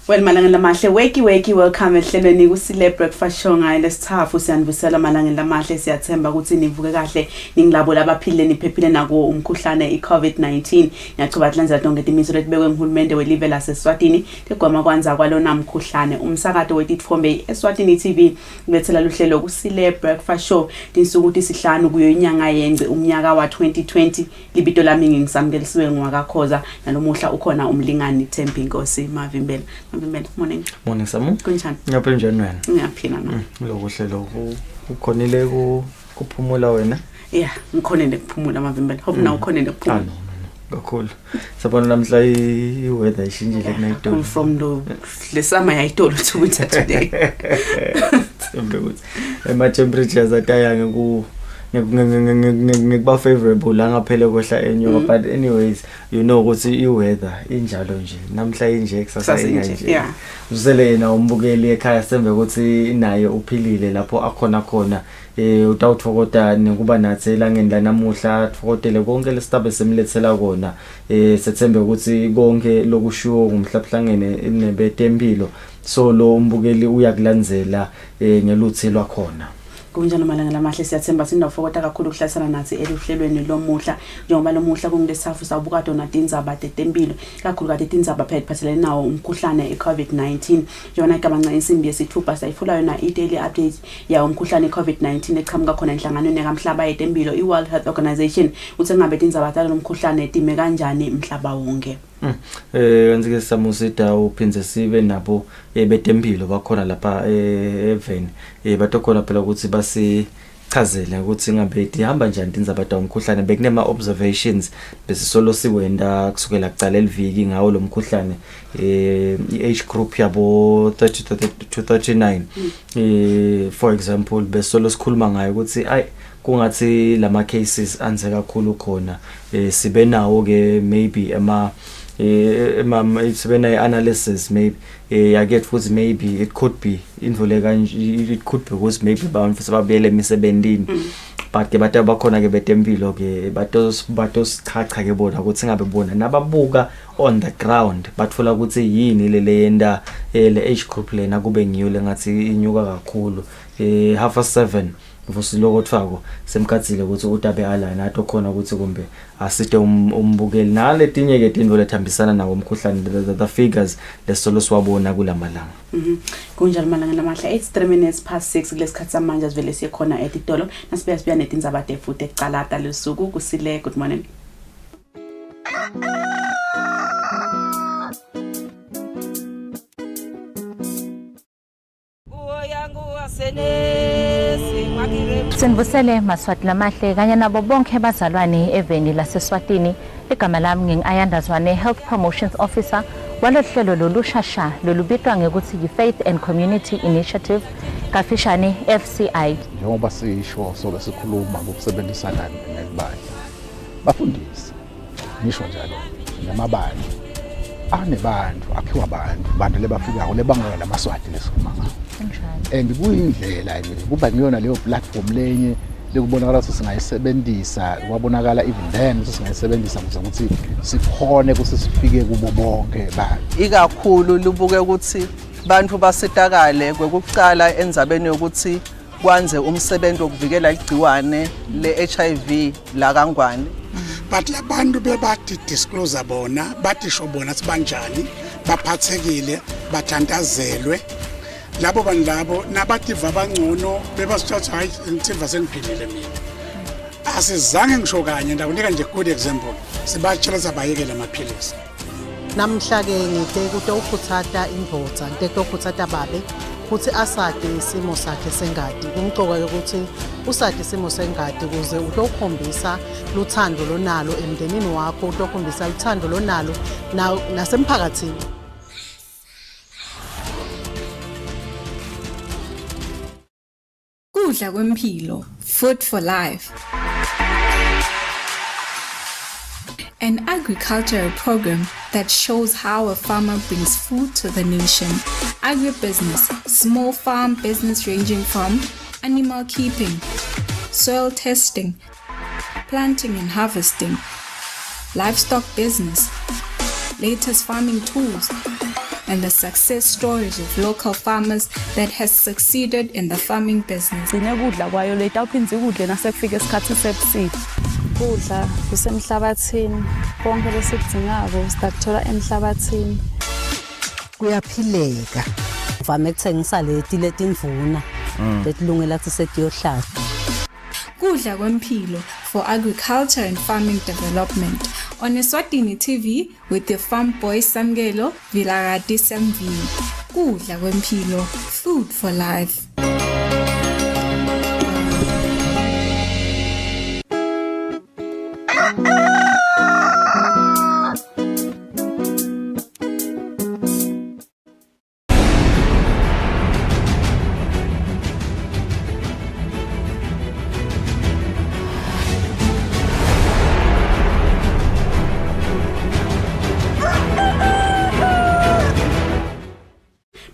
Well, malangeni lamahle weki welcome ehlelweni Kusile breakfast show ngaye lesithafu siyanibusela malangeni lamahle siyathemba ukuthi nivuke kahle ningilabo labaphile niphephile nako umkhuhlane iCovid-19 ngiyachuba hlanza tonke timiso letibekwe nguhulumende welive laseSwatini tegwama kwanza kwalona mkhuhlane umsakato wetitfombe Eswatini TV ngibethela luhlelo Kusile breakfast show tinsuku tisihlanu kuyo inyanga yengce umnyaka wa 2020 libito lami ngisamkelisiwe ngwakakhoza nalomuhla ukhona umlingani Thembi Nkosi Mavimbela. Morning. Morning Samu. Kunjani? Ngiyaphila njani wena? Ngiyaphila na. Lokuhlelo ukhonile kuphumula wena? Yeah, ngikhonile kuphumula Mavimbela. Hope na ukhonile kuphumula. Kakhulu. Sabona namhla iweather ishintshile kunayitolo. From the summer yayitolo to winter today. Ema temperatures atayanga ku ngikuba favorable la ngaphele kohla enyoka but anyways you know ukuthi iweather injalo nje namhla inje kusasa inje yeah uzele yena umbukeli ekhaya sembe ukuthi naye uphilile lapho akhona khona utawuthokoda nekuba nathi elangeni la namuhla thokotele konke lesitabe semlethela kona sethembe ukuthi konke lokushiwo ngumhlaphangene nebetempilo so lo umbukeli uyakulandzela ngeluthi lwakhona. Kunjalo malanga lamahle siyathemba sindawufokota kakhulu ukuhlasana nathi eluhlelweni lomuhla njengoba lomuhla kungesafu sabuka dona tindzaba tetempilo kakhulu kade tindzaba phathelene nawo umkhuhlane iCovid-19 njona igabanga insimbi yesithupha sayifula yona i-daily update yawo umkhuhlane iCovid-19 eqhamuka khona enhlanganweni kaMhlaba yetempilo iWorld Health Organization uthe ngabe tindzaba talo mkhuhlane time kanjani umhlaba wonke. Kanzike samusida uphinze sibe nabo betempilo bakhona lapha eveni batokhona phela ukuthi basichazele ukuthi ngabe ihamba njani tindzaba ta umkhuhlane bekunema observations bese solo siwenda kusukela kucala eliviki ngawo lo mkhuhlane age group yabo 30 to 39 for example bese solo sikhuluma ngayo ukuthi kungathi lama cases anze kakhulu khona sibe nawo ke maybe it's when I analysis maybe I get futhi maybe it could be indvule kanje it could be because maybe abantu sebabuyele emisebenzini but ke bathe bakhona ke betempilo ke batosichacha ke bona ukuthi ngabe bona nababuka on the ground bathola ukuthi yini le yenda le age group lena kube ngiyo lengathi inyuka kakhulu 7:30 vusiloko thwako semkhathile ukuthi utabe ala nathi khona ukuthi kumbe asite umbukeli nale tinye ke tindvo lethambisana nawo umkhuhlane the figures lesolo siwabona kulamalanga. Kunjalo malanga lamahle 6:03 kulesikhathi samanje sivele sikhona etitolo nasibuya netindzaba tefuthi ecalata lesuku Kusile. Good morning. Sinibusele maswati lamahle kanye nabo bonke bazalwane eveni laseSwatini igama lami ngingiayandazwane Health Promotions Officer walohlelo lolushasha lolubitwa ngekuthi yi-Faith and Community Initiative kafishane FCI. Njengoba sisho so sikhuluma ngokusebenzisana nebandla bafundisi ngisho njalo namabandla anebantu akhiwa abantu lebafikayo lebangela lamaswati lesikhuluma ngayo and kuyindlela kuba ngiyona leyo platform lenye lekubonakala ukuthi singayisebenzisa kwabonakala even then singayisebenzisa ukuthi sikhone ukuthi sifike kubo bonke abantu ikakhulu lubuke ukuthi bantu basitakale kwekuqala enzabeni ukuthi kwanze umsebenzi wokuvikela igciwane le-HIV la kangwane but labantu bebathi disclose bona bathi sho bona sibanjani baphathekile bathantazelwe labo bantu labo nabativa bangcono bebasithatha hayi ngithiva sengiphilile mina asizange ngisho kanye ndakunika nje good example sibatshela sabayekela amaphilisi namhla ke ngithe ukuthi ukhuthata indvodza into ukhuthata babe ukuthi asade isimo sakhe sengadi kumcoka ukuthi usade isimo sengadi kuze utokhombisa luthando lonalo emndenini wakho utokhombisa luthando lonalo nasemphakathini. Kudla kwempilo, food for life. An agricultural program that shows how a farmer brings food to the nation. Agribusiness, small farm business ranging from animal keeping, soil testing, planting and harvesting, livestock business, latest farming tools, and the success stories of local farmers that has succeeded in the farming business. Sinekudla kwayo leta uphinze ukudle nasekufika isikhathi sebusika. Kudla kusemhlabathini konke lesikudingako sitathola emhlabathini. Kuyaphileka. Uvame ukuthengisa letimvuna letilungela ukuthi setiyohlala. Kudla kwempilo for agriculture and farming development on Eswatini TV with the farm boy Samgelo Villarati Samvini. Kudla kwempilo, food for life.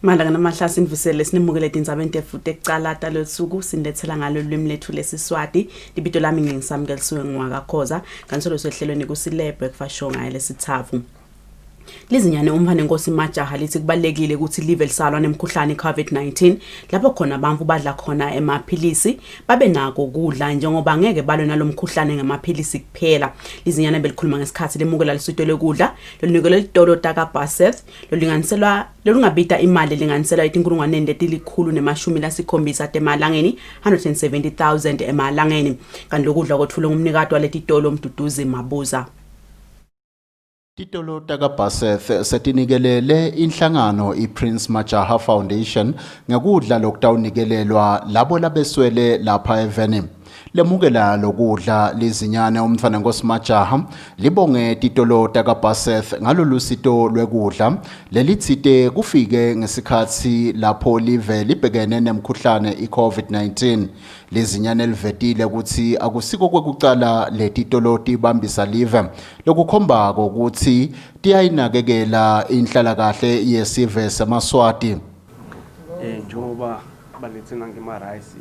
Malanga namahla sinivusele sinimukele indzaba entefuthi ekucalata losuku sinilethela ngalo lwimi lethu lesiswati libito lami ngingisamkelisiwe ngwakakhoza kansolo sehlelweni Kusile breakfast show ngaye lesithafu. Lizinyane umfana Nkosi Majaha lithi kubalekile ukuthi live lisalwa nemkhuhlane COVID-19 lapho khona abantu badla khona emaphilisi babe nako kudla njengoba ngeke balwe nalomkhuhlane ngamaphilisi kuphela. Lizinyane belikhuluma ngesikhathi lemukela lisito lekudla lonikelwe litolo taka Baseth lolinganiselwa lolungabita imali linganiselwa $1,170 emalangeni 170,000 emalangeni kanti lokudla kothulwe ngumnikati waletitolo umduduzi Mabuza. Titolo taka Baseth setinikelele inhlangano iPrince Majaha Foundation ngekudla lokutawunikelelwa labo labeswele lapha eVenim. Lemukela lokudla lizinyane umfana Nkosi Majaha libonge titolo taka Baseth ngalolusito lwekudla lelitsite kufike ngesikhathi lapho live libhekene nemkhuhlane iCovid-19. Lizinyane livetile ukuthi akusiko kwekucala letitolo tibambisa live lokukhomba ukuthi tiyayinakekela inhlalakahle yesive semaswati. Njengoba balethena ngema-rice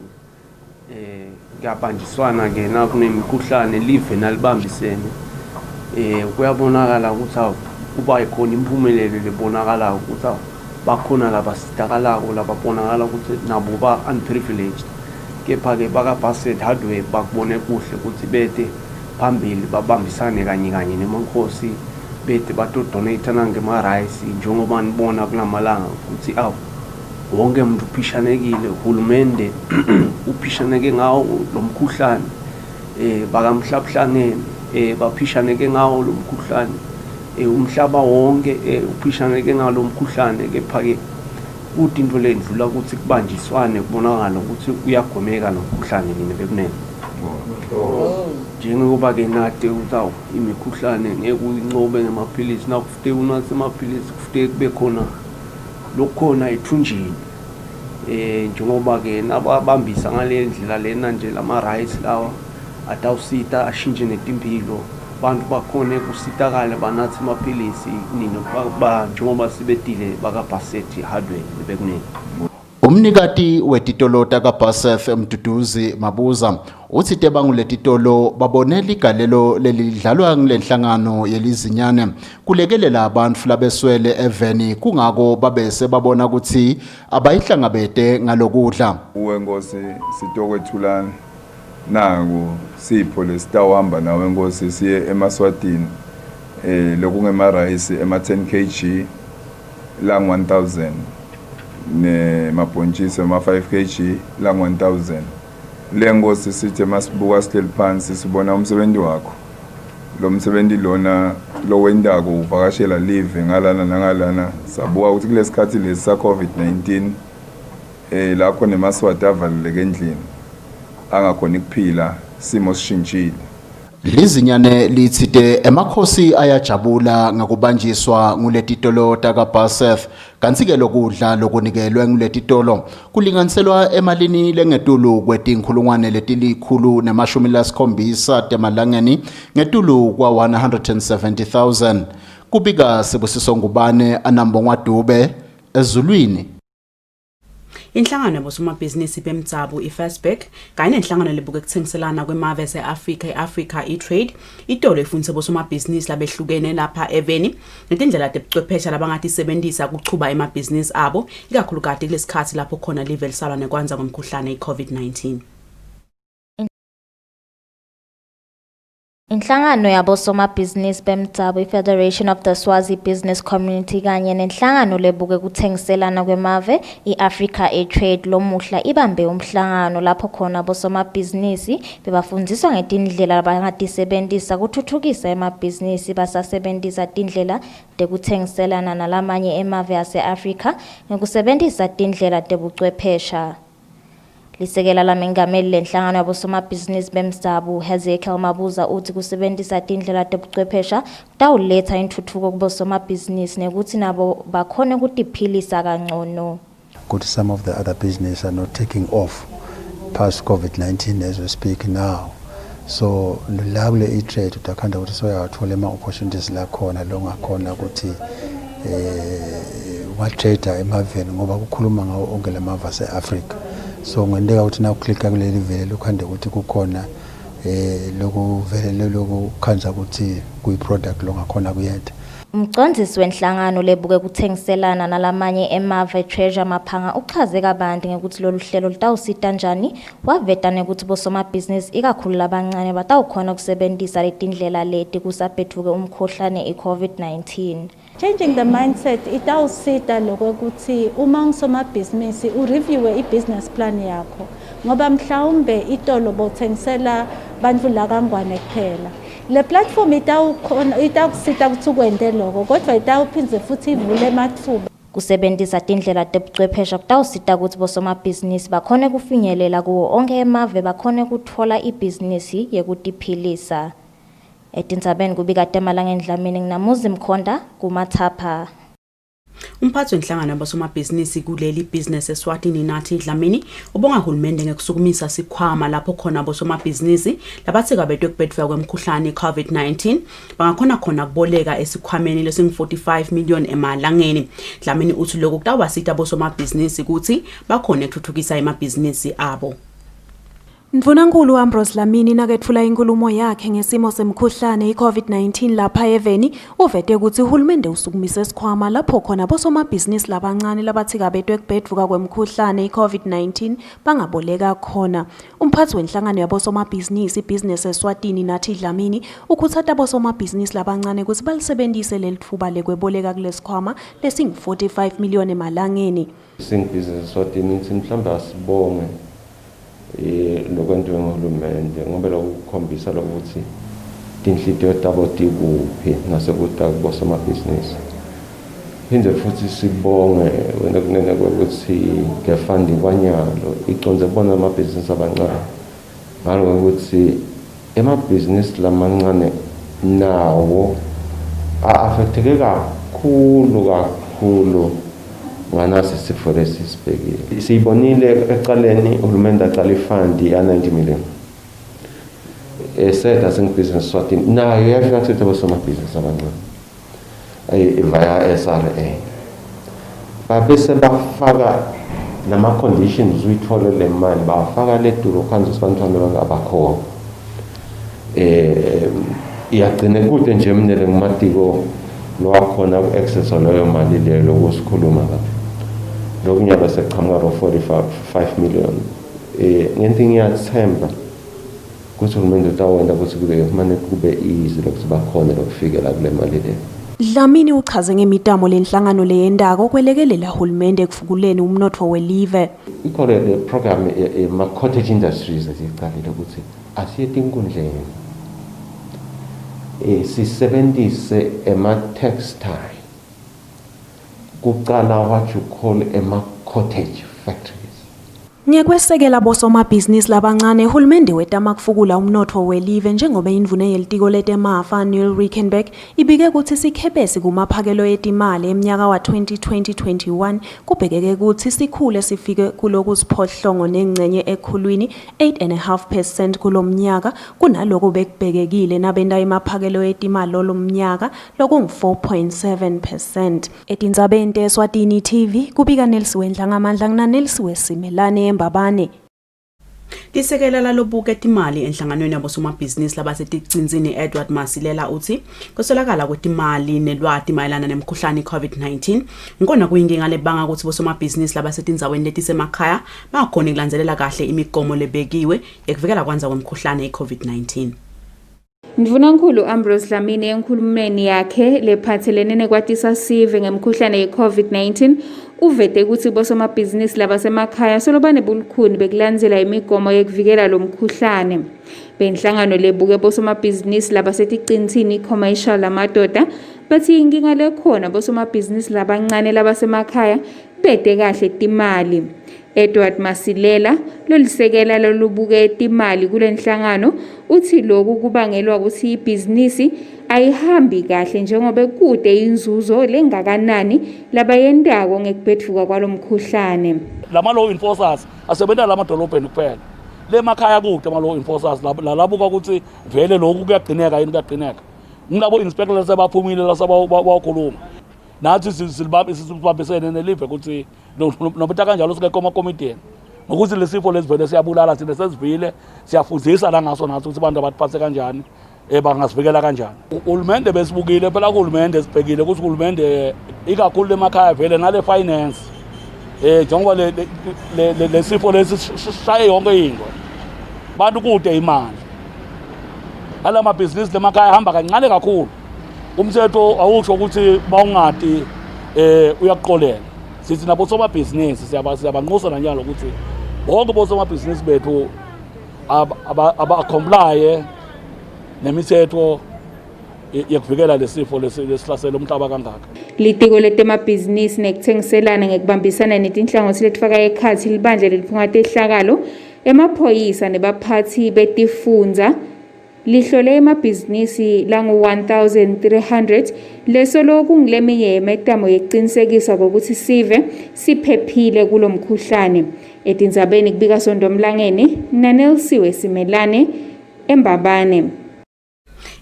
ngabanjiswana ke nakunemikhuhlane live nalibambisene kuyabonakala ukuthi kuba ikhona impumelelo lebonakala ukuthi bakhona labasidakalako lababonakala ukuthi nabo ba unprivileged kepha ke baka Baseth hardware bakubone kuhle ukuthi bethe phambili babambisane kanye nemankosi bethe bato donate ngema-rice njengoba nibona kulamalanga ukuthi wonke umuntu uphishanekile uhulumende uphishaneke ngawo lomkhuhlane bakamhlabuhlangene baphishaneke ngawo lomkhuhlane umhlaba wonke uphishaneke ngawo lomkhuhlane kepha ke ukuthi into lendlula ukuthi kubanjiswane kubonakala ukuthi uyagomeka lomkhuhlane nini bekunene njengoba ke nade ukuthi imikhuhlane ngeke uyincobe ngamaphilisi nakufike unathe amaphilisi kufike kube khona lokhona ethunjini njengoba ke nababambisa ngale ndlela lena nje lama-rights lawa atawusita ashintshe netimpilo abantu bakhona kusitakala banathi amaphilisi nini njengoba sibetile baka Baseth hardware bekunene. Umnikati wetitolo taka Baseth umduduzi Mabuza uthi tebanguletitolo babonela igalelo lelidlalwa ngilenhlangano yelizinyane kulekelela abantu labeswele eVeni kungako babese babona ukuthi abayihlangabete ngalokudla. Nkosi sitokwethulana naku sipho lesitawahamba nawe Nkosi siye eMaswatini lokungema-rice ema-10 kg lang 1000 nemabhontshisi ama-5 kg lang 1000. Le Nkosi sithi masibuka sihleli phansi sibona umsebenzi wakho lo msebenzi lona lo wendako uvakashela live ngalana nangalana sabuka ukuthi kulesikhathi lesi sa COVID-19 lakho nemaswati avaleleke endlini angakhona ukuphila simo sishintshile. Lizinyane litsite emakhosi ayajabula ngakubanjiswa nguletitolo taka Baseth kanti ke lokudla lokunikelwe nguletitolo kulinganiselwa emalini lengetulu kwetinkhulungwane letilikhulu ne-170 temalangeni ngetulu kwa 170,000 kubika Sibusiso Ngubane anambongwa Dube ezulwini. Inhlangano yabosomabhizinisi bemtsabu iFastback kanye nenhlangano lebuka ekuthengiselana kwemave ase-Afrika i-Africa e-Trade itolo ifundise bosomabhizinisi labehlukene lapha eveni netindlela tebuchwepheshe labangatisebenzisa ukuchuba emabhizinisi abo ikakhulukazi kulesikhathi lapho khona live lisalwa nekwanza ngomkhuhlane i-COVID-19. Inhlangano yabosomabhizinisi bemtsabu i-Federation of the Swazi Business Community kanye nenhlangano lebuke kuthengiselana kwemave i-Africa e-Trade lomuhla ibambe umhlangano lapho khona abosomabhizinisi bebafundiswa ngetindlela abangatisebenzisa kuthuthukisa emabhizinisi basasebenzisa tindlela tekuthengiselana nalamanye emave ase-Africa ngokusebenzisa tindlela tebuchwephesha. Lisekela lamengameli lenhlangano yabosomabhizinisi bemtsabu Hezekiel Mabuza uthi kusebenzisa tindlela tebuchwephesha kutawuletha intuthuko kubosomabhizinisi nekuthi nabo bakhone kutiphilisa kangcono. Good, some of the other businesses are not taking off past COVID-19 as we speak now. So la kule e-trade utakhanda ukuthi soyathola ama-opportunities la khona longakhona ukuthi wa-trader emaveni ngoba kukhuluma ngawo onke lamava ase-Africa. So ngendeka ukuthi na uklikha kuleli vele lokhande ukuthi kukhona lokuvele lokukhanza ukuthi kuyi-product longakhona kuyenda. Umcondzisi wenhlangano lebuke kuthengiselana nalamanye emave Treasure Maphanga uchaze kabanti ngekuthi lolu hlelo lutawusita njani waveta nekuthi bosomabhizinisi ikakhulu labancane batawukhona ukusebenzisa letindlela leti kusaphethuke umkhuhlane i-COVID-19. Changing the mindset itawusita lokuthi uma ngusomabhizinisi ureviewe i-business plan yakho ngoba mhlawumbe itolo bothengisela bantu la kangwane kuphela. Le platform itawusita ukuthi ukwende lokho kodwa itawuphindze futhi ivule amathuba. Kusebenzisa tindlela tebuchwephesha kutawusita ukuthi bosomabhizinisi bakhone kufinyelela kuwo onke emave bakhone kuthola ibhizinisi yekutiphilisa. Etindzabeni kubika Temalanga Dlamini nginamuzi Mkhonda kumathapha. Umphathi wenhlangano yabosomabhizinisi kuleli business Eswatini nathi Dlamini ubonga uhulumende ngekusukumisa sikhwama lapho khona abosomabhizinisi labathi kabedwe kubedwa kwemkhuhlane i-COVID-19 bangakhona khona kuboleka esikhwameni lesingu-45 million emalangeni. Dlamini uthi lokhu kutawasita abosomabhizinisi ukuthi bakhone ukuthuthukisa emabhizinisi abo. Mvunankulu Ambrose Dlamini nakethula inkulumo yakhe ngesimo semkhuhlane i-COVID-19 lapha eveni uvete ukuthi uhulumende usukumise isikhwama lapho khona bosomabhizinisi labancane labathi kabedwe kubedvuka kwemkhuhlane i-COVID-19 bangaboleka khona. Umphathi wenhlangano yabosomabhizinisi business Eswatini nathi Dlamini ukhuthata bosomabhizinisi labancane ukuthi balisebenzise leli thuba lekweboleka kulesikhwama lesingu-45 million emalangeni. Business Eswatini mhlawumbe asibonge lokwenziwe ngohulumende ngoba lokukhombisa lokuthi tinhlitiyo tabo tikuphi nasekuta kubosomabhizinisi. Phinde futhi sibonge wena kunene ukuthi ngefunding kwanyalo iconze bona amabhizinisi abancane ngalo ukuthi emabhizinisi lamancane nawo affecteke kakhulu nganasi sifo lesibhekile. Siyibonile eqaleni uhulumende aqala ifund ya 90 million. Esetha sengibusiness Eswatini nayo yafika kusethe bosomabhizinisi abancane via SRA. Babese bafaka nama conditions uyithole le mali bafaka le duro khanzo sibantwana bangabakho. Iyagcina kude nje emnele ngumatiko lo wakhona ku-access leyo mali leyo lokusikhuluma kahle. Lokunyaka seqhamuka 45 million. Ngento ngiyathemba ukuthi uhulumende utawenda ukuthi kube easy lokuthi bakhona lokufikela kule mali leyo. Dlamini uchaze ngemitamo lenhlangano leyendako kwelekelela hulumende kufukuleni umnotfo welive. Ikhona le program ma-cottage industries esiqalile ukuthi asiye tinkundleni. Sisebenzise ema-textile kuqala what you call ema-cottage factories Ngekwesekela bosomabhizinisi labancane uhulumende wetama kufukula umnotfo welive njengoba indvune yelitiko letemafa Neil Rickenback ibike ukuthi sikhebesi kumaphakelo etimali eminyaka wa 2020-21 kubhekeke ukuthi sikhule sifike kuloku siphohlongo nengcenye ekhulwini 8.5% kulomnyaka kunaloko bekubhekekile nabenta emaphakelo etimali lomnyaka lokungu 4.7%. Etindzabeni te-Eswatini TV kubika Nelsiwe Ndlangamandla ngina Nelsiwe Simelane Babane. Lisekela lalobuke timali enhlanganweni yabosomabhizinisi labasetichinzini Edward Masilela uthi kusolakala kwetimali nelwati mayelana nemkhuhlane COVID-19 ngona kuyinkinga lebanga ukuthi bosomabhizinisi labasetindzaweni letisemakhaya bakhona ukulandzelela kahle imigomo lebekiwe yekuvikela kwanza kwemkhuhlane i-COVID-19. Mvunankulu Ambrose Dlamini enkhulumeni yakhe lephathelene nekwatisa sive ngemkhuhlane ye-COVID-19 uvete ukuthi bosomabhizinisi labasemakhaya solobane bulukhuni bekulandzela imigomo yekuvikela lo mkhuhlane. Benhlangano lebuke bosomabhizinisi labasetichinzini commercial lamadoda bathi inkinga lekhona bosomabhizinisi labancane labasemakhaya bete kahle timali. Edward Masilela lolisekela lolubuke timali kule nhlangano uthi lokhu kubangelwa ukuthi ibhizinisi ayihambi kahle njengoba kude inzuzo lengakanani labayendako ngekubhedvuka kwalomkhuhlane. Lama law enforcers asebenza lamadolobheni kuphela. Lemakhaya kude ama law enforcers labuka ukuthi vele lokhu kuyagcineka yini kuyagcineka. Ngilabo inspectors sebaphumile lasabakhuluma. Nathi silibambisene nelive ukuthi nobutaka kanjalo sike koma committee ngokuthi lesifo lesivele siyabulala sine sesivile siyafuzisa la ngaso nathi ukuthi abantu abathiphathe kanjani bangasivikela kanjani. Uhulumende besibukile phela uhulumende sibhekile ukuthi uhulumende ikakhulu lemakhaya vele nale finance njengoba lesifo lesishaye yonke into bantu kude imali ala mabhizinisi lemakhaya hamba kancane kakhulu. Umthetho awusho ukuthi bawungadi uyaqolela. Sithi nabo somabhizinisi siyabanxusa njalo ukuthi bonke bosomabhizinisi bethu aba-comply nemithetho yekuvikela lesifo lesihlasela umhlaba kangaka. Litiko letemabhizinisi nekuthengiselana ngekubambisana netinhlangothi letifaka ekhathi libandla leliphungate ihlakalo emaphoyisa nebaphathi betifundza lihlole emabhizinisi langu 1300 lesolo kungileminye yemetamo yekuqinisekisa ukuthi sive siphephile kulomkhuhlane. Etindzabeni kubika Sondomlangeni Nanelsiwe Simelane eMbabane.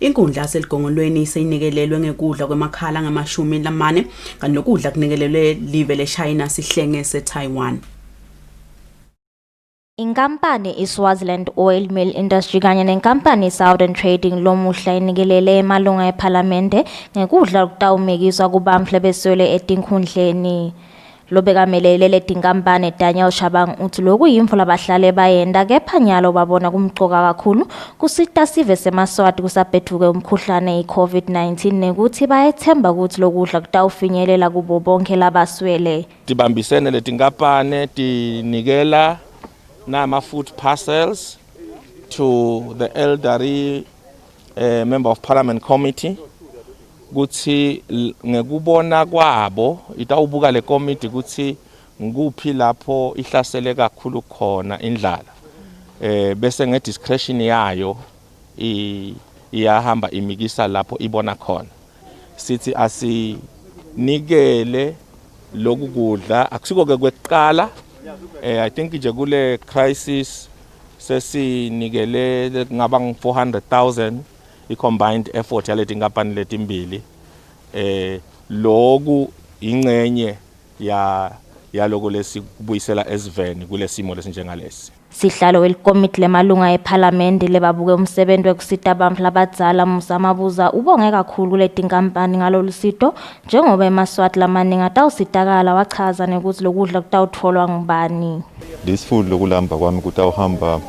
Inkundla yaseligongolweni iseyinikelelwe ngekudla kwemakhala ngama-40 kanti lokudla kunikelelwe live leChina sihlenge seTaiwan. Inkampani iSwaziland Oil Mill Industry kanye nenkampani Southern Trading lomuhla inikelele emalunga eParlamente ngekudla okutawumekiswa kubamhle beswele etinkhundleni. Lobekamelele letinkampani Daniel Shabang uthi lokuyimvo labahlale bayenda kepha nyalo babona kumcoka kakhulu kusita sive semaswati kusabhedvuke umkhuhlane i-COVID-19 nekuthi bayethemba ukuthi lokudla kutawufinyelela kubo bonke labaswele. Tibambisene letinkampani tinikela nama food parcels to the elderly member of parliament committee ukuthi ngekubona kwabo itawubuka le committee ukuthi nguphi lapho ihlasele kakhulu khona indlala bese nge discretion yayo iyahamba imikisa lapho ibona khona. Sithi asinikele lokudla akusiko ke kweqala. I think nje kule crisis sesinikele ngaba ngu-400,000 i-combined effort yaleti nkampani letimbili. Loku ingcenye yaloko lesikubuyisela esiveni kule simo lesinjengalesi. Sihlalo welikomiti lemalunga eParlamente lebabuke umsebenzi wekusita abantu labadzala Musamabuza ubonge kakhulu letinkampani ngalolusito njengoba emaswati lamaningi atawusitakala wachaza nekuthi lokudla kutawutfolwa ngubani. This food lokulamba kwami kutawuhamba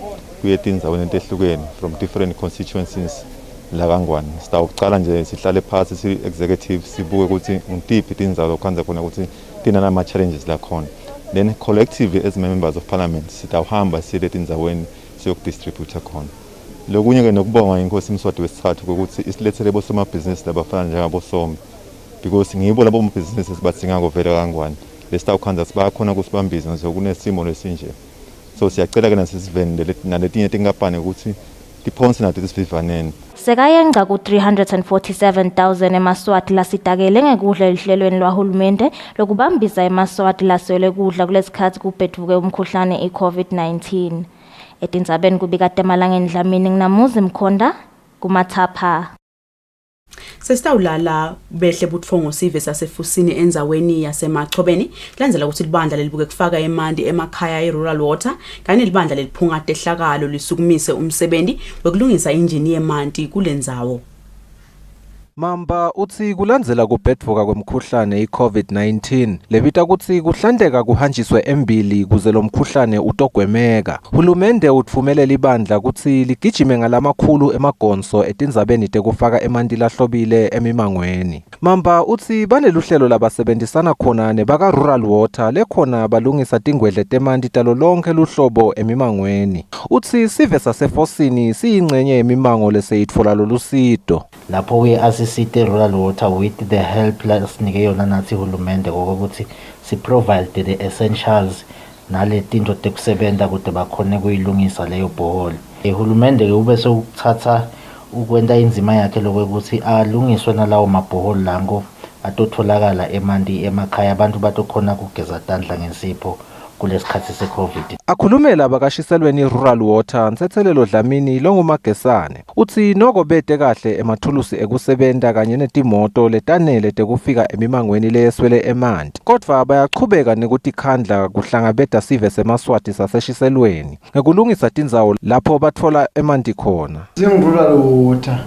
kuyetindzaweni entehlukene from different constituencies la Kangwane. Sitawucala nje sihlale phansi si-executive sibuke ukuthi ngitiphi tindzawo lokukhanza khona ukuthi tinanama challenges la khona. Then collectively as members of parliament sitawuhamba siletindzaweni siyokudistributa khona. Lokunye ke nokubonga inkosi Mswati wesithathu ukuthi isilethele bosomabhizinisi labafana njengabosombi because ngibo labo mabhizinisi badzinga vele Kangwane. Lesitawukhanza sibakhona kusibambiza nje kunesimo lesinje. so siyacela ke nasesiveni naletinye tinkampani ukuthi tiphonse nato tisivivaneni. Sekayenga ku-347,000 emaswati lasitakele ngekudla elihlelweni lwahulumende lokubambisa emaswati laswele kudla kulesikhathi kubhedvuke umkhuhlane i-COVID-19. Etindzabeni kubikade Emalangeni Dlamini nginamuzi Mkhonda kumathapha. Sesitawulala behle butfongo sive sasefusini enzaweni yasemachobeni kulandzela ukuthi libandla lelibuke kufaka emanti emakhaya e-rural water kanye libandla leliphunga tehlakalo lisukumise umsebenzi wekulungisa injini yemanti kulendzawo. Mamba uthi kulandzela kubhedvuka kwemkhuhlane i-COVID-19 levita kutsi kuhlandeka kuhanjiswe embili kuze lo mkhuhlane utogwemeka. Hulumende utfumele libandla kutsi ligijime ngalamakhulu emagonso etindzabeni tekufaka emanti lahlobile emimangweni. Mamba uthi baneluhlelo labasebenzisana khona nebaka rural water lekhona balungisa tingwedle temanti talo lonke luhlobo emimangweni. Uthi sive sasefosini siyingcenye yemimango leseyitfola lolusito. Lapho asisite rural water with the help lasinike yona nathi hulumende ngokuthi si provide the essentials naletinto tekusebenta kude bakhone kuyilungisa leyo bohol. Hulumende ke ube sokuthatha ukwenta inzima yakhe lokuthi alungiswe nalawo mabhohol lango atotholakala emanti emakhaya abantu batokhona kugeza tandla ngensipho kulesikhathi se-COVID. Akhulumela abakashiselweni rural water Ntsethelelo Dlamini longumagesane uthi noko bete kahle emathulusi ekusebenta kanye netimoto letanele tekufika emimangweni leyeswele emanti kodwa bayachubeka nekutikhandla kuhlangabeta sive semaswati saseshiselweni ngekulungisa tindzawo lapho batfola emanti khona. Rural water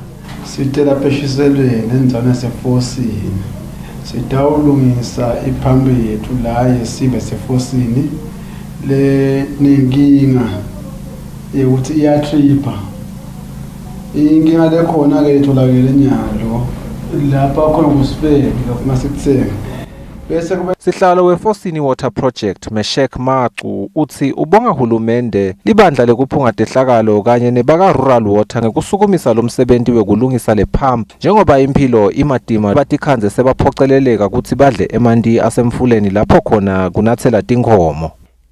sitela peshiselweni endzawini yasefosini sitawulungisa iphambi yethu la yesive sefosini le nenkinga yokuthi iyatripha. Inkinga lekhona ke itholakele nyalo lapha khona kusifeki masikuthenge bese kube Sihlalo wefosini water project Meshek Macu uthi ubonga hulumende libandla lekuphunga tehlakalo kanye nebaka rural water ngekusukumisa lo msebenzi wekulungisa le pump njengoba impilo imadima batikhanze sebaphoceleleka ukuthi badle emanti asemfuleni lapho khona kunathela tinkhomo.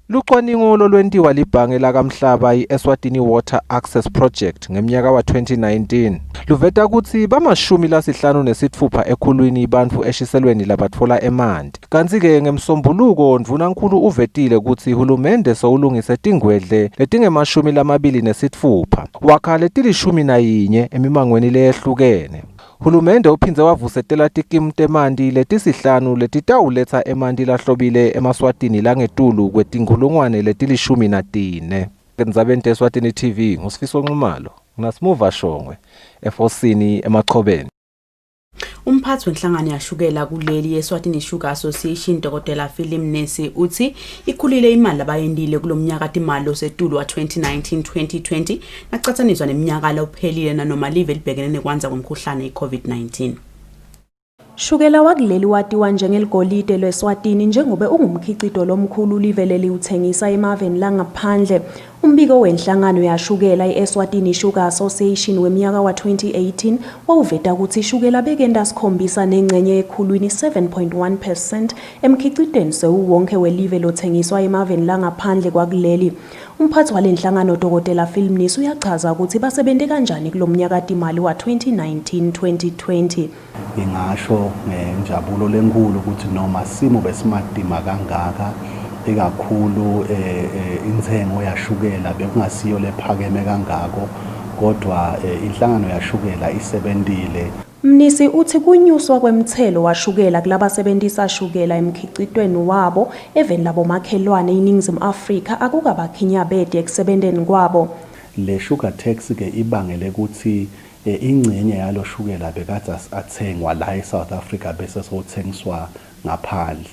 Lucwaningo lolwentiwa libhange lakamhlaba i-Eswatini Water Access Project ngeminyaka wa 2019 luveta kutsi bamashumi lasihlanu nesitfupha ekhulwini bantfu eshiselweni labatfola emanti. Kanti ke ngemsombuluko Ndvunankhulu uvetile kutsi hulumende sowulungise tingwedle letingemashumi lamabili nesitfupha wakha letilishumi nayinye emimangweni leyehlukene. Hulumende uphindze wavusetela tikimu temanti letisihlanu letitawuletsa emanti lahlobile emaswatini langetulu kwetinkhulungwane letilishumi natine. Endzabeni teSwatini TV nguSifiso Nxumalo nginasimuva Shongwe efosini emachobeni. Umphathi wenhlangano yashukela kuleli yeSwatini Sugar Association Dr. Philip Nesi uthi ikhulile imali abayendile kulomnyaka imali osetulu wa 2019-2020 nacathaniswa neminyaka laphelile nanoma live libhekene nekwanza komkhuhlane iCovid-19. Shukela wakuleli watiwa njengeligolide lweSwatini njengoba ungumkhicito lomkhulu liveleli uthengisa emaveni langaphandle. Umbiko wenhlangano yashukela iEswatini Sugar Association weminyaka wa 2018 wawuveta ukuthi ishukela bekenda sikhombisa nengcenye ekhulwini 7.1% emkhicitweni sewonke welive lothengiswa emaveni langaphandle kwakuleli. Umphathi walenhlangano Dr. Philip Nisi uyachaza ukuthi basebente kanjani kulomnyaka imali wa 2019-2020. Ingasho ngenjabulo lenkulu ukuthi noma simo besimadima kangaka ikakhulu inthengo yashukela bekungasiyo lephakeme kangako kodwa inhlangano yashukela isebentile. Mnisi uthi kunyuswa kwemthelo washukela kulabasebenzisa shukela emkhicitweni wabo eveni labo makhelwane iNingizimu Afrika akukabakhinyabede ekusebenteni kwabo. Le sugar tax ke ibangele ukuthi ingcenye yalo shukela bekade athengwa la eSouth Africa bese sothengiswa ngaphandle.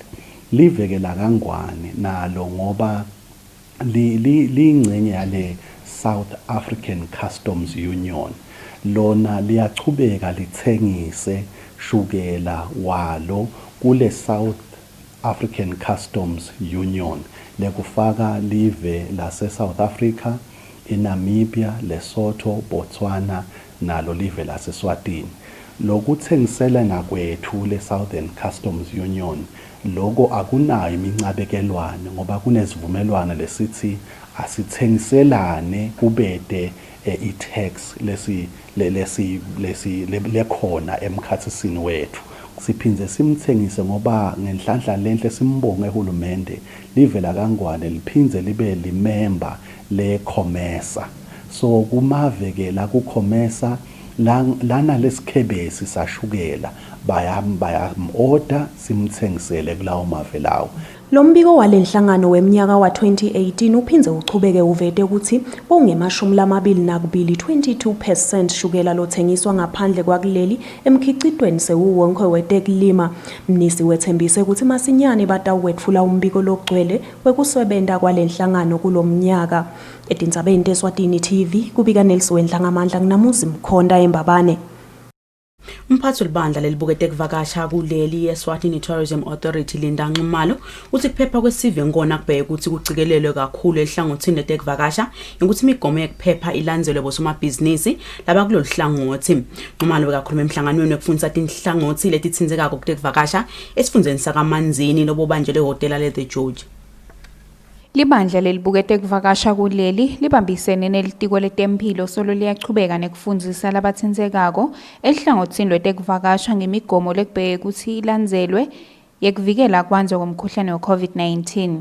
Liveke la kangwane nalo ngoba lingcenye yale South African Customs Union. Lona liyachubeka lithengise shukela walo kule South African Customs Union lekufaka live lase South Africa, eNamibia, Lesotho, Botswana nalo live lase Eswatini. lokuthengiselana kwethu le-Southern Customs Union loko akunayo imincabekelwane ngoba kunesivumelwano lesithi asithengiselane kubede i-tax lekhona emkhathisini wethu. Siphindze simthengise ngoba ngenhlanhla lenhle simbonge uhulumende livela kangwane liphindze libe limember le-COMESA. So kumave ke la ku-COMESA lana lesikhebesi sashukela bayam-order simthengisele kulawo mave lawo. Lo mbiko walenhlangano weminyaka wa-2018 uphindze uchubeke uvete ukuthi bongemashumi 22% shukela lothengiswa ngaphandle kwakuleli emkhiqidweni sewuwonke wetekulima. Mnisi wethembise ukuthi masinyane batawetfula umbiko logcwele wekusebenta kwalenhlangano kulomnyaka. Etindzabeni teSwatini TV kubika Nelson Wenhlangamandla nginamuzi Mkhonda eMbabane. Umphathi welibandla lelibukete kuvakasha kuleli Eswatini Tourism Authority Linda Nxumalo uthi kuphepha kwesive ngona kubheka ukuthi kucikelelwe kakhulu ehlangothini letekuvakasha ukuthi imigomo yekuphepha ilandzelwe bosomabhizinisi laba kulolu hlangothi. Nxumalo bekakhuluma emhlanganweni wekufundisa tinhlangothi letitsinzekako kutekuvakasha esifundeni sakaManzini lobobanjele hotela le The George. Libandla lelibukete kuvakasha kuleli libambisene nelitiko letempilo solo liyachubeka nekufundzisa labatsinzekako ehlangothini lwetekuvakasha ngemigomo lekubheke ukuthi ilandzelwe yekuvikela kwanzwa komkhuhlane we-COVID-19.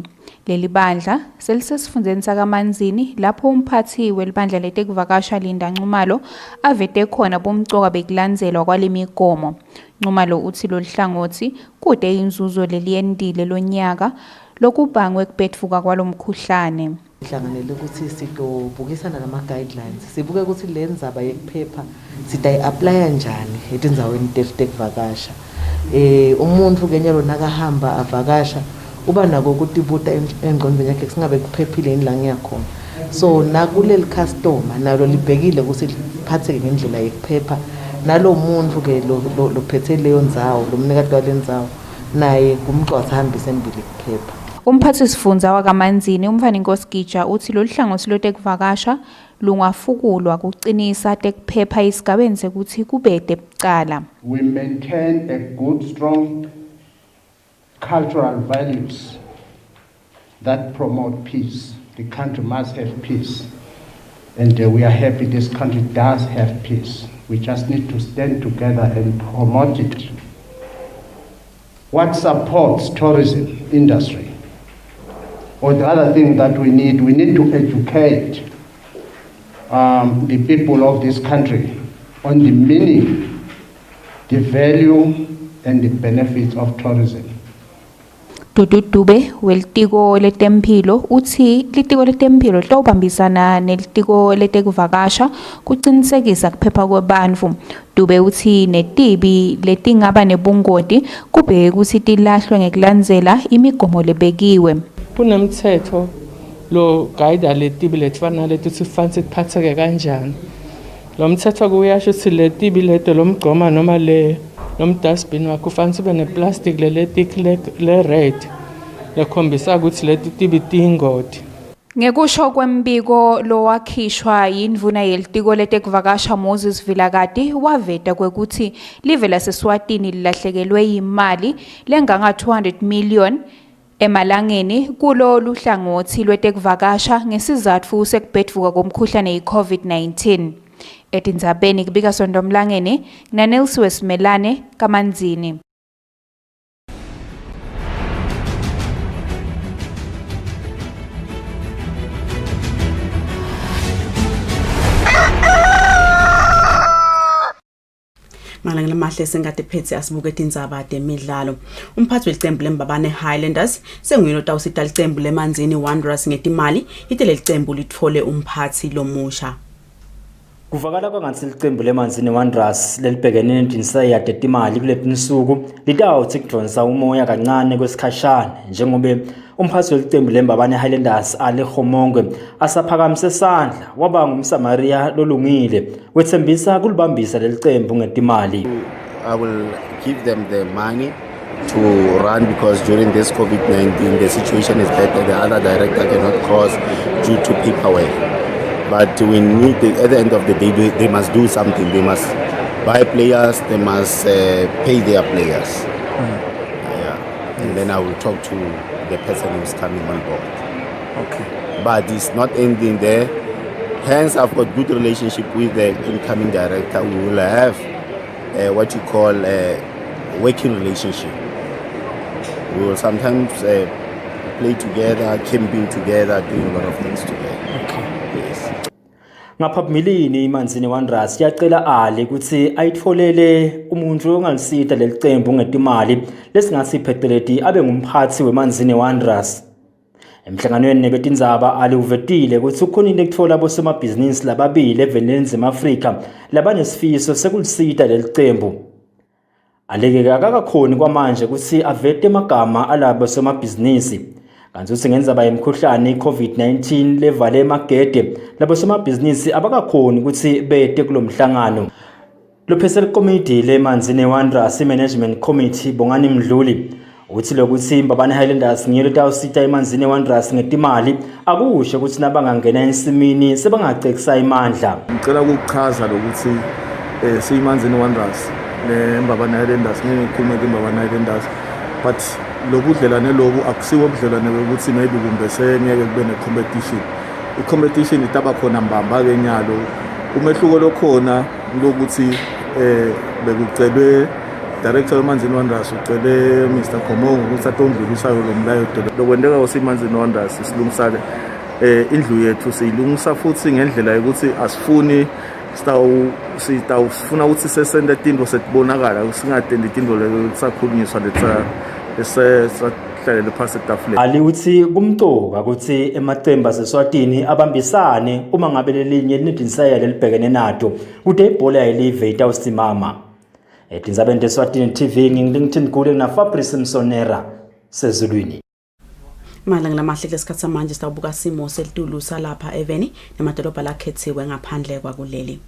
Leli bandla selisesifundeni sakaManzini lapho umphathi welibandla letekuvakasha Linda Nxumalo avete khona bomcoka bekulandzelwa kwalemigomo. Nxumalo uthi lolu hlangothi kude inzuzo leliyendile lonyaka lokubangwe kubetfuka kwalomkhuhlane. Hlanganele ukuthi sitobukisana nama guidelines sibuke ukuthi le ndzaba yekuphepha sitayi-aplya njani etindzaweni tekuvakasha. Umuntu kenyelo nakahamba avakasha uba nako ukutibuta engqondweni yakhe singabe kuphephile yini la ngiyakhona. So nakuleli customer nalo libhekile ukuthi liphatheke ngendlela yekuphepha nalo muntu ke lophethe leyo ndzawo lo mnikati wale ndzawo naye kumcwasa hambise embili kuphepha. Umphathisifundza wakaManzini umfana Nkosgija uthi lolu hlangothi lwetekuvakasha lungafukulwa kucinisa tekuphepha isigabeni sekuthi kubede bucala. We maintain a good strong cultural values that promote peace. The country must have peace and we are happy this country does have peace. We just need to stand together and promote it. What supports tourism industry? Or the other thing that we need to educate the people of this country on the meaning, the value and the benefits of tourism. Dube welitiko letempilo uthi litiko letempilo litobambisana nelitiko letekuvakasha kucinisekisa kuphepha kwebantfu. Dube uthi netibi letingaba nebungoti kubheke ukuthi tilahlwe ngekulandzela imigomo lebekiwe. Kunemthetho lo guide letibi letifana leti sifanele siphatheke kanjani. Lo mthetho kuyasho ukuthi letibi leto lomgqoma noma nomdustbin wakho kufanele sibe neplastic leletik le red lekhombisa ukuthi leti tibi tiyingoti. Ngekusho kwembiko lo wakhishwa yindvuna yelitiko letekuvakasha Moses Vilakati waveta kwekuthi live laseSwatini lilahlekelwe yimali lenganga 200 million emalangeni kulolu hlangothi lwetekuvakasha ngesizatfu sekubhedvuka komkhuhlane i-COVID-19. Etindzabeni kubika Sondomlangeni naNelsi Wesimelane kaManzini. Malangela mahle sengade phethe asibuke tindzaba temidlalo. Umphathi welicembu leMbabane Highlanders senguyilo tawusita licembu leManzini Wanderers ngetimali itele licembu litfole umphathi lomusha. Kuvakala kwangathi licembu leManzini Wanderers lelibhekene nensaya tetimali kuletinsuku litawuthi kudonsa umoya kancane kwesikhashana njengoba umphathi welicembu leMbabane Highlanders Ale Khomongwe asaphakamise isandla waba ngumsamaria lolungile wethembisa kulibambisa lelicembu ngetimali. I will give them the money to run because during this COVID-19 the situation is better. The other director cannot cross due to paperwork. But we need, at the end of the day, they must do something. They must buy players, they must pay their players. Yeah. And then I will talk to the person who's coming on board. Okay. But it's not ending there. Hence, I've got good relationship with the incoming director. We will have what you call a working relationship. We will sometimes play together, camping together, doing a lot of things together. Okay. Yes. Ngaphambilini iManzini Wanderers yacela Ali ukuthi ayitfolele umuntu ongalisita lelicembu ngetimali lesingasipheteleti abe ngumphathi weManzini Wanderers. Emhlanganweni nebetindzaba Ali uvetile ukuthi ukhonile ukutfola abosomabhizinisi lababili eNingizimu Afrika labanesifiso sekulisita lelicembu. Aleke akakakhoni kwamanje ukuthi avete amagama alabo somabhizinisi. Kanti uthi ngendzaba yemkhuhlane iCovid-19 levale emagede labo somabhizinisi abakakhoni ukuthi bete kulomhlangano. Lophesela committee leManzini Wanderers Management Committee Bongani Mdluli uthi lokuthi iMbabane Highlanders ngiyelo tawusita iManzini Wanderers ngetimali akusho ukuthi nabangangena ensimini sebangacekisa imandla. Ngicela ukuchaza lokuthi siyiManzini Wanderers neMbabane Highlanders ngikhuluma ngeMbabane Highlanders but lokudlelane loku akusiwo ubudlelane ukuthi maybe kumbe sengeke kube necompetition. I-competition itaba khona mbamba ke nyalo. Umehluko lokhona lokuthi bekucelwe director weManzini Wanderers ucele Mr. Khomongo ukuthi atondlulisayo lo mlayo lokwendeka usiManzini Wanderers silungisale indlu yethu siyilungisa futhi ngendlela yokuthi asifuni sitawufuna ukuthi sesende tinto setibonakala singatendi tinto lesakhulunyiswa lesahlalele phasi etafuleni. Ali uthi kumcoka ukuthi emacembu aseSwatini abambisane uma ngabe lelinye linedinsaye lelibhekene nato kude ibhola yelive itawusimama. Etindzabeni teSwatini TV ngingilingtin Gule na Fabrice Msonera sezulwini. Malanga lamahle lesikhathi samanje sitawubuka simo selitulu salapha eveni nemadolobha lakhethiwe ngaphandle kwakuleli.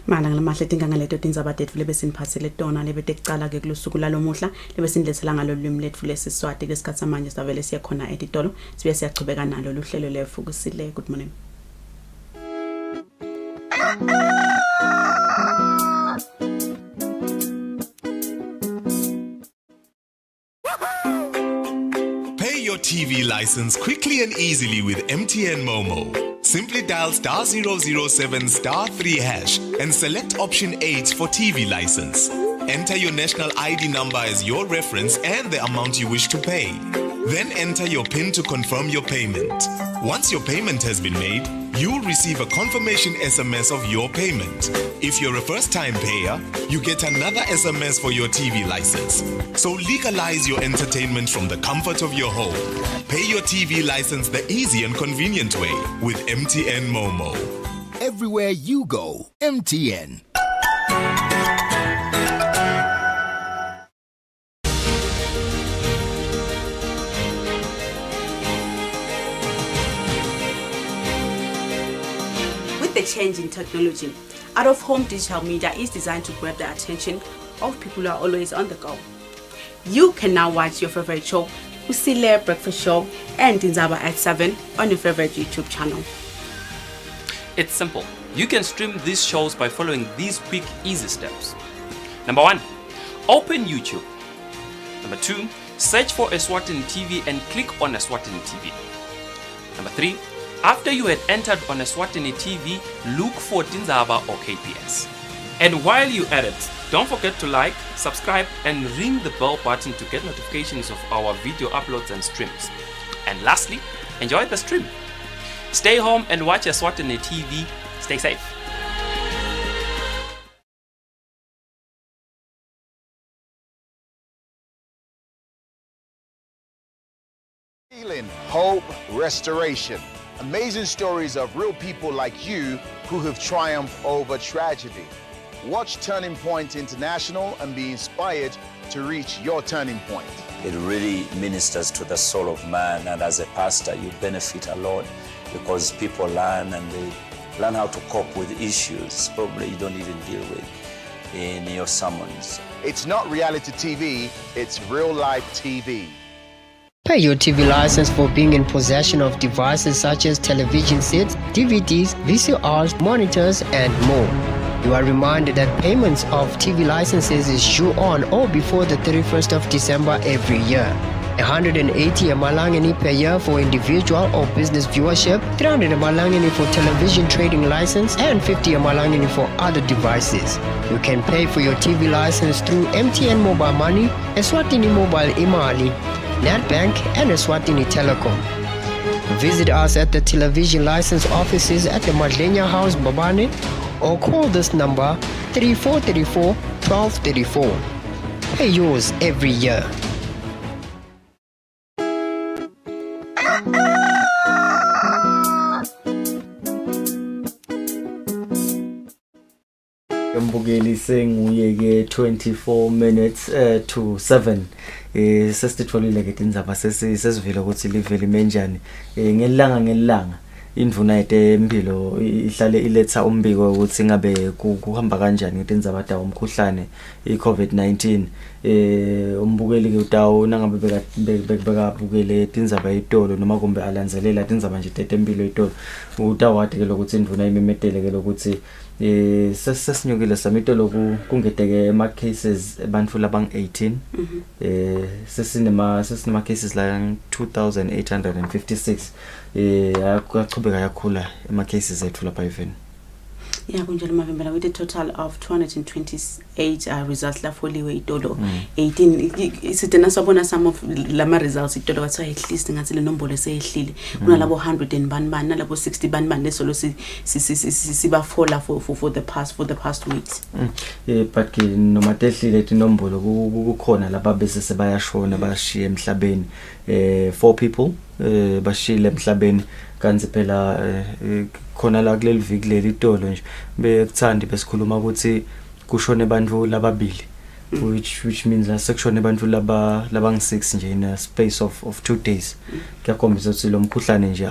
Malanga lamahle tingangaleto tindzaba tetfu lebesiniphatsele tona lebetekucala ke kulosuku lalomuhla lebesindlethela ngalo lwimi letfu lesiswati kesikhathi samanje savele siyakhona etitolo sibe siyachubeka nalo luhlelo lefu Kusile. Good morning. Pay your TV license quickly and easily with MTN Momo. Simply dial *007 *3# and select option 8 for TV license. Enter your national ID number as your reference and the amount you wish to pay. Then enter your PIN to confirm your payment. Once your payment has been made, you'll receive a confirmation SMS of your payment. If you're a first-time payer, you get another SMS for your TV license. So legalize your entertainment from the comfort of your home. Pay your TV license the easy and convenient way with MTN Momo. Everywhere you go, MTN. With the change in technology, out-of-home digital media is designed to grab the attention of people who are always on the go. You can now watch your favorite show, Kusile Breakfast Show, and Tindzaba at 7 on your favorite YouTube channel. It's simple. You can stream these shows by following these quick, easy steps. Number 1, open YouTube. Number 2, search for Eswatini TV and click on Eswatini TV. Number 3, after you had entered on Eswatini TV, look for Tindzaba or KPS. And while you're at it, don't forget to like, subscribe and ring the bell button to get notifications of our video uploads and streams. And lastly, enjoy the stream. Stay home and watch Eswatini TV. Stay safe. Healing, hope, restoration. Amazing stories of real people like you who have triumphed over tragedy. Watch Turning Point International and be inspired to reach your turning point. It really ministers to the soul of man, and as a pastor you benefit a lot because people learn and they learn how to cope with issues probably you don't even deal with in your sermons. It's not reality TV, it's real life TV. Pay your TV license for being in possession of devices such as television sets, DVDs, VCRs, monitors, and more. You are reminded that payments of TV licenses is due on or before the 31st of December every year. 180 Malangeni per year for individual or business viewership, 300 Malangeni for television trading license, and 50 Malangeni for other devices. You can pay for your TV license through MTN Mobile Money, Eswatini Mobile Imali, Netbank, and Eswatini Telecom. Visit us at the television license offices at the Madlenya House, Babane, or call this number 3434 1234. Pay yours every year. Mbukeli senguye ke 24 minutes to 7 sesitholile ke indzaba sesivela ukuthi liveli menjani ngelanga indvuna yetempilo ihlale iletha umbiko ukuthi ngabe kuhamba kanjani ngetindzaba tawo umkhuhlane iCovid-19 umbukeli ke utawo nangabe bekabukele tindzaba yitolo noma kumbe alandzelela tindzaba nje tetempilo yitolo utawathi ke lokuthi indvuna imemetele ke lokuthi sesinyukile samitolo kungeteke ama cases abantu labang 18 sesinema cases la 2856 yaqhubeka yakhula ama cases ethu lapha even yeah kunjalo mavembela with a total of 228 results la foliwe itolo 18 sidena sabona some of lama results itolo kwathiwa at ngathi le nombolo seyehlile kunalabo 100 and banibani nalabo 60 banibani lesolo sibafola for the past weeks but noma tehlile inombolo kukhona laba bese sebayashona bashiya emhlabeni 4 people bashile emhlabeni kanti phela khona la kuleli viki leli tolo nje bekuthandi besikhuluma ukuthi kushone abantu lababili which means la section abantu labang6 nje in a space of 2 days kuyakhombisa ukuthi lo mkhuhlane nje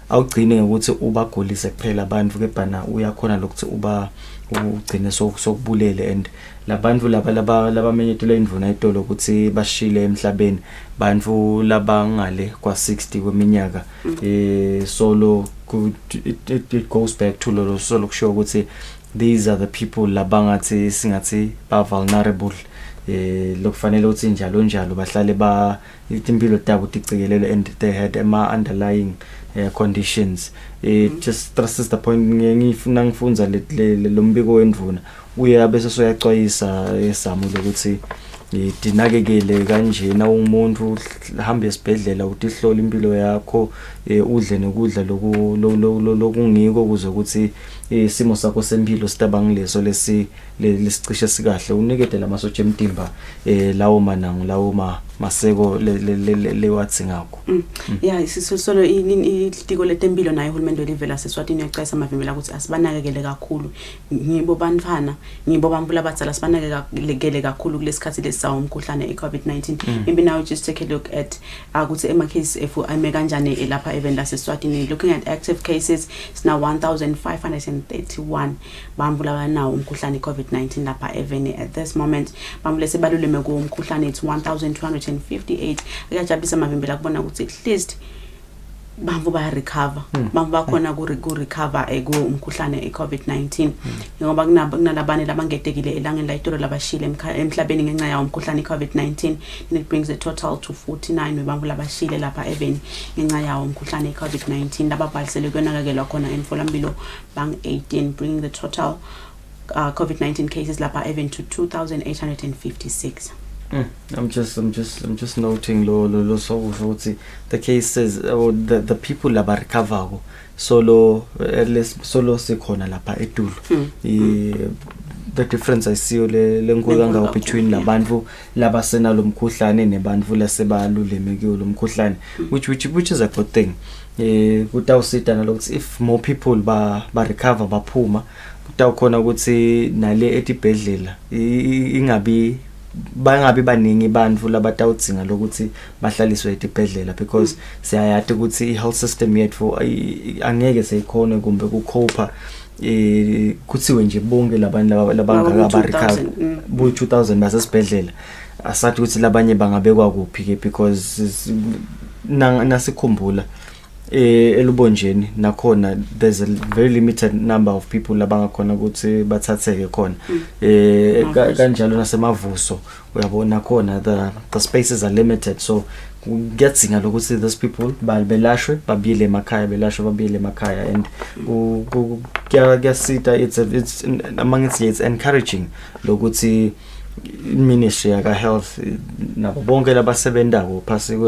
awugcine ukuthi ubagulise kuphela abantu kebhana uyakhona lokuthi ugcine sokubulele and labantu laba menyetula indvuna itolo ukuthi bashile emhlabeni bantu labangale kwa 60 kweminyaka solo it goes back to lo solo kusho ukuthi these are the people labangathi singathi ba vulnerable lokufanele ukuthi njalo bahlale impilo tabo ticikelela and they had ama underlying conditions just stresses the point ngifuna ngifunza lo mbiko wendvuna uya bese soyacwayisa esamo lokuthi dinakekele kanje na umuntu hamba esibhedlela utihlola impilo yakho udle nokudla lokungiko kuze ukuthi isimo sakho sempilo sitabangileso lesicishe sikahle uniketela amasotsha emtimba lawo manangu lawo maseko lewathi ngakho yeah sisolo itiko letempilo nayo uhulumende olivela seSwatini uyacayisa amavimbela ukuthi asibanakekele kakhulu ngibo bantwana ngibo bantu labadzala sibanakekele kakhulu kulesikhathi lesawo umkhuhlane iCovid-19 maybe now just take a look at ukuthi ema case ame kanjani lapha even la seSwatini looking at active cases it's now 1531 bantu labanawo umkhuhlane iCovid-19 lapha even at this moment bantu lesebaluleme ku umkhuhlane it's 1258 akajabulisa amavimbela kubona ukuthi at least bamvu baya recover bamvu bakhona ku recover umkhuhlane iCovid-19 ngoba kunalabane labangetekile elangeni la itolo labashile emhlabeni ngenxa yawo umkhuhlane iCovid-19 and it brings the total to 49 webamvu labashile lapha even ngenxa yawo umkhuhlane iCovid-19 lababhalisele kwenakekelwa khona emtholampilo bang 18 bringing the total COVID-19 cases lapha even to 2,856. I'm just noting lo so the cases or the people laba recover solo at least solo sikhona lapha eTulu. The difference I see lenkulanga between labantu labasena lo mkhuhlane nebantu lasebaluleme kuyo lo mkhuhlane which is a good thing. Kutawusita nalokuthi if more people ba recover baphuma kutawukhona ukuthi nale etibhedlela ingabi baningi bantu labatawudzinga lokuthi bahlaliswe etibhedlela because siyayathi ukuthi health system yethu angeke seyikhone kumbe kucopa kuthiwe nje bonke labantu labangaka recover bu 2000 basesibhedlela asathi ukuthi labanye bangabekwa kuphi ke because nasikhumbula elubonjeni nakhona there's a very limited number of people labangakhona ukuthi bathatheke khona kanjalo nasemavuso uyabona khona the spaces are limited so kuyadzinga lokuthi those people belashwe babile emakhaya belashwe babile emakhaya and kuyasita it's among it's encouraging lokuthi ministry ya health nabo bonke labasebenzako phasi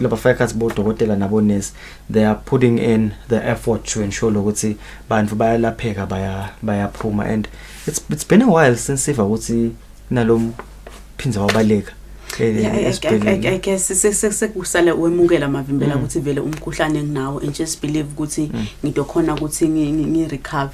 labafakazi bodokotela nabo nurse they are putting in the effort to ensure ukuthi bantu bayalapheka bayaphuma and it's been a while since siva ukuthi nalo phinza wabaleka I guess sekusale wemukela mavimbela ukuthi vele umkhuhlane nginawo and just believe ukuthi ngidokhona ukuthi ngirecover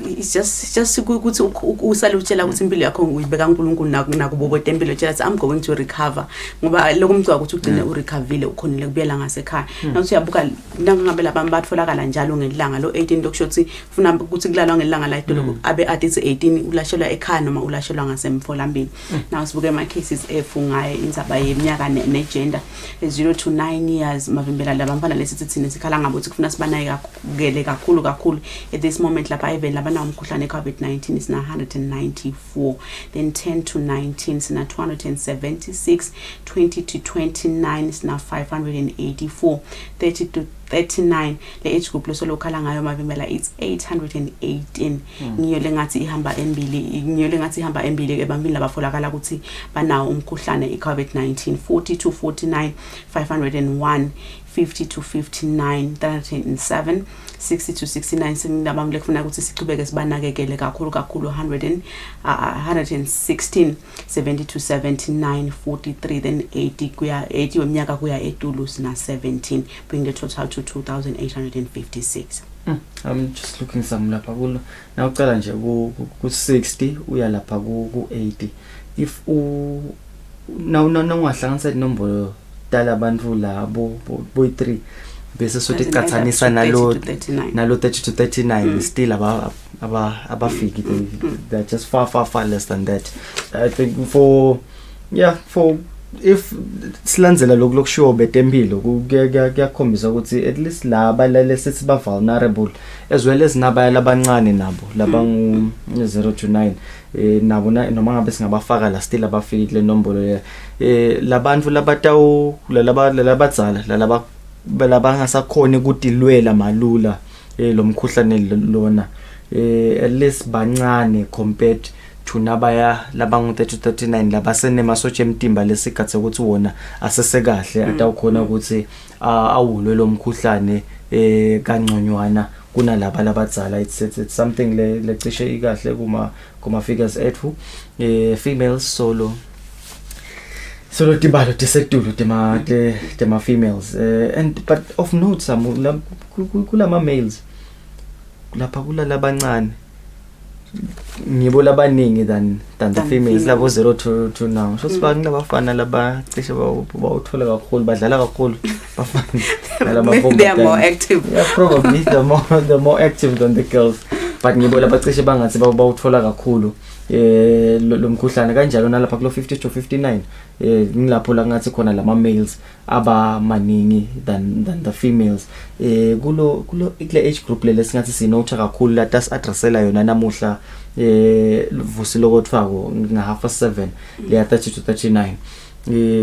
it's just ukuthi usale utshela ukuthi impilo yakho uyibeka uNkulunkulu nakubo bodempilo utshela I'm going to recover ngoba lokumcwa ukuthi ugcine urecoverile ukhonile kubuyela ngasekhaya nawuthi uyabuka nangabe labantu batholakala njalo ngelanga lo 18 dokusho ukuthi ufuna ukuthi kulalwa ngelanga la idolo abe athi 18 ulashelwa ekhaya noma ulashelwa ngasemtholampilo now sibuke ama cases ngaye inzaba yeminyaka negender 0 to 9 years mavimbela labantwana lesithi thina sikhala ngabo ukuthi kufuna sibanakekele kakhulu at this moment lapha even labana umkhuhlane COVID-19 is na 194 then 10 to 19 sina 276 20 to 29 sina 584 30 to 39 le age group lo lokhala ngayo mavimbela it's 818 ngiyo lengathi ihamba embili ebambini labafolakala ukuthi banawo umkhuhlane iCovid-19 40 to 49 501 50 to 59 307 60 to 69 sinabamle kufuna ukuthi siqhubeke sibanakekele kakhulu 116 70 to 79 43 then 80 kuya 80 weminyaka kuya eTulu sina 17 bring the total to 2856. I'm just looking some lapha kulo na uqala nje ku 60 uya lapha ku 80 if ungahlanganisa inombolo dala abantu labo boy 3 bese sothi qathanisa nalo 30 to 39 still abafiki they're just far less than that. I think for if silandzela lokushow betempilo kuyakhombisa ukuthi at least laba lesithi ba vulnerable as well as nabaya labancane nabo labangu 0 to 9 nabo noma ngabe singabafaka la still abafiki le nombolo labantu labatawu labadzala labangasakhona ukudilwela malula lo mkhuhlane lona at least bancane compared to nabaya labangu 30-39 labasene masotshe emtimba lesikhathe ukuthi wona asesekahle atawukhona ukuthi awulwe lo mkhuhlane kanconywana kunalaba labadzala it's something lecishe ikahle kuma figures ethu females solo tibalo tisetulu tema females and but of note some kulama males lapha kula labancane ngibo labaningi than the females labo 0 to now so sibani labafana laba cishe bawuthola kakhulu badlala kakhulu bafana laba they are more active. Yeah, probably the more active than the girls but ngibo laba cishe bangathi bawuthola kakhulu lo mkhuhlane kanjalo nalapha kulo 50 to 59 ngilapho la ngathi khona lama males aba maningi than the females kulo kule age group le singathi sinotha kakhulu la tas addressela yona namuhla vusilo kothwako nga 7:30 le 30 to 39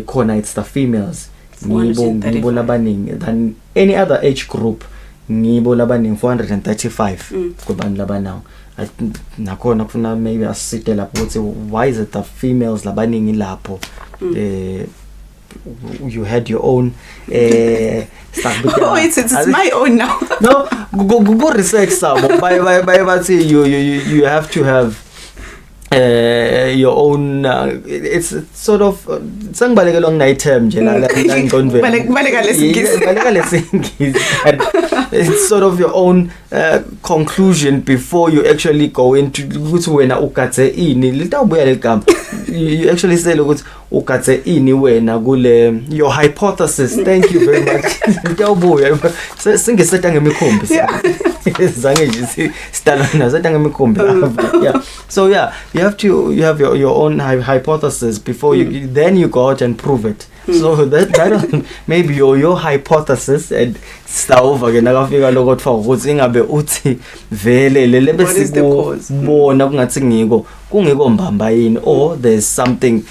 khona it's the females ngibo labaningi than any other age group ngibo labaningi 435 kubantu labanawo nakhona kufuna maybe asite lapho ukuthi why is it the females labaningi lapho you had your own stuff oh it's my own now no go research sabo by you have to have your own it's sort of sangibaleke long night term nje la ngqondwe baleka lesingisi it's sort of your own conclusion before you actually go into ukuthi wena ugathe ini litawubuya legama you actually say ukuthi ugathe ini wena kule your hypothesis thank you very much litawubuya singeseta ngemikhombi zange nje sidalana seta ngemikhombi yeah so yeah you have your own hypothesis before you then you go out and prove it so that maybe your hypothesis and stawuva ke nakafika lokho ukuthi ingabe uthi vele lele besibona kungathi ngiko kungeko mbamba yini or there's something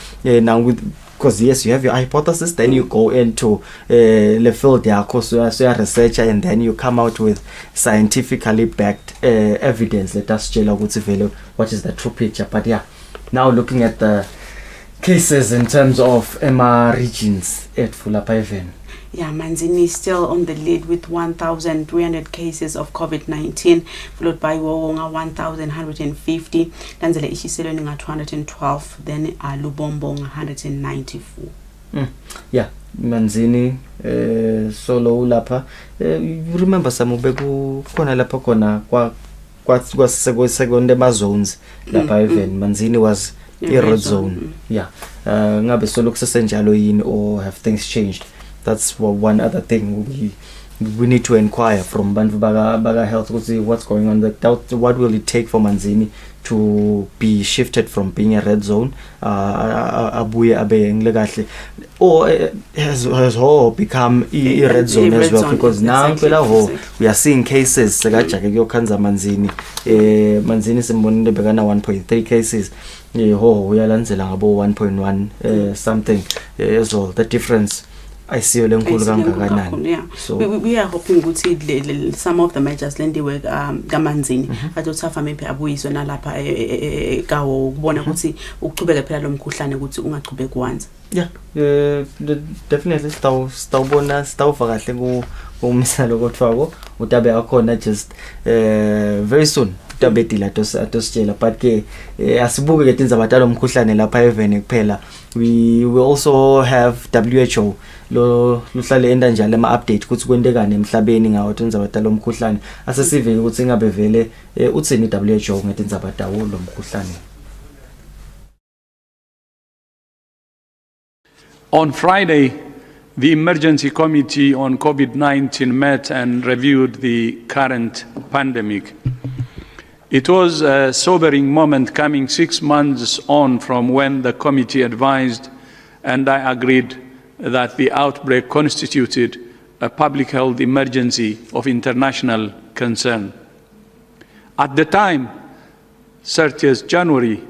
now with because yes you have your hypothesis then you go into the field yakho so you are researcher and then you come out with scientifically backed evidence let us tell ukuthi vele what is the true picture but yeah now looking at the cases in terms of Emma regions at Fulapaiven. Yeah, Manzini is still on the lead with 1,300 cases of COVID-19, followed by Wonga 1,150, Tanzania Ishiselo 212, then Lubombo 194. Yeah, Manzini solo lapha. You remember Samubeku kona lapha kona kwa second zones lapha even Manzini was a red zone. Yeah. Ngabe solo kusesenjalo yini or have things changed? That's one other thing we need to inquire from Bantu Baga Health to see what's going on. What will it take for Manzini to be shifted from being a red zone, abuye abe nglegahle, or has whole become a red zone as well? Because now we are seeing cases. Segajake yokanza Manzini, Manzini simbonile begana 1.3 cases. We are lanzela ngabo 1.1 something as well. The difference. I see you yeah. So we are hoping to see some of the measures lendiwe kaManzini azotshafa maybe abuyiswe nalapha kawo kubona ukuthi ukuchubeka phela lo mkhuhlane ukuthi ungachubeki kwanza. Yeah, definitely stawubona stawuva kahle kumsalo kodwa utabe akhona just very soon utabe dila tositshela but ke asibuke ke tinzabatalo umkhuhlane lapha evene kuphela. We will also have WHO lo luhlale enda njalo ama update ukuthi kwendekane emhlabeni ngawo tinzabatalo umkhuhlane asesive ukuthi ngabe vele uthini WHO ngetinzabatalo lo mkhuhlane. On Friday, the Emergency Committee on COVID-19 met and reviewed the current pandemic. It was a sobering moment coming 6 months on from when the committee advised and I agreed that the outbreak constituted a public health emergency of international concern. At the time, 30th January,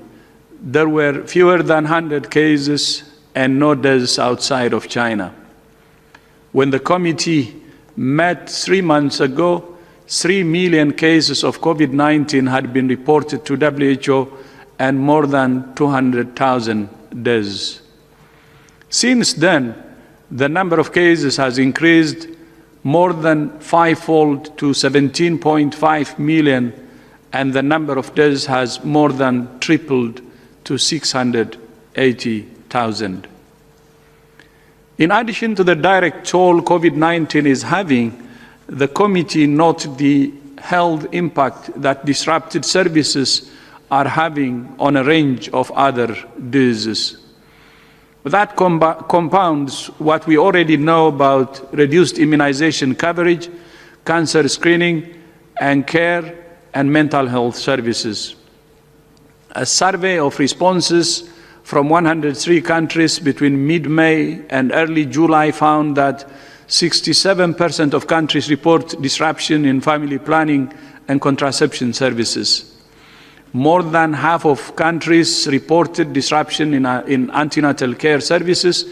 there were fewer than 100 cases and no deaths outside of China. When the committee met 3 months ago, 3 million cases of COVID-19 had been reported to WHO and more than 200,000 deaths. Since then, the number of cases has increased more than fivefold to 17.5 million, and the number of deaths has more than tripled to 680,000. In addition to the direct toll COVID-19 is having, the committee noted the health impact that disrupted services are having on a range of other diseases. That compounds what we already know about reduced immunization coverage, cancer screening and care, and mental health services. A survey of responses from 103 countries between mid-May and early July found that 67% of countries report disruption in family planning and contraception services. More than half of countries reported disruption in antenatal care services,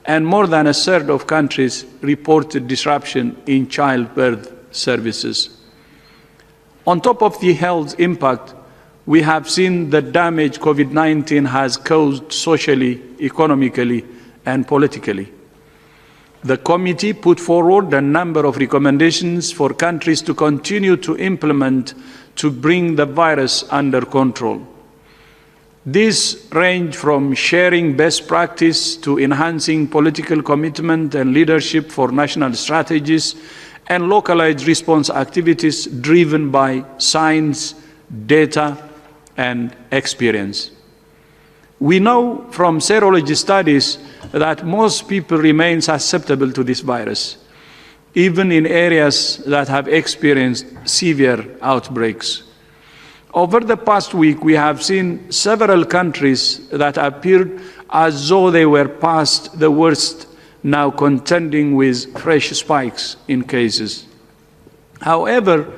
and more than a third of countries reported disruption in childbirth services. On top of the health impact, we have seen the damage COVID-19 has caused socially, economically, and politically. The committee put forward a number of recommendations for countries to continue to implement to bring the virus under control. These range from sharing best practice to enhancing political commitment and leadership for national strategies and localized response activities driven by science, data, and experience. We know from serology studies that most people remain susceptible to this virus, even in areas that have experienced severe outbreaks. Over the past week, we have seen several countries that appeared as though they were past the worst, now contending with fresh spikes in cases. However,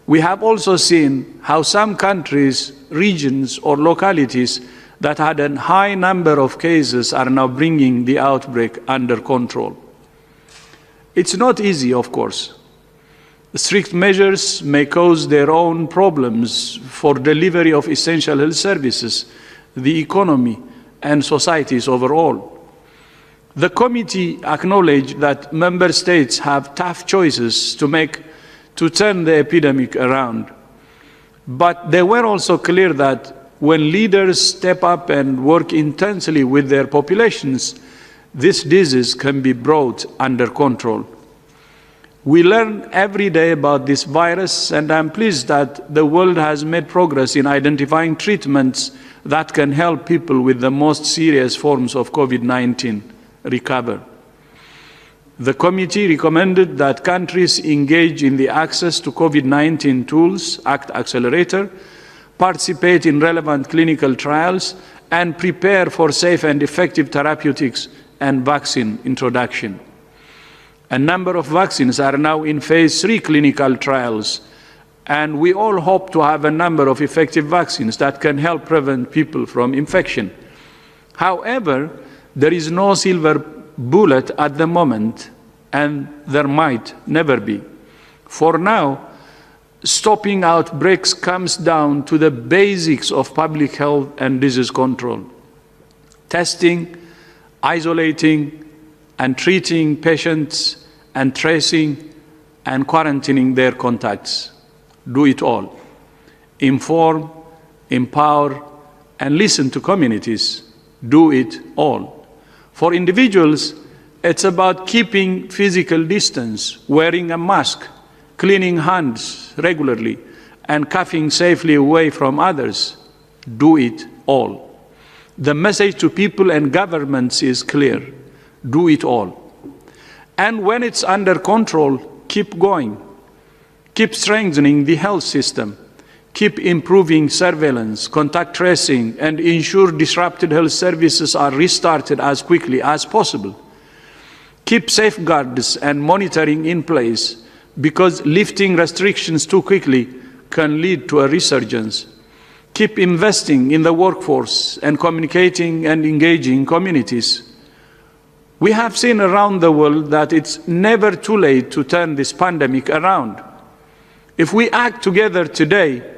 we have also seen how some countries, regions, or localities that had a high number of cases are now bringing the outbreak under control. It's not easy, of course. Strict measures may cause their own problems for delivery of essential health services, the economy, and societies overall. The committee acknowledged that member states have tough choices to make to turn the epidemic around. But they were also clear that when leaders step up and work intensely with their populations, this disease can be brought under control. We learn every day about this virus, and I'm pleased that the world has made progress in identifying treatments that can help people with the most serious forms of COVID-19 recover. The committee recommended that countries engage in the access to COVID-19 tools, ACT Accelerator, participate in relevant clinical trials, and prepare for safe and effective therapeutics and vaccine introduction. A number of vaccines are now in phase 3 clinical trials, and we all hope to have a number of effective vaccines that can help prevent people from infection. However, there is no silver bullet at the moment, and there might never be. For now, stopping outbreaks comes down to the basics of public health and disease control: testing, isolating, and treating patients, and tracing and quarantining their contacts. Do it all. Inform, empower, and listen to communities. Do it all. For individuals, it's about keeping physical distance, wearing a mask, cleaning hands regularly, and coughing safely away from others. Do it all. The message to people and governments is clear: do it all. And when it's under control, keep going. Keep strengthening the health system. Keep improving surveillance, contact tracing, and ensure disrupted health services are restarted as quickly as possible. Keep safeguards and monitoring in place, because lifting restrictions too quickly can lead to a resurgence. Keep investing in the workforce and communicating and engaging communities. We have seen around the world that it's never too late to turn this pandemic around. If we act together today,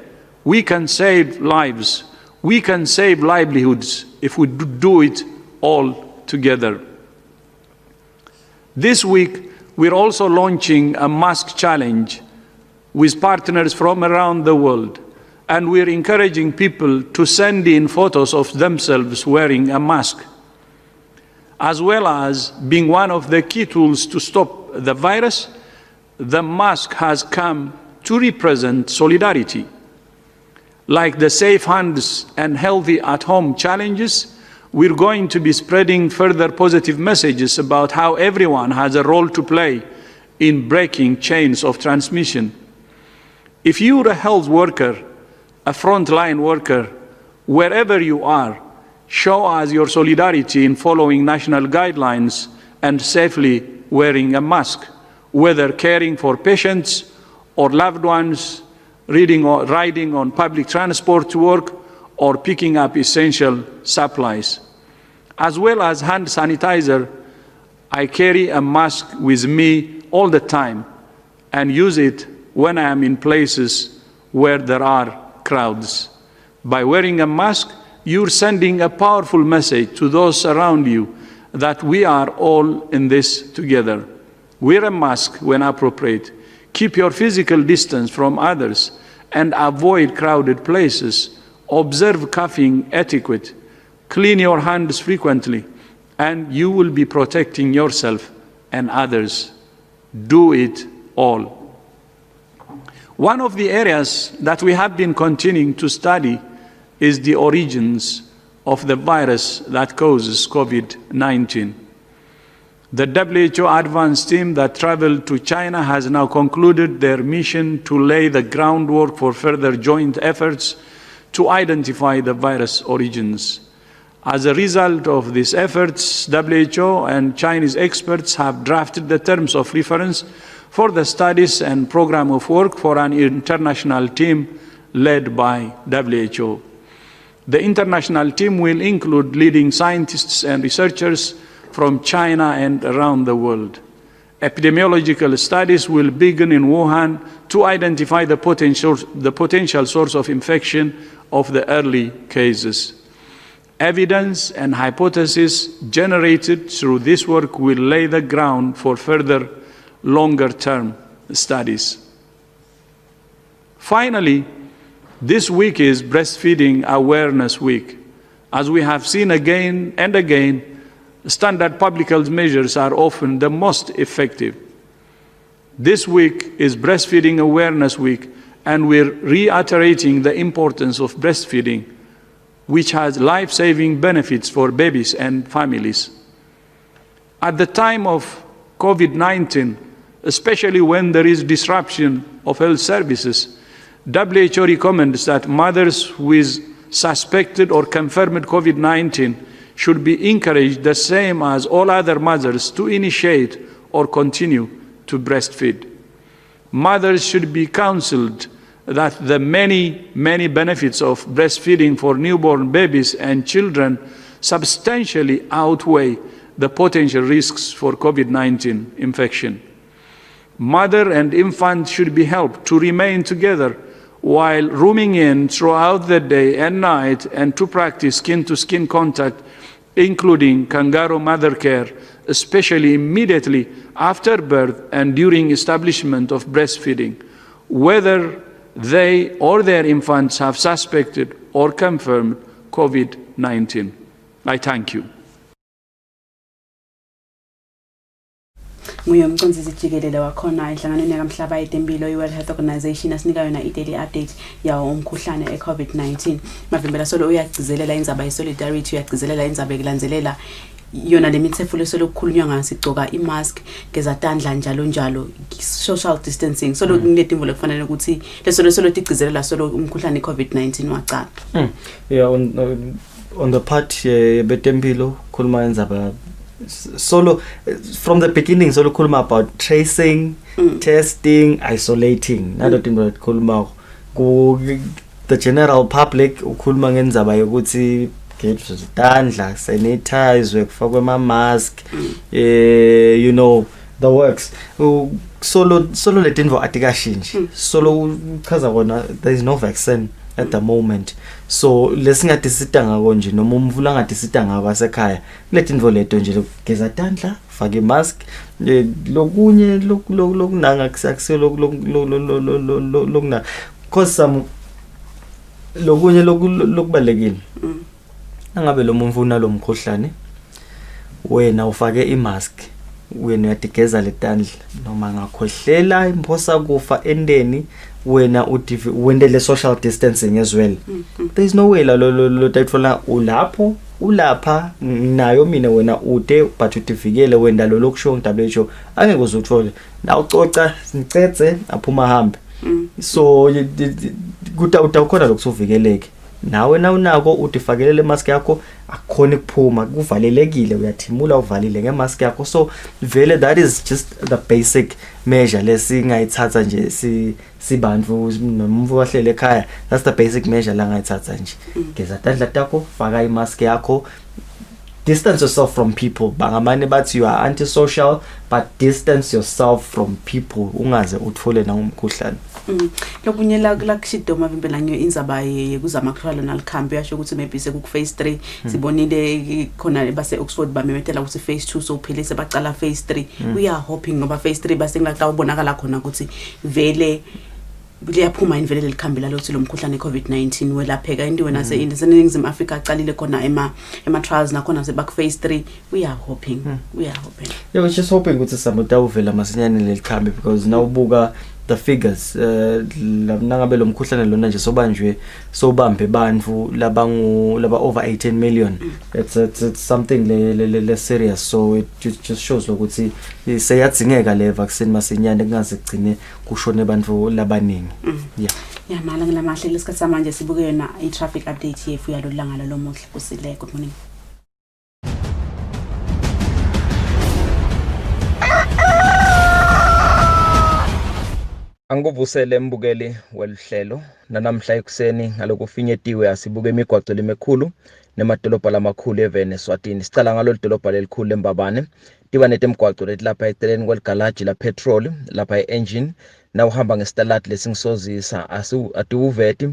we can save lives. We can save livelihoods if we do it all together. This week, we're also launching a mask challenge with partners from around the world, and we're encouraging people to send in photos of themselves wearing a mask. As well as being one of the key tools to stop the virus, the mask has come to represent solidarity. Like the Safe Hands and Healthy at Home challenges, we're going to be spreading further positive messages about how everyone has a role to play in breaking chains of transmission. If you're a health worker, a frontline worker, Wherever you are, show us your solidarity in following national guidelines and safely wearing a mask, whether caring for patients or loved ones, riding on public transport to work, or picking up essential supplies. As well as hand sanitizer, I carry a mask with me all the time and use it when I am in places where there are crowds. By wearing a mask, you're sending a powerful message to those around you that we are all in this together. Wear a mask when appropriate. Keep your physical distance from others and avoid crowded places. Observe coughing etiquette. Clean your hands frequently, and you will be protecting yourself and others. Do it all. One of the areas that we have been continuing to study is the origins of the virus that causes COVID-19. The WHO advanced team that traveled to China has now concluded their mission to lay the groundwork for further joint efforts to identify the virus origins. As a result of these efforts, WHO and Chinese experts have drafted the terms of reference for the studies and program of work for an international team led by WHO. The international team will include leading scientists and researchers from China and around the world. Epidemiological studies will begin in Wuhan to identify the potential source of infection of the early cases. Evidence and hypotheses generated through this work will lay the ground for further longer-term studies. Finally, this week is Breastfeeding Awareness Week. As we have seen again and again, standard public health measures are often the most effective. This week is Breastfeeding Awareness Week, and we're reiterating the importance of breastfeeding, which has life-saving benefits for babies and families. At the time of COVID-19, especially when there is disruption of health services, WHO recommends that mothers with suspected or confirmed COVID-19 should be encouraged the same as all other mothers to initiate or continue to breastfeed. Mothers should be counseled that the many benefits of breastfeeding for newborn babies and children substantially outweigh the potential risks for COVID-19 infection. Mother and infant should be helped to remain together while rooming in throughout the day and night, and to practice skin-to-skin contact, including kangaroo mother care, especially immediately after birth and during establishment of breastfeeding, whether they or their infants have suspected or confirmed COVID-19. I thank you. Nguye umqondisi jikelele wakhona ehlanganweni yakamhlaba yetempilo iWorld Health Organization asinika yona i-daily update yawo umkhuhlane eCovid-19. Mavimbela solo uyagcizelela indzaba ye-solidarity, uyagcizelela indzaba ekulandzelela yona lemitsefulo solokukhulunywa ngayo, sigcoka imask, geza tandla njalo, social distancing. Solo kunetimvo lekufanele ukuthi lesolo tigcizelela solo umkhuhlane eCovid-19 wacala. Yeah, on the part betempilo khuluma indzaba solo from the beginning solo khuluma about tracing, testing, isolating. Nalo timbo khuluma ku the general public ukhuluma ngendzaba yokuthi get tandla, sanitize, kufakwe ama mask, you know the works. Solo letinvo atikashinji. Solo chaza kona there is no vaccine at the moment. So lesingathi sita ngako nje noma umvula ngathi sita ngako asekhaya kuletinvo leto nje geza tandla, fake mask, lokunye lokunanga akusiyo lokuna cause some lokunye lokubalekile. Nangabe lo muntu unalo mkhuhlane wena ufake imask, wena uyatigeza letandla noma ngakhohlela imphosa kufa endeni, wena wendele social distancing as well. There is no way lo tayitfola ulapha nayo mina wena ude but utifikele wenda lo lokusho WHO angeke uzothole na ucoca nicetse aphuma hambe. So kuta ukhona lokusuvikeleke nawe nawunako utifakelele mask yakho akukhona ukuphuma kuvalelekile uyathimula uvalile ngemask yakho so vele that is just the basic measure lesingayithatha nje sibantu nomuntu wahlele ekhaya that's the basic measure la ngayithatha nje geza tandla takho faka imask yakho distance yourself from people bangamane bathi you are antisocial but distance yourself from people ungaze uthole na umkhuhlane lokunyela kushida mavimbela nyo inzaba yekuzama kuhlala nalikhambi yasho ukuthi maybe seku phase 3 sibonile khona base Oxford bamemethela ukuthi phase 2 so phele sebaqala phase 3 we are hoping ngoba phase 3 base ngilaka ubonakala khona ukuthi vele liyaphuma invele lelikhambela lokuthi lo mkhuhlane COVID-19 welapheka indiwe nase eNingizimu Africa aqalile khona ema trials nakhona sebaku phase 3 we are hoping yeah we're just hoping ukuthi samuta uvela masinyane lelikhambi because nawubuka the figures nangabe lo mkhuhlane lona nje sobambe bantfu laba over 18 million it's something le serious so it just shows ukuthi seyadzingeka le vaccine masinyane kungaze kugcine kushone bantfu labaningi yeah malanga lamahle lesikhathi samanje sibuke yona I traffic update yefu yalolanga lomuhle Kusile. Good morning. Anguvusele mbukeli welihlelo nanamhla ekuseni ngalokufinyetiwe asibuke imigwaqo lemikhulu nemadolobha lamakhulu evene Eswatini sicala ngalo lidolobha lelikhulu eMbabane tiba netemgwaqo letilapha eceleni kwegalaji la petrol lapha engine nawuhamba ngestaladi lesingisozisa atiuveti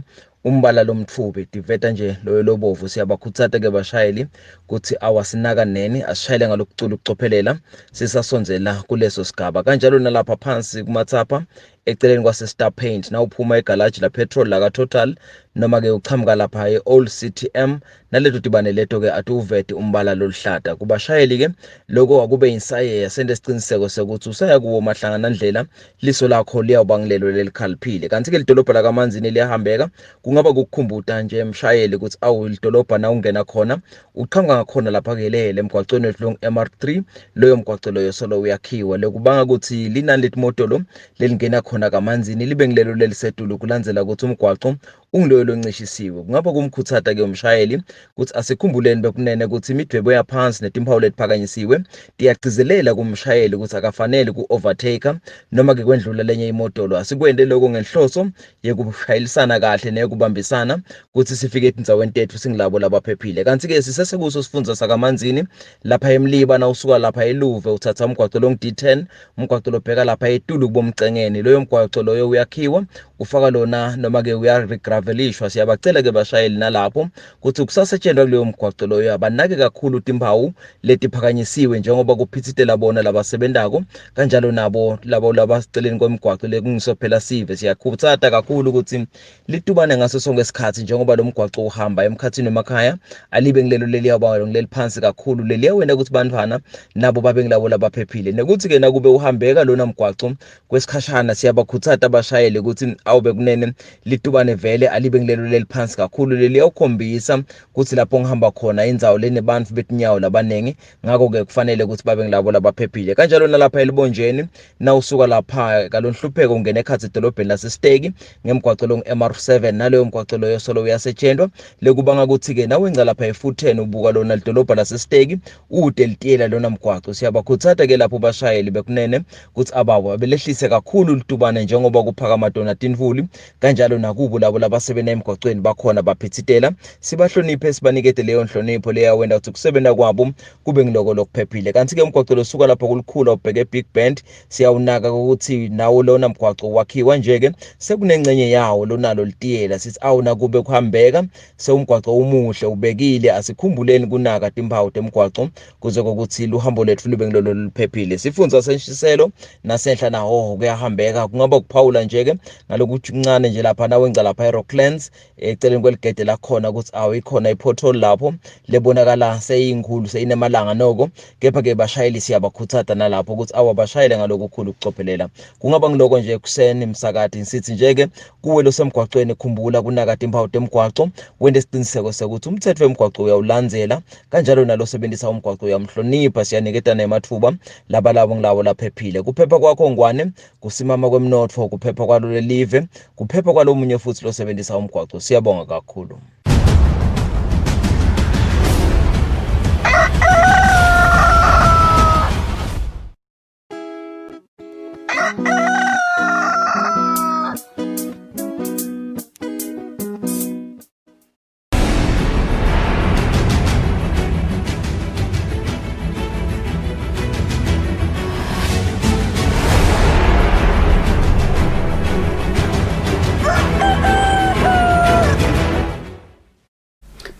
umbala lomthubi diveta nje loyo lobovu siyabakhuthatha ke bashayeli kuthi awasinaka neni asishayele ngalokucula ukucophelela sisasonzela kuleso sigaba kanjalo nalapha phansi kumathapha eceleni kwase Star Paint nawuphuma egalaji la petrol la Total noma ke uchamuka lapha eOld CTM naleto dibane leto ke atuveti umbala loluhlata kubashayeli ke lokho akube insaye yasende isiqiniseko sokuthi usaya kuwo mahlangana ndlela liso lakho liyawubangilelo lelikhaliphile kanti ke lidolobha la kaManzini liyahambeka kungaba ukukhumbuta nje emshayeli ukuthi awu lidolobha na ungena khona uqhamuka ngakhona lapha ke lele emgwaqweni wethu MR3 loyo mgwaqo loyo solo uyakhiwa lekubanga ukuthi linani letimoto lelingena khona kaManzini libe ngilelo lelisedulu kulandzela ukuthi umgwaqo ungiloyo loncishisiwe kungaba kumkhuthata ke umshayeli ukuthi asikhumbuleni bekunene ukuthi imidwebo yaphansi netimpawu letiphakanyisiwe tiyagcizelela kumshayeli ukuthi akafanele ku-overtaker noma ke kwendlula lenye imoto asikwende lokho ngenhloso yekushayisana kahle nekubambisana ukuthi sifike etindzaweni tethu singilabo labaphephile kanti ke sisesekuso sifundza sakaManzini lapha eMliba na usuka lapha eLuve uthatha umgwaqo long D10 umgwaqo lobheka lapha eTulu kubomcengeni loyo mgwaqo loyo uyakhiwa ufaka lona noma ke uyaregravelishwa siyabacela ke bashayeli nalapho ukuthi kusasetshenzwa kuleyo mgwaqo loyo abanake kakhulu timpawu letiphakanyisiwe njengoba kuphithitela bona labasebendako kanjalo nabo labo labaceleni kwemgwaqo lekungiso phela sive siyakhuthatha kakhulu ukuthi litubane ngaso sonke isikhathi njengoba lo mgwaqo uhamba emkhathini emakhaya alibe ngilelo leliyabalo ngileli phansi kakhulu leliyawena ukuthi bantwana nabo babe ngilabo labaphephile nekuthi ke nakube uhambeka lona mgwaqo kwesikhashana siyabakhuthatha abashayeli ukuthi awube kunene litubane vele alibe ngilelo leliphansi kakhulu leliyakhombisa ukuthi lapho ngihamba khona indzawo lenebantu betinyawo labanengi ngakho ke kufanele ukuthi babe ngilabo labaphephile kanjalo nalapha elibonjeni nawusuka lapha kalonhlupheko ungena ekhathi edolobheni laseStegi ngemgwaqo lo MR7 naleyo mgwaqo loyo solo uyasetshenzwa lekubanga ukuthi ke nawenza lapha e10 ubuka lona lidolobha laseStegi ude litiyela lona mgwaqo siyabakhuthatha ke lapho bashayeli bekunene ukuthi abawo abelehlise kakhulu litubane njengoba kuphakama dona tinvuli kanjalo nakubo labo labasebena emgwaqweni bakhona baphithitela sibahloniphe sibanikete leyo nhlonipho leyawenda ukuthi kusebenza kwabo kube ngiloko lokuphephile kanti ke umgwaqo losuka lapha kulukhula ubheke Big Bend siyawunaka ukuthi nawo lona mgwaqo wakhiwa nje ke sekunengcenye yawo lonalo litiyela sithi awuna kube kuhambeka seumgwaqo umuhle ubekile asikhumbuleni kunaka timpawu temgwaqo kuze ukuthi luhambo lethu lube ngilolo luphephile sifunza senshiselo nasenhla naho kuyahambeka kungaba kuphawula nje ke ngalokuthi kuncane nje lapha nawenza lapha eRocklands eceleni kweligede lakhona ukuthi awu ikhona ipothole lapho lebonakala seyinkhulu seyinemalanga noko kepha ke bashayeli siyabakhuthatha nalapho ukuthi awabashayele ngalokukhulu ukucophelela kungaba ngiloko nje kuseni msakati nsithi nje ke kuwe lo semgwaqweni khumbula kunaka timpawu temgwaqo wende isiqiniseko sokuthi umthetho wemgwaqo uyawulandzela kanjalo nalo sebenzisa umgwaqo uyamhlonipha siyaniketana emathuba labalabo ngilabo laphephile kuphepha kwakho ngwane kusimama kwemnotho kuphepha kwalo lelive kuphepha kwalomunye futhi lo sebenzisa umgwaqo siyabonga kakhulu.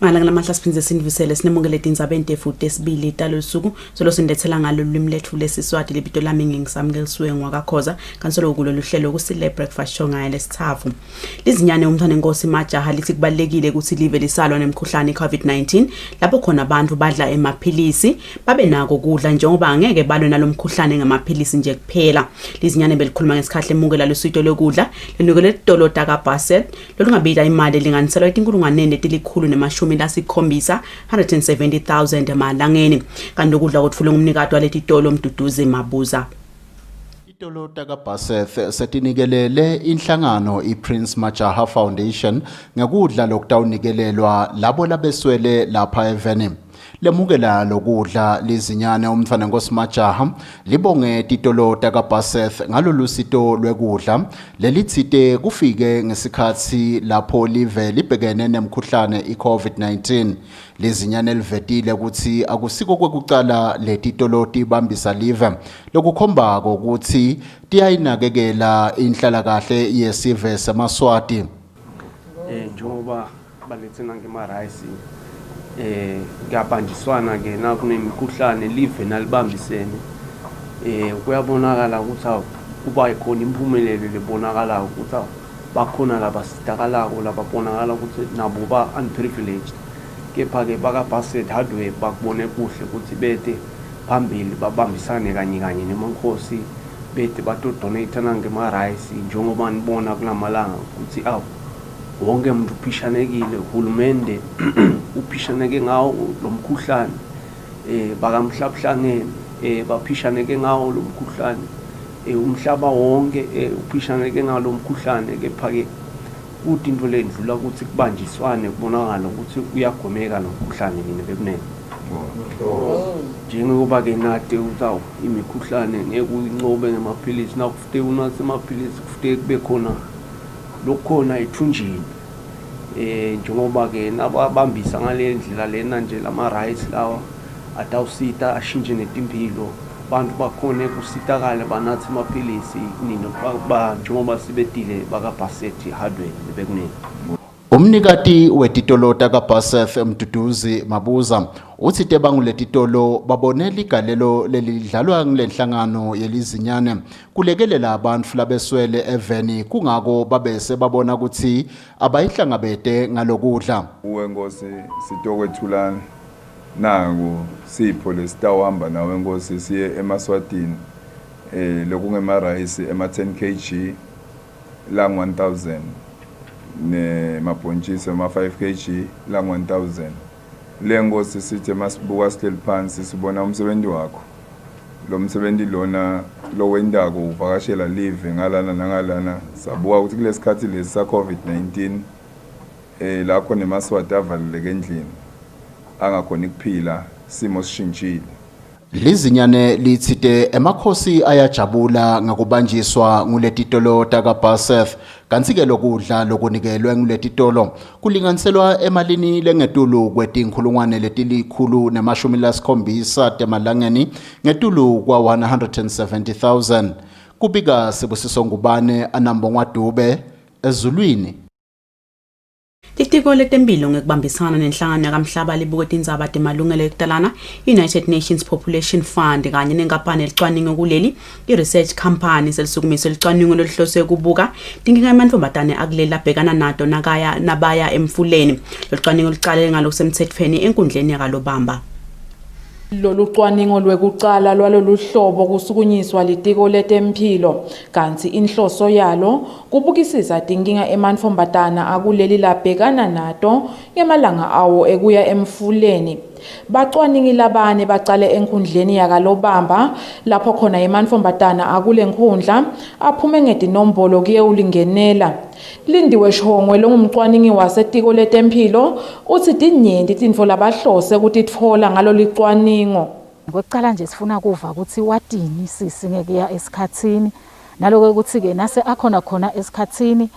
Malanga namahla siphindze sindivusele sinemongele tindzaba entefuthi esibili italo lusuku solo sindethela ngalo lulwimi lethu lesiswati libito lami ngingisamkelisiwe ngwakakhoza kansolo kulolu hlelo Kusile breakfast show ngaye lesithafu. Lizinyane umthane inkosi majaha lithi kubalekile ukuthi live lisalwa nemkhuhlane iCovid-19 lapho khona abantu badla emaphilisi babe nako kudla njengoba angeke balwe nalomkhuhlane ngamaphilisi nje kuphela. Lizinyane belikhuluma ngesikhahle emukela lesito lokudla lenukele itolo taka Basset lolungabida imali linganiselwa izinkulungwane ezilikhulu nemashumi lasikhombisa 170,000 emalangeni kanti ukudla kwetfule ngumnikati waleti tolo Mduduzi Mabuza. Itolo taka Basset setinikelele inhlangano iPrince Majaha Foundation ngekudla lokutawunikelelwa labo labeswele lapha eVenim. Lemukela lokudla lizinyane umfana ngosimajaha libonge titolo taka Basset ngalolu sito lwekudla lelitsite kufike ngesikhathi lapho live libhekene nemkhuhlane iCovid-19. Lizinyane livetile ukuthi akusiko kwekucala letitolo tibambisa live lokukhombako ukuthi tiyayinakekela inhlalakahle yesive semaswati. Njengoba balethena ngema-rice kuyabanjiswana ke nakunemikhuhlane live nalibambisene kuyabonakala ukuthi kuba ikhona impumelelo lebonakala ukuthi bakhona labasidakalako lababonakala ukuthi nabo ba unprivileged kepha ke baka Basset hardware bakubone kuhle ukuthi bete phambili babambisane kanye kanye nemankosi bete batodonate ngema-rice njengoba nibona kulamalanga ukuthi wonke umuntu uphishanekile uhulumende uphishaneke ngawo lomkhuhlane bakamhlabuhlangene baphishaneke ngawo lomkhuhlane umhlaba wonke uphishaneke ngawo lomkhuhlane kepha ke uthi into lendlula ukuthi kubanjiswane kubonakala ukuthi uyagomeka lomkhuhlane nini bekunene njengoba ke nade uzawu imikhuhlane ngeke uyincobe ngemaphilisi nakufike unathe amaphilisi kufike kube khona lokhona ethunjini njengoba ke nababambisa ngale ndlela lena nje lama-rights lawa atawusita ashintshe netimpilo abantu bakhona kusitakala banathe amaphilisi nini njengoba sibetile baka Basset hardware bekunene. Umnikati wetitolo taka Basset Mduduzi Mabuza uthi tebanguletitolo babonela igalelo lelidlalwa ngilenhlangano yelizinyane kulekelela abantu labeswele eveni kungako babese babona ukuthi abayihlangabete ngalokudla. Uwenkosi sitokwethulana naku sipho lesitawuhamba nawe enkosi siye eMaswatini lokungema-rice ema-10 kg lang-1000 nemabhontshisi ema-5 kg lang-1000. Le nkosi sithi masibuka sihleli phansi sibona umsebenzi wakho lo msebenzi lona lo wendako uvakashela live ngalana nangalana sabuka ukuthi kulesikhathi lesi sa COVID-19 la khona emaswati avaleleke endlini angakhona ukuphila simo sishintshile. Lizinyane litsite emakhosi ayajabula ngakubanjiswa nguletitolo taka Basset kanti-ke lokudla lokunikelwe nguletitolo kulinganiselwa emalini lengetulu kwetinkhulungwane letilikhulu nemashumi lasikhombisa temalangeni ngetulu kwa 170,000. Kubika Sibusiso Ngubane Anambo Ngwadube ezulwini. Litiko letempilo ngekubambisana nenhlangano yakamhlaba libuke tindzaba temalungelo ekutalana United Nations Population Fund kanye nenkampani elicwaningo kuleli i-research company selisukumise licwaningo lolihlose kubuka tinkinga emantfombatane akulela abhekana nato nabaya emfuleni. Locwaningo licale ngalokusemthethweni enkundleni yakalobamba. Lolu cwaningo lwekucala lwalolu hlobo kusukunyiswa litiko letempilo kanti inhloso yalo kubukisisa tinkinga emantfombatana akuleli labhekana nato ngemalanga awo ekuya emfuleni. Bacwaningi labane bacale enkundleni yakalobamba lapho khona emantfombatana akule nkhundla aphume ngetinombolo kuye ulingenela. Lindiwe Shongwe longumcwaningi wasetiko letempilo uthi tinyenti tintfo labahlose kutitfola ngalo licwaningo. Ngokucala nje sifuna kuva ukuthi watini sisi ngeke ya esikhatsini naloko ukuthi ke nase akhona khona esikhatsini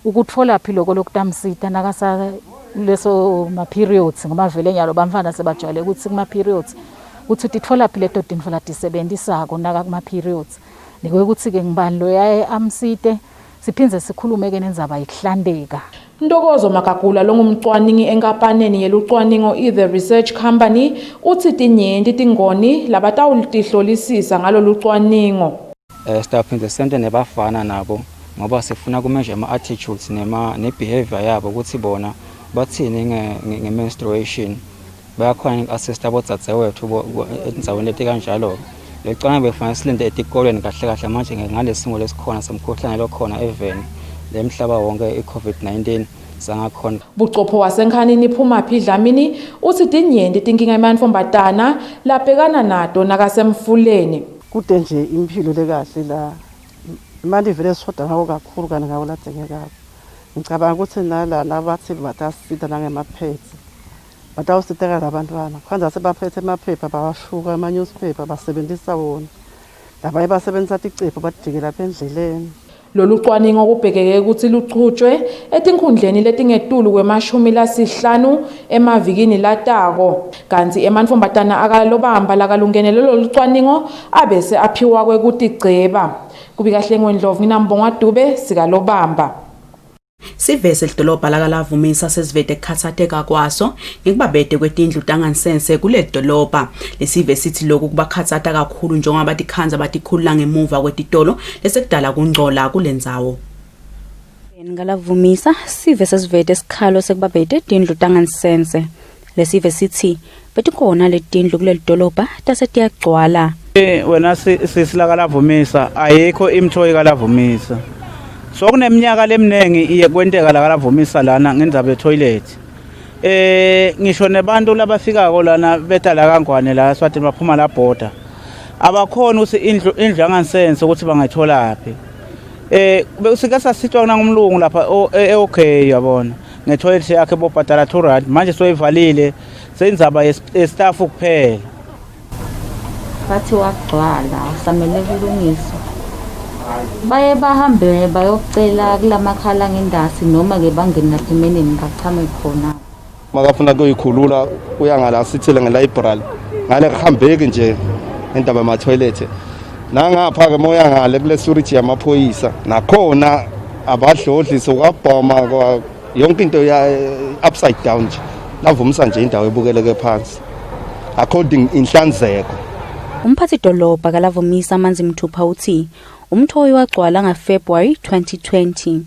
ukuthola philo lokutamsita nakasa leso ma periods ngoba vele nyalo bamfana sebajwayele ukuthi kuma periods uthi tithola phile to tinto latisebenzisako naka kuma periods nikwe ukuthi ke ngibani lo yaye amsite siphinze sikhulume ke nenzaba yikuhlandeka. Ntokozo Makagula longumcwaningi enkampaneni yelucwaningo The Research Company uthi tinyenti tingoni labatawulihlolisisa ngalo lucwaningo. Sitaphinze sente nebafana nabo ngoba sifuna kumeasure ama-attitudes ne-behavior yabo ukuthi bona bathini nge-menstruation bayakhona uku-assista abodzadzewethu endzaweni leti kanjalo. Lecwaningo bekufanele silinde etikolweni kahle kahle manje ngalesi simo lesikhona semkhuhlane lokhona eveni lemhlaba wonke i-COVID-19 sangakhona. Buchopho wasenkhanini Phumaphi Dlamini uthi tinyenti tinkinga emantfombatana labhekana nato nakasemfuleni. Kude nje impilo lekahle la imali vele sishoda ngawo kakhulu kana ngawo ladengekayo. Ngicabanga ukuthi nala nabathi batasida nangemaphepha batawusiteka labantwana kwanza sebaphethe emaphepha bawashuka ama-newspaper basebenzisa wona labaye basebenzisa ticephu badijike lapha endleleni. Lolu cwaningo kubhekeke ukuthi luchutshwe etinkhundleni letingetulu kwe-50 emavikini latako kanti emantfombatana akalobamba lakalungenele lolu cwaningo abese aphiwa kwekutigceba. Kubikahle Ngwendlovu nginambonga Dube sikalobamba. Sivese lidolobha lakalavumisa sesivete kukhathatheka kwaso ngikubabede kwetindlu tangansense kule dolobha. Lesive sithi lokhu kubakhathatha kakhulu njengoba batikhanza batikhulula ngemuva kwetitolo lesekudala kungcola kulendzawo. Ngalavumisa sive sesivete sikhalo sekubabede tindlu tangansense. Lesive sithi betikhona letindlu kule dolobha tasetiyagcwala. Wena sisilakalavumisa ayikho imthoyi kalavumisa. So kuneminyaka leminengi iye kwenteka la kalavumisa lana ngendaba ye-toilet. Ngisho nebantu labafikako lana betala kangwane la Eswatini baphuma la border. Abakhona ukuthi indlu yangansense ukuthi bangayitholaphi. Besike sasitwa ngumlungu lapha okay yabona. Nge-toilet yakhe bobhadala 2 rand manje soyivalile seyinzaba ye-staff kuphela. Bathi wagcwala usamele kulungiswa. Baye bahambe bayocela kulamakhala ngendasi noma ke bangena lapha emeneni bachame khona. Makafuna kuyikhulula uyangala sithile nge-library ngale kuhambeki nje endaba ama-toilet nangapha ke moya ngale kule security yamaphoyisa nakhona abadlodli sokabhoma yonke into ya upside down nje lavumisa nje indawo ebukeleke phansi according inhlanzeko. Umphathi dolobha kalavumisa amanzi Mthupha uthi umthoyi wagcwala ngaFebruary 2020.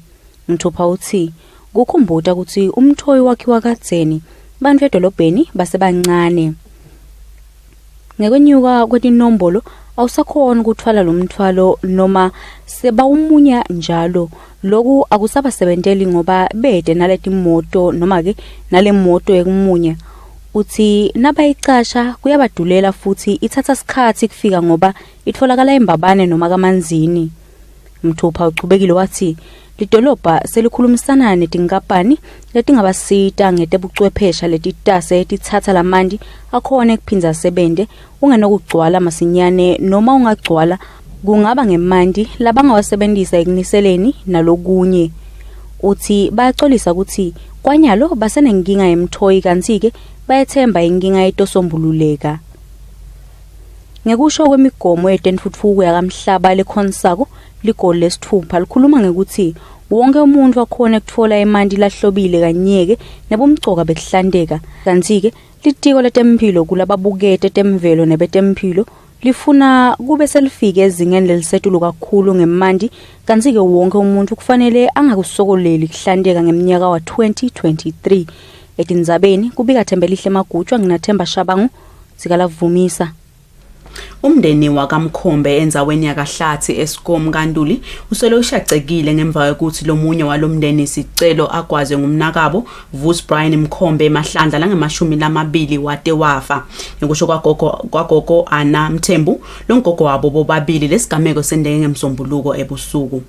Mthupha uthi kukhumbuta ukuthi umthoyi wakhiwa kadzeni bantu edolobheni basebancane. Ngekwenyuka kwetinombolo awusakhona ukuthwala lo mthwalo noma sebawumunya njalo. Lokhu akusabasebenteli ngoba bede naleti moto noma ke nale moto yekumunya. Uthi nabayicasha kuyabadulela futhi ithatha isikhathi kufika ngoba itholakala embabane noma kamanzini. Mthupha uqhubekile wathi lidolobha selikhulumisana netinkampani letingabasita ngetebuchwephesha letitase tithatha lamandi akhona ekuphinza sebende ungenokugcwala masinyane noma ungagcwala kungaba ngemandi labangawasebenzisa ekuniseleni nalokunye. Uthi bayaxolisa ukuthi kwanyalo basenenkinga yemthoyi kanti ke bayethemba inkinga etosombululeka. Ngekusho kwemigomo yetentfutfuko yakamhlaba lekhonsako ligoli lesithupha likhuluma ngekuthi wonke umuntu wakhona ukuthola imandi lahlobile kanyeke nebomgcoka bekuhlandeka kanti ke litiko letempilo kulababukete temvelo nebetempilo lifuna kube selifike ezingeni lelisetulu kakhulu ngemandi kanti ke wonke umuntu kufanele angakusokoleli kuhlandeka ngeminyaka wa 2023. Etindzabeni kubika Thembelihle Magutshwa nginathemba Shabangu sikalavumisa. Umndeni wakamkhombe enzaweni yakahlathi Eskom kaNduli usele ushacekile ngemva yokuthi lomunye walomndeni sicelo agwaze ngumnakabo Vusi Brian Mkhombe emahlandla lange-20 wade wafa. Ngikusho kwagogo Ana Mthembu longogo wabo bobabili lesigameko sendeke ngemsombuluko ebusuku.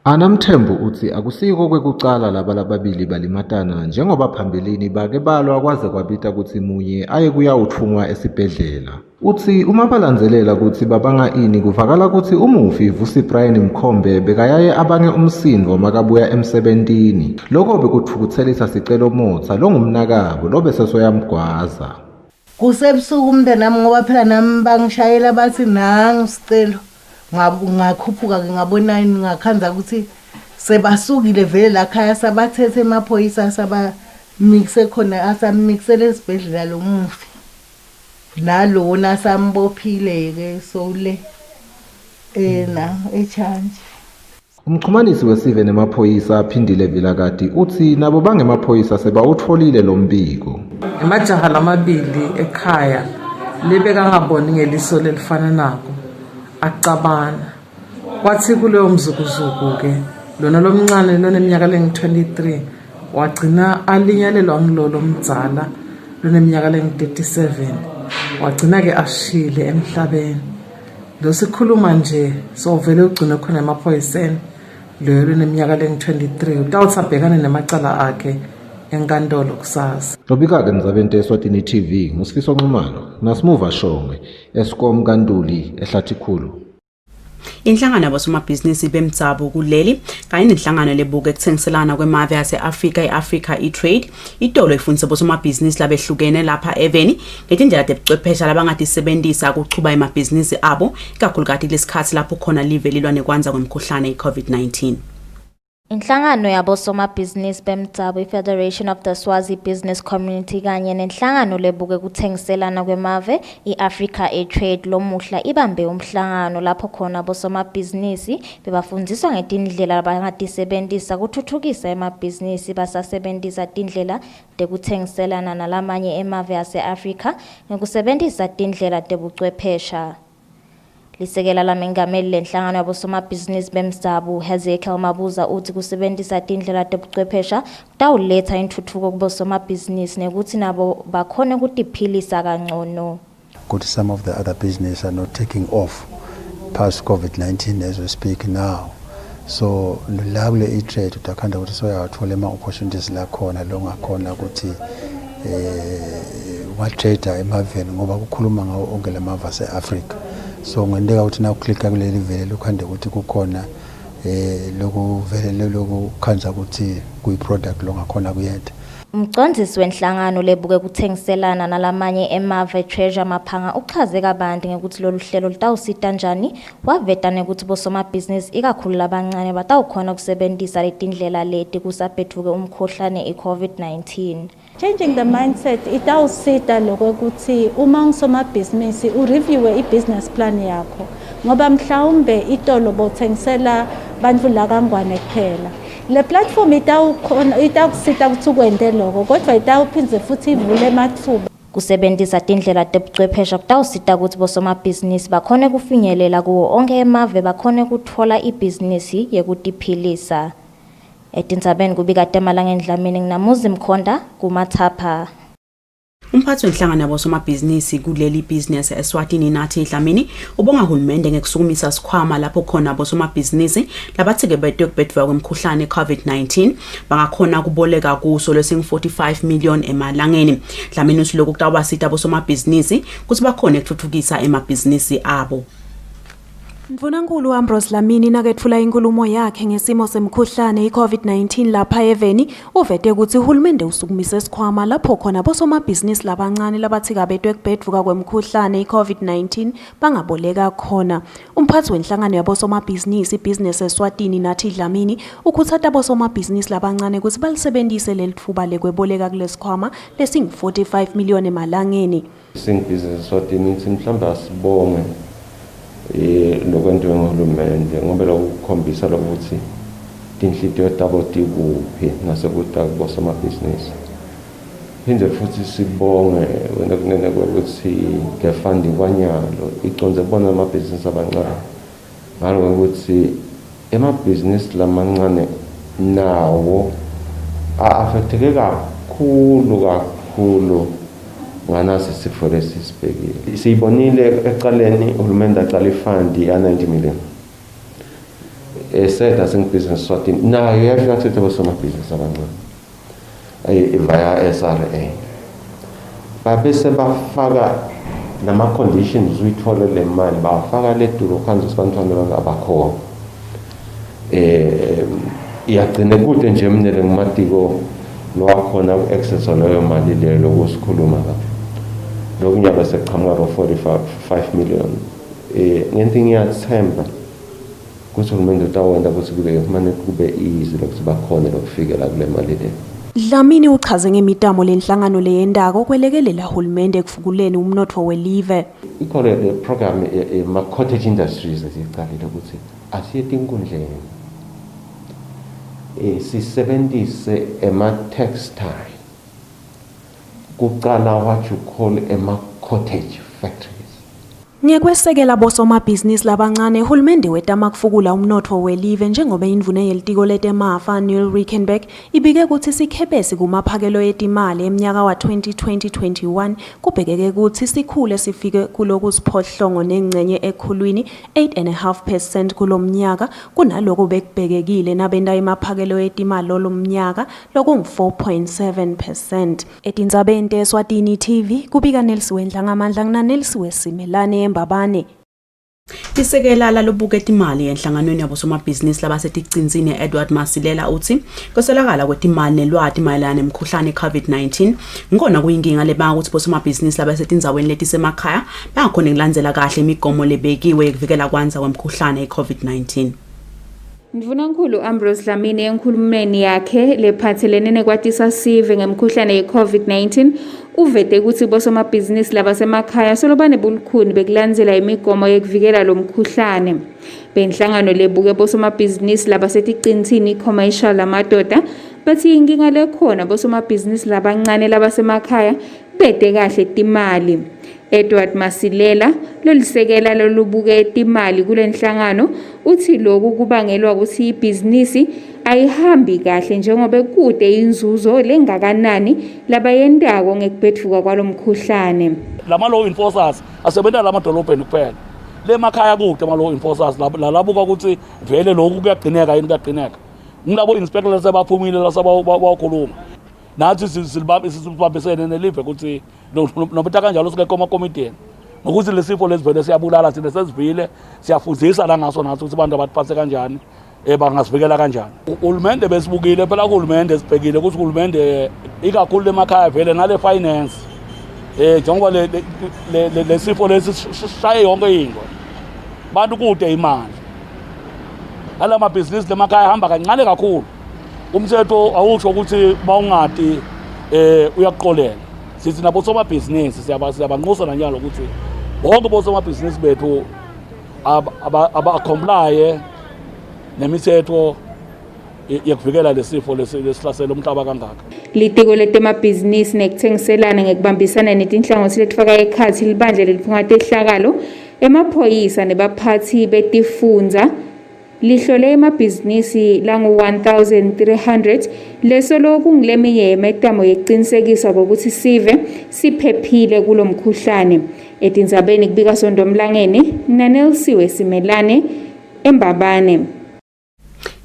Anamthembu uthi akusiko kwekucala laba lababili balimatana njengoba phambilini bake balwa kwaze kwabita ukuthi munye aye kuyawuthungwa esibhedlela. Uthi uma balandzelela ukuthi babanga ini kuvakala ukuthi umufi Vusi Brian Mkhombe bekayaye abange umsindvo makabuya emsebentini. Lokho bekuthukuthelisa sicelo motsa longumnakabo lobese soyamgwaza. Kusebusuku umndeni nami ngoba phela nami bangishayela bathi nangu sicelo ngakhuphuka ke ngabona ngakhanza ukuthi sebasukile vele la khaya sabathethe emaphoyisa sabamixe khona asamixele esibhedlela lo mufi nalona sambophile ke so le echanje. Umxhumanisi wesive nemaphoyisa aphindile Vilakati uthi nabo bangemaphoyisa sebawutfolile lo mbiko. Emajaha lamabili ekhaya libeka ngaboni ngeliso lelifana nako acabana kwathi kuleyo mzukuzuku ke lona lomncane loneminyaka lengu-23 wagcina alinyalelwa ngilolo mdzala loneminyaka lengu-37 wagcina ke ashile emhlabeni. Lo sikhuluma nje sovele ugcine khona emaphoyiseni lo loneminyaka lengu-23 utawuthi abhekane nemacala akhe enkantolo kusasa. Lobika-ke Ndzabeni Eswatini TV nguSifiso Nxumalo naSmuva Shongwe Eskom Kantuli eHlatikhulu. Inhlangano yabosomabhizinisi bemdzabo kuleli kanye nenhlangano lebuka ekuthengiselana kwemave yase-Afrika i-Africa e-Trade itolo ifundisa bosomabhizinisi labehlukene lapha eveni ngetindlela tebuchwephesha labangatisebentisa ukuchuba emabhizinisi abo ikakhulukazi lesikhathi lapho khona live lilwa nekwanza kwemkhuhlane i-COVID-19. Inhlangano yabosomabhizinisi bemdzabo i-Federation of the Swazi Business Community kanye nenhlangano lebuke kuthengiselana kwemave i-Africa e-Trade lomuhla ibambe umhlangano lapho khona abosomabhizinisi bebafundiswa ngetindlela abangatisebentisa kuthuthukisa emabhizinisi basasebentisa tindlela tekuthengiselana nalamanye emave ase-Africa ngekusebentisa tindlela tebuchwephesha. Lisekela lamengameli lenhlangano yabosomabhizinisi bemdzabo Hezekiel Mabuza uthi kusebenzisa tindlela tebuchwephesha kutawuletha intuthuko kubosomabhizinisi nekuthi nabo bakhone kutiphilisa kangcono. Good, some of the other businesses are not taking off past COVID-19 as we speak now. So lulakule i-trade utakhanda ukuthi soyawathola ama-opportunities lakhona longakhona ukuthi wa-trader emaveni ngoba kukhuluma ngawo onke lamava ase-Africa. So ngendeka ukuthi na uklikha kuleli vele lokhande ukuthi kukhona lokuvele lokukhanza ukuthi kuyi-product longakhona kuyetha. Umcondzisi wenhlangano lebuke kuthengiselana nalamanye emave Treasure Maphanga uchaze kabanti ngekuthi lolu hlelo litawusita njani waveta nekuthi bosomabhizinisi ikakhulu labancane batawukhona kusebenzisa letindlela leti kusaphethuke umkhuhlane i-COVID-19. Changing the mindset itawusita lokuthi uma ngusomabhizinisi ureviewe i-business plan yakho ngoba mhlawumbe itolo bothengisela bantfu lakangwane kuphela. Le platform itakusita ukuthi ukwente lokho kodwa itawuphindze futhi ivule emathuba. Kusebenzisa tindlela tebuchwephesha kutawusita ukuthi bosomabhizinisi bakhone kufinyelela kuwo onke emave bakhone kutfola ibhizinisi yekutiphilisa. Etindzabeni kubika Temala ngendlamini nginamuzi Mkhonda kumathapha. Umphathi wenhlangano yabosomabhizinisi kuleli business Eswatini nathi Dlamini ubonga uhulumende ngekusukumisa sikhwama lapho khona abosomabhizinisi labathike betokubhedwa kwemkhuhlane COVID-19 bangakhona kuboleka kuso lesingu-45 million emalangeni. Dlamini usilokhu kutawubasita abosomabhizinisi ukuthi bakhone ukuthuthukisa emabhizinisi abo. Mvunankulu Ambrose Dlamini nakethula inkulumo yakhe ngesimo semkhuhlane i-COVID-19 lapha eveni uvete ukuthi uhulumende usukumise sikhwama lapho khona bosomabhizinisi labancane labathika betokubhedvuka kwemkhuhlane i-COVID-19 bangaboleka khona. Umphathi wenhlangano yabosomabhizinisi Business Eswatini nathi Dlamini ukhuthata abosomabhizinisi labancane ukuthi balisebenzise leli thuba lekweboleka kulesikhwama lesingu-45 million emalangeni. Business Eswatini mhlawumbe asibonge lokwentiwe ngohulumende ngoba lokukhombisa lokuthi tinhlitiyo tabo tikuphi nasekuta bosomabhizinisi. Phinde futhi sibonge wena kunene ukuthi ngefandi kwanyalo iconze bona amabhizinisi abancane ngalo ukuthi emabhizinisi lamancane nawo affecteke kakhulu nganasi sifo lesisibhekile. Siyibonile eqaleni uhulumende aqala ifandi ya 90 million. said business Eswatini nayo yafika kuthetha abosomabhizinisi abancane via SRA babese bafaka nama-conditions uyithole le mali bafaka le duro khanzi sibantwana abakhona iyagcine kude nje emnele ngumatiko nowakhona ku-access leyo mali leyo lokusikhuluma kabi lokunyaka sekuqhamuka ko-45 million ngento ngiyathemba ukuthi uhulumende utawenda ukuthi kumane kube easy lokuthi bakhone lokufikela kule mali leyo. Dlamini uchaze ngemitamo lenhlangano leyendako kwelekelela hulumende ekufukuleni umnotfo welive. Ikhona program ma-cottage industries esiyicalile ukuthi asiye tinkundleni sisebenzise ema-textile kuqala what you call ema-cottage factories. Ngekwesekela bosomabhizinisi labancane hulumende wetama kufukula umnotfo welive njengoba indvune yelitiko letemafa Neil Rickenback ibike ukuthi sikhebesi kumaphakelo etimali eminyaka wa 2020-21 kubhekeke ukuthi sikhule sifike kulokusiphohlongo nengcenye ekhulwini 8.5% kulomnyaka kunaloko bekubhekekile nabenta emaphakelo etimali lomnyaka lokungu-4.7%. Etindzabeni te-Eswatini TV kubika Nelsiwe Ndlangamandla ngina Nelsiwe Simelane Mbabane. Isekela lalobuketa imali enhlanganweni yabosomabhizinisi labaseticinzini Edward Masilela uthi koselakala kwetimali nelwati mayelana nemkhuhlane COVID-19 ngikona kuyinkinga leba ukuthi bosomabhizinisi labasetindzaweni letisemakhaya bangakhona ukulandzela kahle imigomo lebekiwe ukuvikela kwanza kwemkhuhlane iCovid-19. Mvunankulu Ambrose Dlamini enkhulumeni yakhe lephathelene nekwatisa sive ngemkhuhlane ye-COVID-19 uvete ukuthi bosomabhizinisi labasemakhaya solobane bulukhuni bekulandzela imigomo yekuvikela lo mkhuhlane. Benhlangano lebuke bosomabhizinisi labasetiqinisini commercial amadoda bathi inkinga lekhona bosomabhizinisi labancane labasemakhaya bete kahle timali. Edward Masilela lolisekela lolubuke timali kule nhlangano uthi lokhu kubangelwa ukuthi ibhizinisi ayihambi kahle njengoba kude inzuzo lengakanani labayendako ngekubhetfuka kwalomkhuhlane. Lama law enforcers asebenza lamadolobheni kuphela. Lemakhaya kude ama law enforcers labuka ukuthi vele lokhu kuyagcineka yini kuyagcineka. Ngilabo inspectors sebaphumile lasabakhuluma. Nathi sibambisene nelive ukuthi nobita kanjalo sike komakomitini ngokuthi lesifo lesivele siyabulala sine sesivile siyafundisa la ngaso nathi ukuthi abantu abathiphathe kanjani bangasivikela kanjani. Uhulumende besibukile phela uhulumende sibhekile ukuthi uhulumende ikakhulu emakhaya vele nale finance njengoba lesifo lesishaye yonke into bantu kude imali ala mabhizinisi lemakhaya hamba kancane kakhulu. Umthetho awusho ukuthi bawungadi uyaqolela. Sithi nabo somabhizinisi siyabanxusa njalo ukuthi bonke bosomabhizinisi bethu aba-comply nemithetho yekuvikela lesifo lesihlasela umhlaba kangaka. Litiko letemabhizinisi nekuthengiselana ngekubambisana netinhlangothi letfaka ekhathi libandla leliphungate ihlakalo emaphoyisa nebaphathi betifundza lihlole emabhizinisi langu-1300 leso lokhu ngileminye yemetamo yeqinisekisa ukuthi sive siphephile kulo mkhuhlane. Etindzabeni kubika Sondomlangeni Nanelsiwe Simelane eMbabane.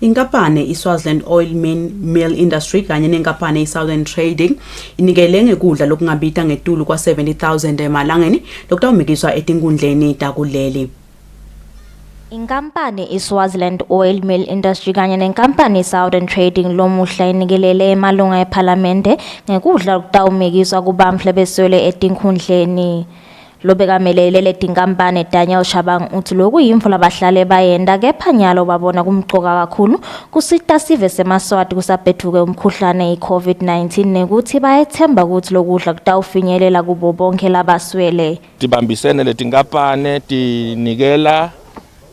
Inkampani iSwaziland Oil Mill Industry kanye nenkampani iSouthern Trading inikele ngekudla lokungabita ngetulu kwa 70,000 emalangeni lokutawumikiswa etinkundleni takuleli. Inkampani iSwaziland Oil Mill Industry kanye nenkampani iSouthern Trading lomuhla inikelele emalunga eParlamente ngekudla lokutawumikiswa kubamhle beswele etinkundleni. Lobekamelele letinkampani Daniel Shabang uthi lokuyimvo labahlale bayenda kepha nyalo babona kumgcoka kakhulu kusita sive semaswati kusabhethuke umkhuhlane iCovid-19 nekuthi bayethemba ukuthi lokudla kutawufinyelela kubo bonke labaswele. Tibambisene letinkampani tinikela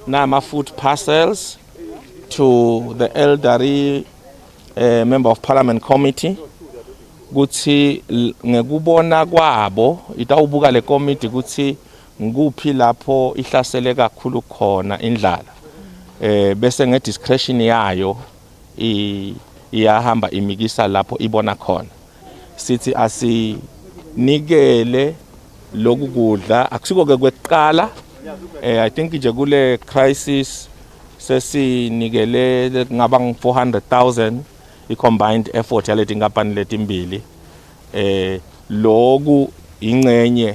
nama food parcels to the elderly member of parliament committee ukuthi ngekubona kwabo itawubuka le committee ukuthi nguphi lapho ihlasele kakhulu khona indlala bese nge discretion yayo iyahamba imikisa lapho ibona khona. Sithi asinikele lokudla akusiko ke kweqala I think nje kule crisis sesinikele ngaba 400,000 i-combined effort yaleti inkampani letimbili. Loku ingcenye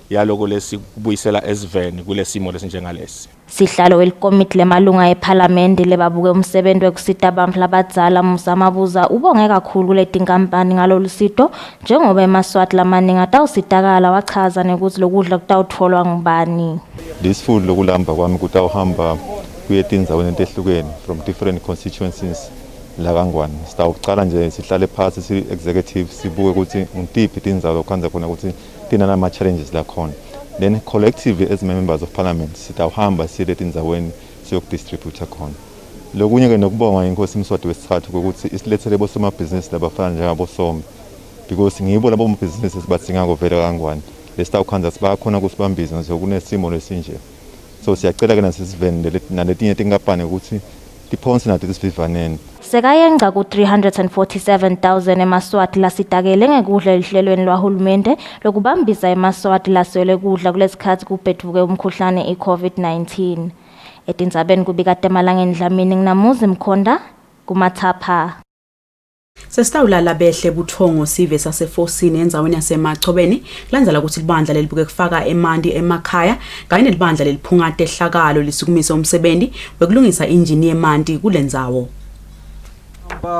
yaloko lesikubuyisela esiveni kulesimo lesinjengalesi. Sihlalo welikomiti lemalunga eParliament lebabuke umsebenzi wekusita abantu labadzala Musamabuza ubonge kakhulu kuleti inkampani ngalolu sito njengoba emaswati lamaningi atawusitakala wachaza nekuthi lokudla kutawutfolwa ngubani. This food lokulamba kwami kutawuhamba kuye tindzaweni letehlukene from different constituencies la Kangwane. Sitawucala nje sihlale phasi si executive sibuke ukuthi ngitiphi tindzawo khanza khona ukuthi tinana ama challenges la khona. Then collectively as members of parliament sitawuhamba siye tindzaweni siyokudistributa khona. Lokunye ke nokubonga inkosi Mswati wesithathu ukuthi isilethele bosoma business labafana njengabo Sombe because ngibo labo businesses batsingako vele Kangwane. Lesitawukhanza sibakhona kusibambiza nje kunesimo lesinje. So siyacela ke nasisivende naletinye tinkampani ukuthi tiphonse nathi sisivivaneni. Sekayenga ku 347,000 emaswati lasitakele ngekudla elihlelweni lwahulumende lokubambisa emaswati laswele kudla kulesikhathi kubhedvuke umkhuhlane i-COVID-19. Etindzabeni kubika temalangeni Dlamini nginamuzi Mkhonda kumathapha. Sesitawulala behle buthongo sive sasefosini endzaweni yasemachobeni kulandzela ukuthi libandla lelibuke kufaka emanti emakhaya kanye nelibandla leliphungate ehlakalo lisukumise umsebenzi wekulungisa injini yemanti kulendzawo.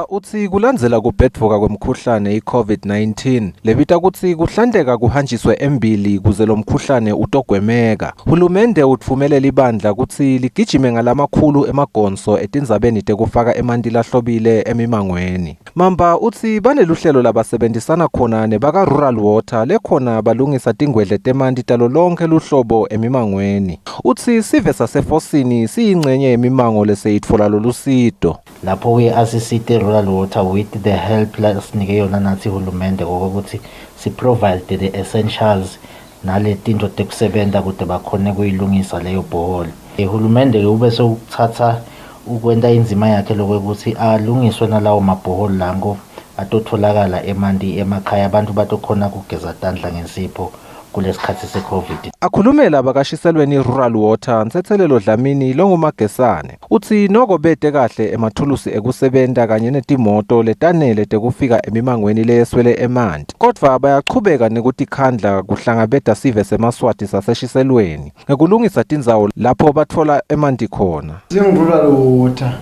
Uthi kulandzela kubhedvuka kwemkhuhlane i-COVID-19 lebita kutsi kuhlandeka kuhanjiswe embili kuze lo mkhuhlane utogwemeka. Hulumende utfumelela ibandla kutsi ligijime ngalamakhulu emagonso etindzabeni tekufaka emanti lahlobile emimangweni. Mamba uthi baneluhlelo labasebenzisana khona nebaka rural water lekhona balungisa tingwedle temanti talo lonke luhlobo emimangweni. Uthi sive sasefosini siyingcenye yemimango leseyitfola lolusito. Lapho we assist rural water with the help lasinike yona nathi hulumende ngokuthi si provide the essentials naletinto tekusebenta kude bakhone kuyilungisa leyo borehole. Hulumende ube sokuthatha ukwenta inzima yakhe lokuthi alungiswe nalawo mabhohole lango atotholakala emanti emakhaya abantu batokhona kugeza tandla ngensipho kulesikhathi se-COVID. Akhulumela abakashiselweni rural water Ntsethelelo Dlamini longumagesane uthi noko bete kahle emathulusi ekusebenta kanye netimoto letanele tekufika emimangweni leyeswele emanti kodwa bayachubeka nekutikhandla kuhlangabeta sive semaswati saseshiselweni ngekulungisa tindzawo lapho batfola emanti khona. Rural water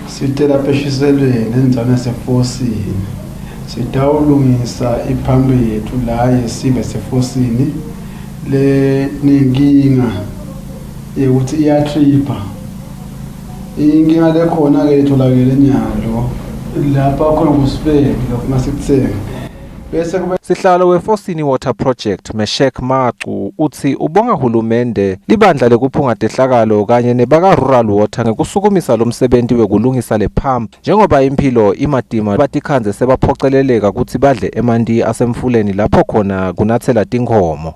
sitela peshiselweni endzana yasefosini sitawulungisa iphambi yethu la yesive sefosini le ninginga yokuthi iyatripha inkinga lekhona ke itholakele nyalo lapha khona kusibeke masithenga bese kube Sihlalo wefosini water project Meshek Macu uthi ubonga hulumende libandla lekuphunga tehlakalo kanye nebaka rural water ngekusukumisa lo msebenzi wekulungisa le pump njengoba impilo imadima batikhanze sebaphoceleleka ukuthi badle emanti asemfuleni lapho khona kunathela tinkhomo.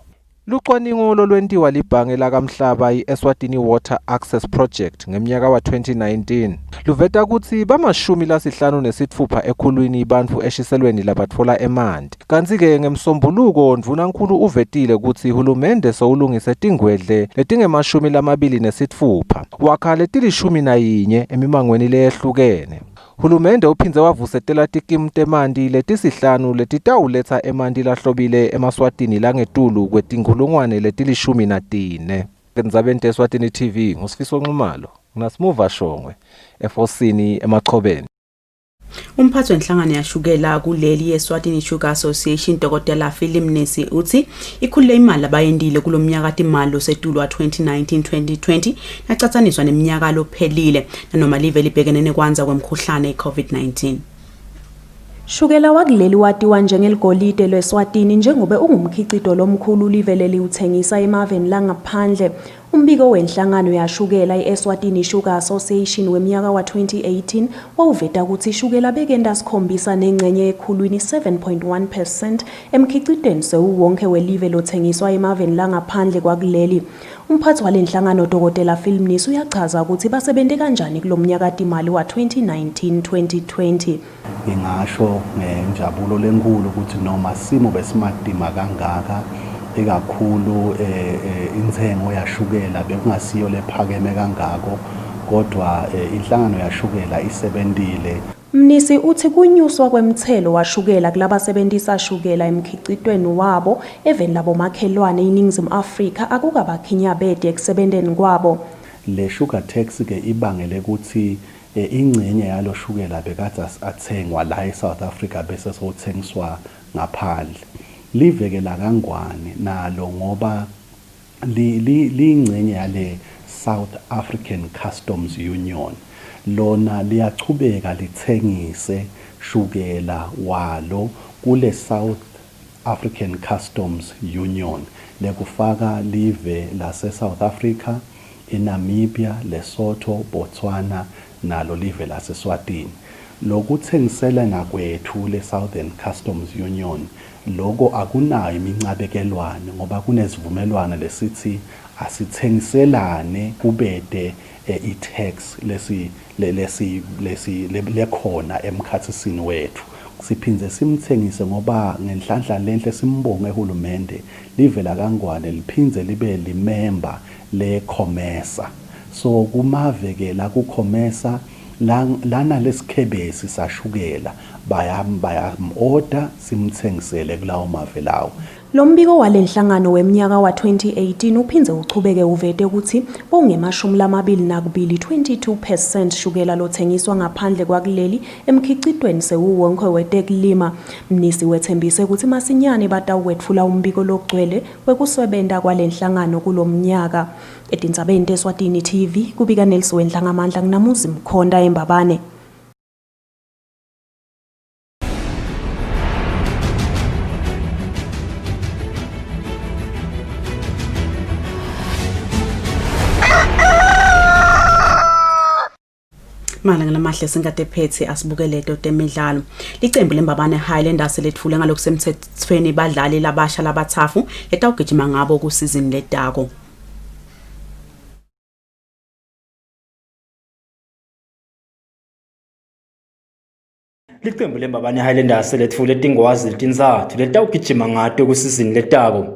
Lucwaningo lolwentiwa libhange lakamhlaba i-Eswatini Water Access Project ngeminyaka wa 2019 luveta ukuthi bama-56 ekhulwini bantfu eshiselweni labatfola emanti. Kanti ke ngemsombuluko Ndvunankhulu uvetile ukuthi hulumende sowulungise tingwedle letinge-26 wakha leti-11 emimangweni leyehlukene. Hulumende uphindze wavusetela tikimu temanti letisihlanu letitawuletsa emanti lahlobile emaswatini langetulu kwetinkhulungwane leti-14. Endzabeni teSwatini TV nguSifiso Nxumalo nginasimuva Shongwe efosini emachobeni. Umphathi wenhlangano yashukela kuleli yeSwatini Sugar Association Dr. Filimnesi uthi ikhulile imali abayendile kulomnyaka imali losetulu wa 2019-2020 nacatsaniswa neminyaka lophelile nanoma live libhekene nekwanza kwemkhuhlane i-COVID-19. Shukela wakuleli watiwa njengeligolide lweSwatini njengoba ungumkhicito lomkhulu liveleli uthengisa emaveni langaphandle. Umbiko wenhlangano yashukela iEswatini Sugar Association weminyaka wa 2018 wawuveta ukuthi ishukela bekenda sikhombisa nengcenye ekhulwini 7.1% emkhicitweni sewonke welive lothengiswa emaveni langaphandle kwakuleli. Umphathi walenhlangano Dr. Filimnesi uyachaza ukuthi basebente kanjani kulomnyaka imali wa 2019-2020. Ngingasho ngenjabulo lenkulu ukuthi noma simo besimadima kangaka ikakhulu inthengo yashukela bekungasiyo lephakeme kangako kodwa inhlangano yashukela isebentile. Mnisi uthi kunyuswa kwemthelo washukela kulabasebenzisa shukela emkhicitweni wabo even labo makhelwane eNingizimu Afrika akukabakhinyabede ekusebenzeni kwabo. Le sugar tax ke ibangele ukuthi ingcenye yalo shukela bekade athengwa la eSouth Africa bese sothengiswa ngaphandle. Liveke la kaNgwane nalo ngoba lingcenye yale South African Customs Union. Lona liyachubeka lithengise shukela walo kule South African Customs Union lekufaka live lase South Africa, eNamibia, Lesotho, Botswana nalo live lase Eswatini. Lokuthengisela nakwethu le Southern Customs Union lokho akunayo imincabekelwane ngoba kunesivumelwano lesithi asithengiselane kubede i-tax lekhona emkhathisini wethu. Siphinze simthengise ngoba ngenhlanhla lenhle simbonge uhulumende live la kaNgwane liphinze libe limember leCommerce. So kumave la kuCommerce lana lesikhebesi sashukela bayam-order simthengisele kulawo mave lawo. Lo mbiko walenhlangano weminyaka wa-2018 uphinze uchubeke uvete ukuthi bonge-22% 22% shukela lothengiswa ngaphandle kwakuleli emkhicitweni sewuwonke wetekulima. Mnisi wethembise ukuthi masinyane batawukwetfula umbiko logcwele wekusebenta kwalenhlangano kulomnyaka. Etindzabeni Eswatini TV kubika Nelson Wendlangamandla nginamuzi Mkhonda eMbabane. Malanga namahle singade phethe asibukele leto temidlalo. Licembu leMbabane Highlanders lethule ngalokho semthethweni badlali labasha labathafu letawugijima ngabo ku season letako. Licembu leMbabane Highlanders lethule tingwazi letinzathu letawugijima ngato ku season letako.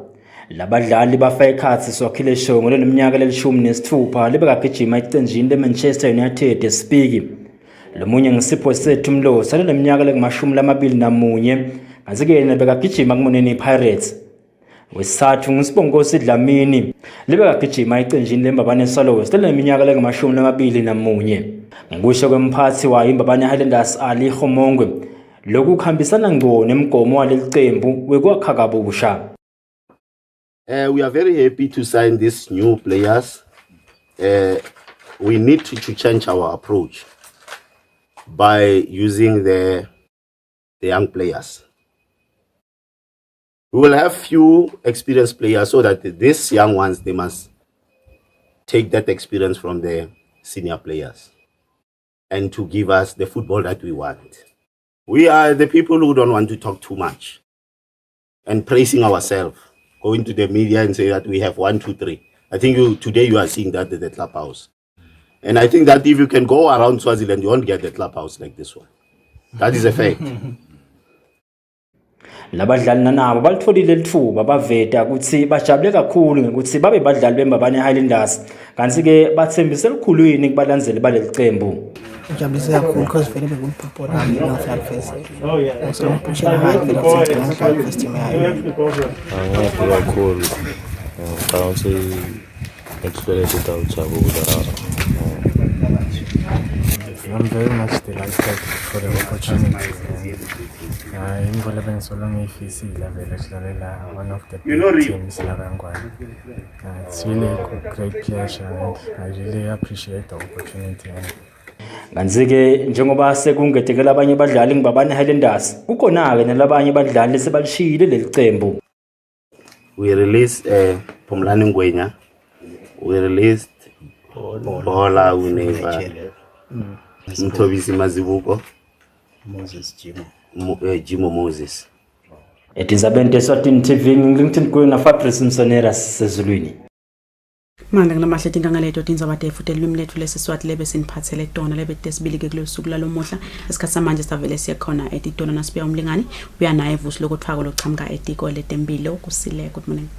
Labadlali bafa ikhatsi swakhile shongo leminyaka le-16 libekagijima ecenjini leManchester United esipiki. Lomunye ngisipho sethu Mlosi leminyaka le-21 kanti-ke bekagijima kumoneni Pirates. Wesithathu ngisibongosi Dlamini libekagijima ecenjini leMbabane Swallows leminyaka le-21. Ngokusho kwemphathi wayo iMbabane Highlanders Ali Khomongwe, lokhu kuhambisana ngcono nemgomo waleli qembu wekwakha kabusha. We are very happy to sign these new players. We need to change our approach by using the young players. We will have few experienced players so that these young ones, they must take that experience from the senior players and to give us the football that we want. We are the people who don't want to talk too much and praising ourselves. Go into the media and say that we have 1, 2, 3. I think today you are seeing that at the clubhouse. And I think that if you can go around Swaziland, you won't get the clubhouse like this one. That is a fact. Labadlali nanabo balitholile lithuba baveta ukuthi bajabule kakhulu ngokuthi babe badlali beMbabane Highlanders kanti-ke bathembise elikhulwini kubalandzeli baleli qembu. Ngijabulise kakhulu because vele bekuyiphupho lami ngiyodlala first. So ngiphushela high vele ukuthi ngidlala first team yayo. Ngiyaphi kakhulu. Ngicabanga ukuthi ngithulele tutawujabula. I'm very much delighted for the opportunity. Ingole bengisola ngiyifisile vele sidlalela one of the big teams la kaNgwane. It's really a great pleasure and I really appreciate the opportunity. Kanti-ke njengoba sekungetekela abanye abadlali ngiMbabane Highlanders kukhona-ke nalabanye abadlali sebalishiyile leli qembu. We released Phumlani Ngwenya. We released Bola Uneva. Mthobisi Mazibuko. Moses Jimo. Jimo Moses. Etindzabeni Eswatini TV ngilingithin kuyo na Fabrice Msonera sezulwini. Manda nginamahle tinkangaleto tindzaba tefute lwimi lethu lesiswati lebe siniphathele tona lebe tesibili-ke kulo suku lalomuhla esikhathi samanje savele siyekhona etitona nasibuya umlingani uya naye vusi lokuthwako lokuchamuka etiko letempilo Kusile. Good morning.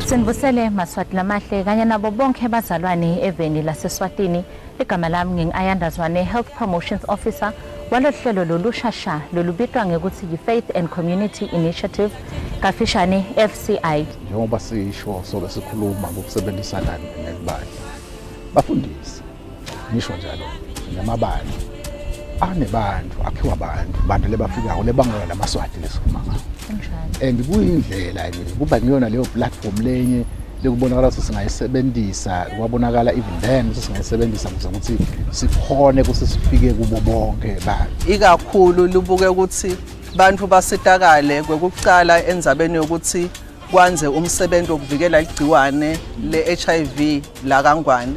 Sinvusele Maswati Lamahle kanye nabo bonke bazalwane eveni laseswatini. Igama lami ngingu-Ayandazwane, Health Promotions Officer walohlelo lolushasha lolubitwa ngekuthi yi-Faith and Community Initiative, kafishane FCI. Njengoba sisho sobe sikhuluma ngokusebenzisana nebandla. Bafundisi ngisho njalo namabandla anebantu akhiwa abantu lebafikayo lebangela lamaswati lesikhuluma ngayo. And kuyindlela kuba ngiyona leyo platform lenye lekubonakala ukuthi singayisebenzisa kwabonakala even then singayisebenzisa ukuthi sikhone ukuthi sifike kubo bonke abantu. Ikakhulu lubuke ukuthi bantu basitakale kwekuqala endzabeni yokuthi kwanze umsebenzi wokuvikela igciwane le-HIV la Kangwane.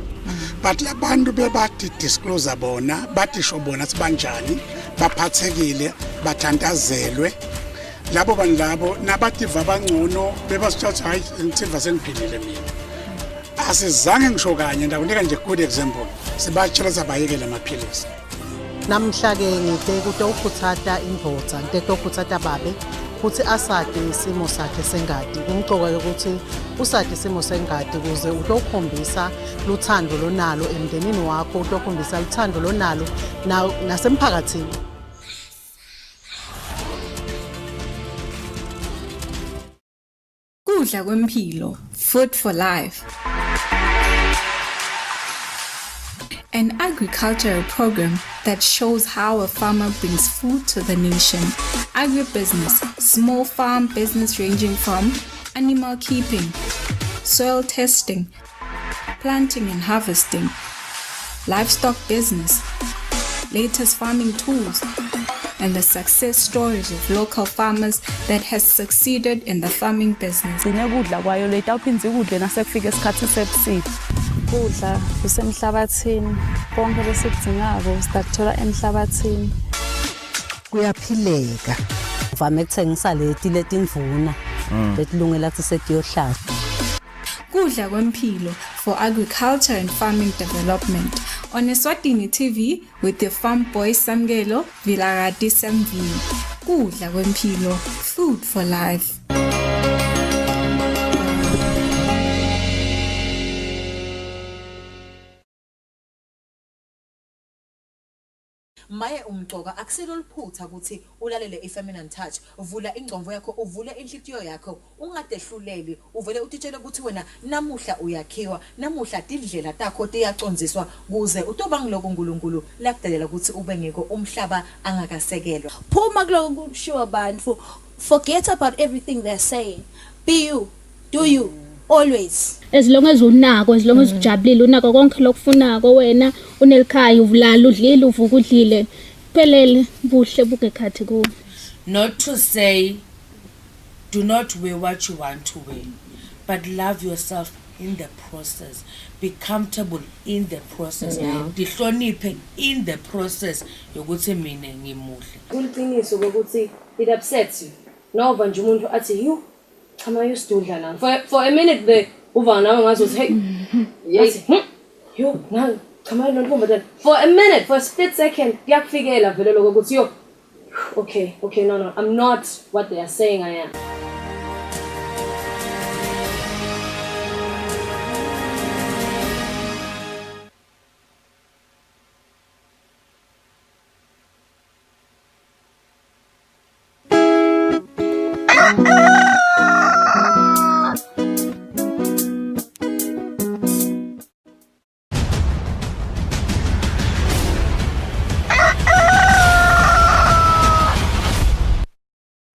But labantu bebati disclose bona batisho bona sibanjani baphathekile bathantazelwe labo bantu labo nabativa bangcono bebasithatha hayi ngitiva sengiphilile mina asizange ngisho kanye ndakunika nje good example sibatshela sabayekela amaphilisi. Namhla ke ngibheka ukuthi ukuthatha indvodza into ukuthatha babe ukuthi asade isimo sakhe sengadi kumcoka ukuthi usade isimo sengadi kuze utokhombisa luthando lonalo emndenini wakho utokhombisa luthando lonalo nasemphakathini. Kudla kwempilo, food for life. An agricultural program that shows how a farmer brings food to the nation. Agribusiness, small farm business ranging from animal keeping, soil testing, planting and harvesting, livestock business, latest farming tools, and the success stories of local farmers that has succeeded in the farming business. Sinekudla kwayo letawuphindze kudle nasekufika isikhathi sebusika. Kudla kusemhlabathini konke lesikudingako sitakuthola emhlabathini. Kuyaphileka. Uvame ukuthengisa letimvuna letilungela ukuthi setiyohlala. Kudla kwempilo for agriculture and farming development on Eswatini TV with the farm boy Samgelo Vilarati Samvini. Kudla kwempilo, food for life. Maye umxoka akusilo liphutha ukuthi ulalele ifeminine touch, uvula ingcomvo yakho, uvule inhlitiyo yakho, ungadehluleli, uvele utitshele ukuthi wena namuhla uyakhiwa, namuhla indlela takho tiyacondziswa kuze utoba ngiloko uNkulunkulu lakudelela ukuthi ube ngeko umhlaba angakasekelwa. Phuma kuloko kushiwo abantu, forget about everything they're saying. Be you, do you. Always. As long as unako, as long as ujabulile, unako konke lokufunako wena, unelikhaya uvulala udlile uvuka udlile. Pelele buhle buke khathi ku. Not to say do not wear what you want to wear, but love yourself in the process. Be comfortable in the process. Dihloniphe in the process yokuthi mina ngimuhle. Kuliqiniso ukuthi it upsets you. Nova nje umuntu athi you Come on, you still here for a minute there. Over now, I was hey, yes, you now come on, don't but then for a minute, for a split second, yak figure la velo logo goes yo. Okay, no, I'm not what they are saying I am.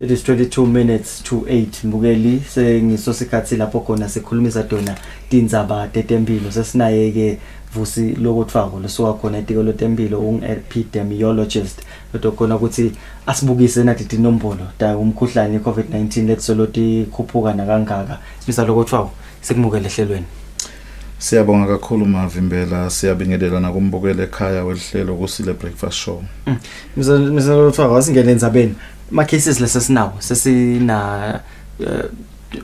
It is 22 minutes to 8 mbukeli sengisosikhathi lapho khona sikhulumisa dona tindzaba tetempilo sesinaye ke vusi lokutfako losuka khona etikolo tempilo epidemiologist lokhona ukuthi asibukise nathi tinombolo ta umkhuhlane iCovid-19 letsoloti khuphuka nakangaka sibisa lokutfako sikumukele ehlelweni. Siyabonga kakhulu Mavimbela, siyabingelela nakumbukele ekhaya wehlelo Kusile breakfast show. Mzalo lokutfako asingene endzabeni. Ma cases lesesinawo sesina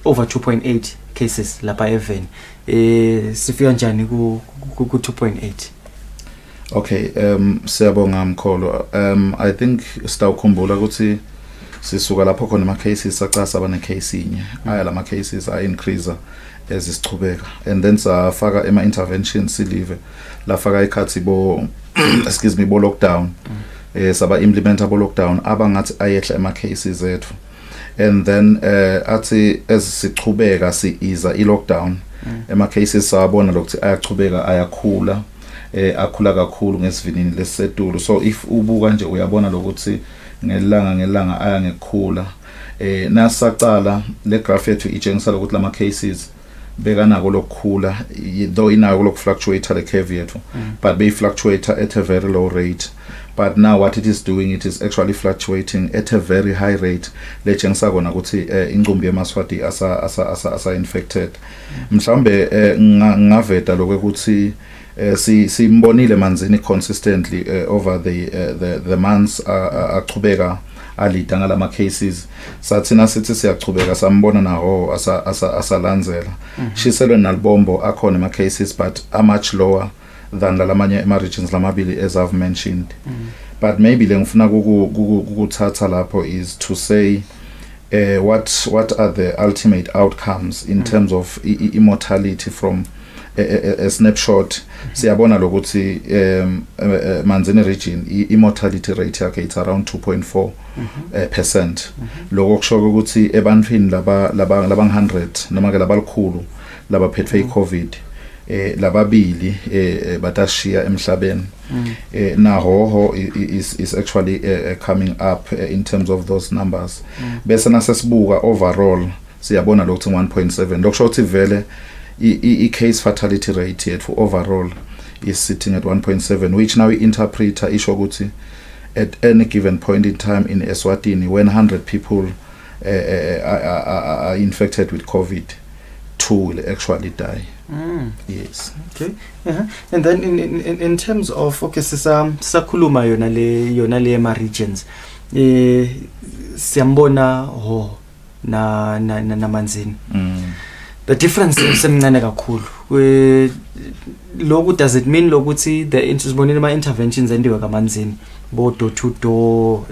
over 2.8 cases lapha even sifika njani ku 2.8. Okay, siyabonga mkholo. I think sitawukhumbula ukuthi sisuka lapho khona ama cases saqasa abane case inye aya lama cases a increase ezisichubeka and then safaka ema interventions silive lafaka ikhathi bo excuse me bo lockdown saba implementable lockdown abangathi ayehla ema cases ethu and then athi ezisichubeka siiza I lockdown ema cases sabona lokuthi ayachubeka ayakhula akhula kakhulu ngesivinini lesisetulu so if ubuka nje uyabona lokuthi ngelanga aya ngekhula nasaqala le graph yethu itshengisa ukuthi lama cases bekanako lokukhula though inayo lokufluctuate le curve yethu but they fluctuate at a very low rate. But now what it is doing, it is actually fluctuating at a very high rate letshengisa kona ukuthi ingcumbi yemaswati asa infected mhlambe ngaveta lokuthi simbonile manzini consistently over the months achubeka alida ngalama cases sathina sithi siyachubeka sambona naho asalandzela shiselwe nalibombo akhona ama cases but are much lower than lamanye ema regions lamabili as I've mentioned but maybe lengifuna ukuthatha lapho is to say what are the ultimate outcomes in terms of immortality from a snapshot siyabona lokuthi manzini region immortality rate yakhe it's around 2.4% lokho kusho ukuthi ebantwini laba 100 noma ke labalikhulu laba phethwe iCovid lababili batashiya emhlabeni naho is actually coming up in terms of those numbers bese nasesibuka overall siyabona lokuthi 1.7 lokusho ukuthi vele i-case fatality rate yethu overall is sitting at 1.7 which now interpreter isho ukuthi at any given point in time in Eswatini when 100 people are infected with COVID 2 will actually die. Yes. Okay. And then in terms of okay sisakhuluma yona le ema regions siyambona ho na manzini the difference semncane kakhulu lokhu does it mean lokuthi the sibonile interventions endiwe kamanzini bo door to door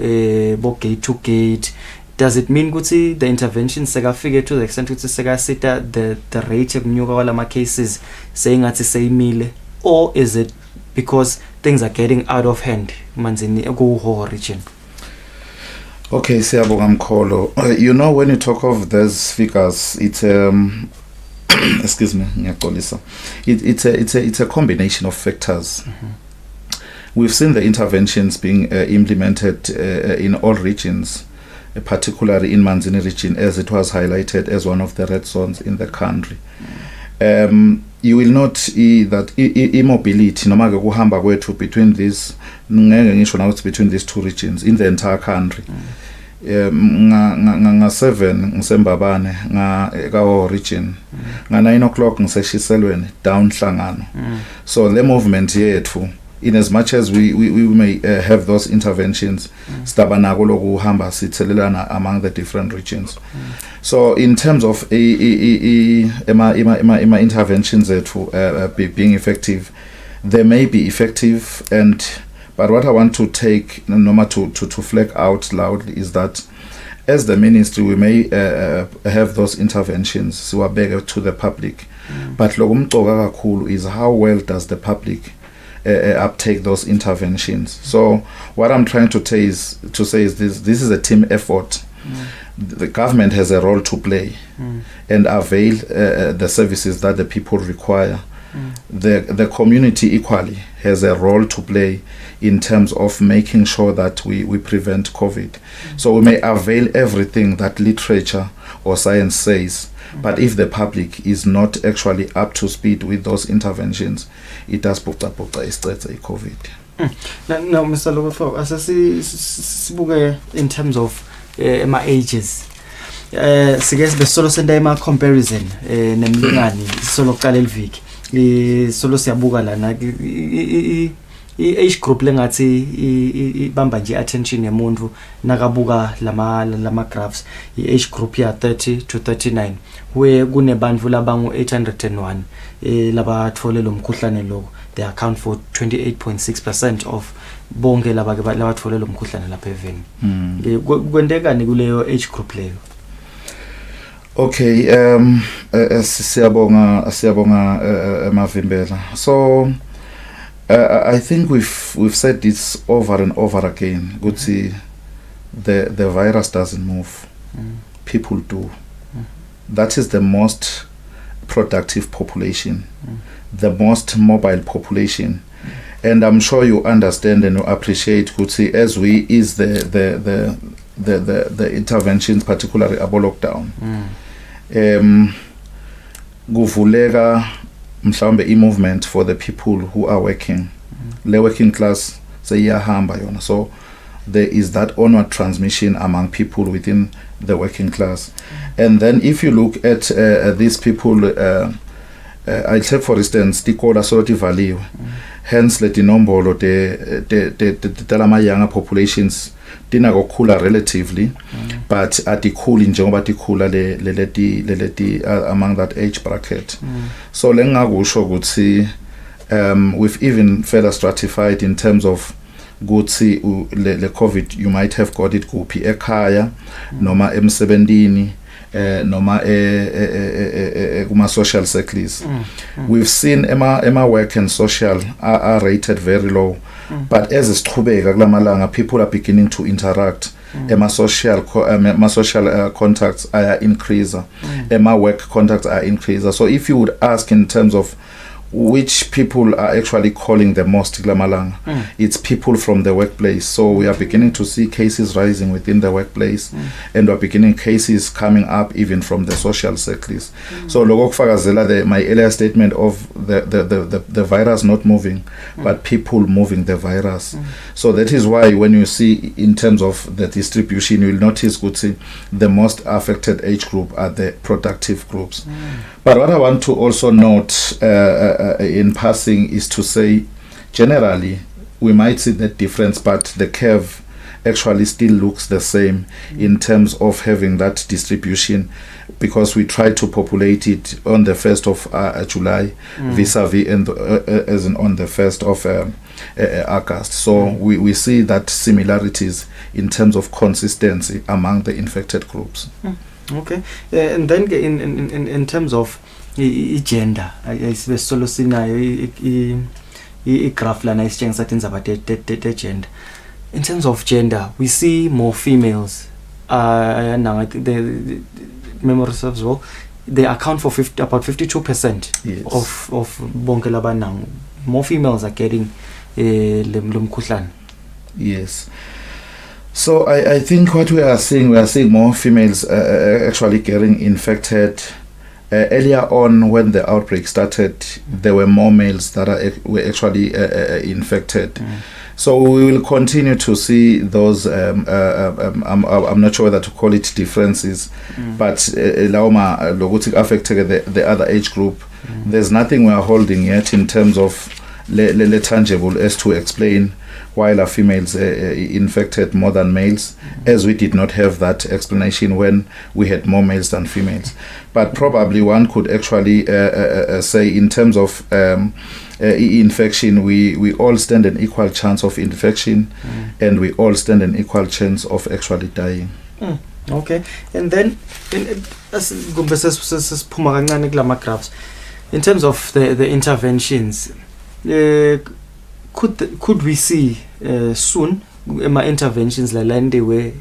bo gate to gate does it mean ukuthi the interventions sekafike to the extent ukuthi sekasita the rate yokunyuka kwalama cases sayingathi seyimile or is it because things are getting out of hand manzini ku region? Okay, siyabonga Mkholo. You know when you talk of those figures it's excuse me ngiyaxolisa it's a combination of factors. We've seen the interventions being implemented in all regions, particularly in Manzini region as it was highlighted as one of the red zones in the country. You will not see that immobility noma ke kuhamba kwethu between these ngeke ngisho now it's between these two regions in the entire country. Nga 7 ngisembabane ka region nga 9 o'clock ngiseshiselweni down Hlangano. So the movement yethu in as much as we may have those interventions stabanako lokuhamba sithelelana among the different regions. So in terms of ema interventions ethu being effective, they may be effective but what I want to take to flag out loudly is that as the ministry we may have those interventions siwabeke to the public but lokumcoka kakhulu is how well does the public uptake those interventions. So what I'm trying to say is this is a team effort. The government has a role to play and avail the services that the people require. The community equally has a role to play in terms of making sure that we prevent COVID. So we may avail everything that literature or science says, but if the public is not actually up to speed with those interventions, it does put COVID. Now, Mr. Logofo, as I see, in terms of my ages, siges besolo senda ima comparison nemlingani solo kuqala eliviki solo siyabuka lana age group lengathi ibamba nje attention yemuntu nakabuka lama graphs age group ya 30 to 39 we kunebantfu labangu 801 labathole lo mkhuhlane lo they account for 28.6% of bonke labathole lo mkhuhlane lapha eveni. Kwendekani kuleyo age group leyo? Okay, siyabonga Mavimbela. So I think we've said this over and over again. Ukuthi the virus doesn't move. People do. That is the most productive population, the most mobile population. And I'm sure you understand and you appreciate Kuti as we ease the interventions, particularly about lockdown. Kuvuleka mhlawumbe movement for the people who are working. The working class seyiyahamba yona. So there is that onward transmission among people within the working class. And then if you look at these people, I'll take for instance tikolo soloti valiwe. Hence le tinombolo the younger populations tinakokhula relatively, but atikhuli njengoba tikhula leti among that age bracket. So lengakusho ukuthi we've even further stratified in terms of ukuthi le COVID you might have got it kuphi ekhaya noma emsebentini noma kuma social circles. We've seen ema work and social are rated very low, but as isiqhubeka kulamalanga people are beginning to interact. Ema social contacts are increase, ema work contacts are increase. So if you would ask in terms of which people are actually calling the most Glamalanga, it's people from the workplace. So we are beginning to see cases rising within the workplace, and we're beginning cases coming up even from the social circles. So my earlier statement of the virus not moving, but people moving the virus. So that is why when you see in terms of the distribution, you will notice the most affected age group are the productive groups. But what I want to also note in passing is to say, generally, we might see that difference, but the curve actually still looks the same in terms of having that distribution, because we try to populate it on the 1st of July vis-a-vis and as in on the 1st of August. So we see that similarities in terms of consistency among the infected groups. Okay, and then in terms of gender, solo sinayo graph lana isitshengisa indaba gender. In terms of gender, we see more females. I think the memories as well, they account for about 52% of bonke labanang. More females are getting lumkhuhlane. Yes. So I think what we are seeing more females actually getting infected. Earlier on, when the outbreak started, there were more males that were actually infected. So we will continue to see those. I'm not sure whether to call it differences, but affected the other age group. There's nothing we are holding yet in terms of le tangible as to explain why are females infected more than males, as we did not have that explanation when we had more males than females. But probably one could actually say in terms of infection, we all stand an equal chance of infection, and we all stand an equal chance of actually dying. Okay, and then in terms of the interventions, could we see soon interventions la landiwe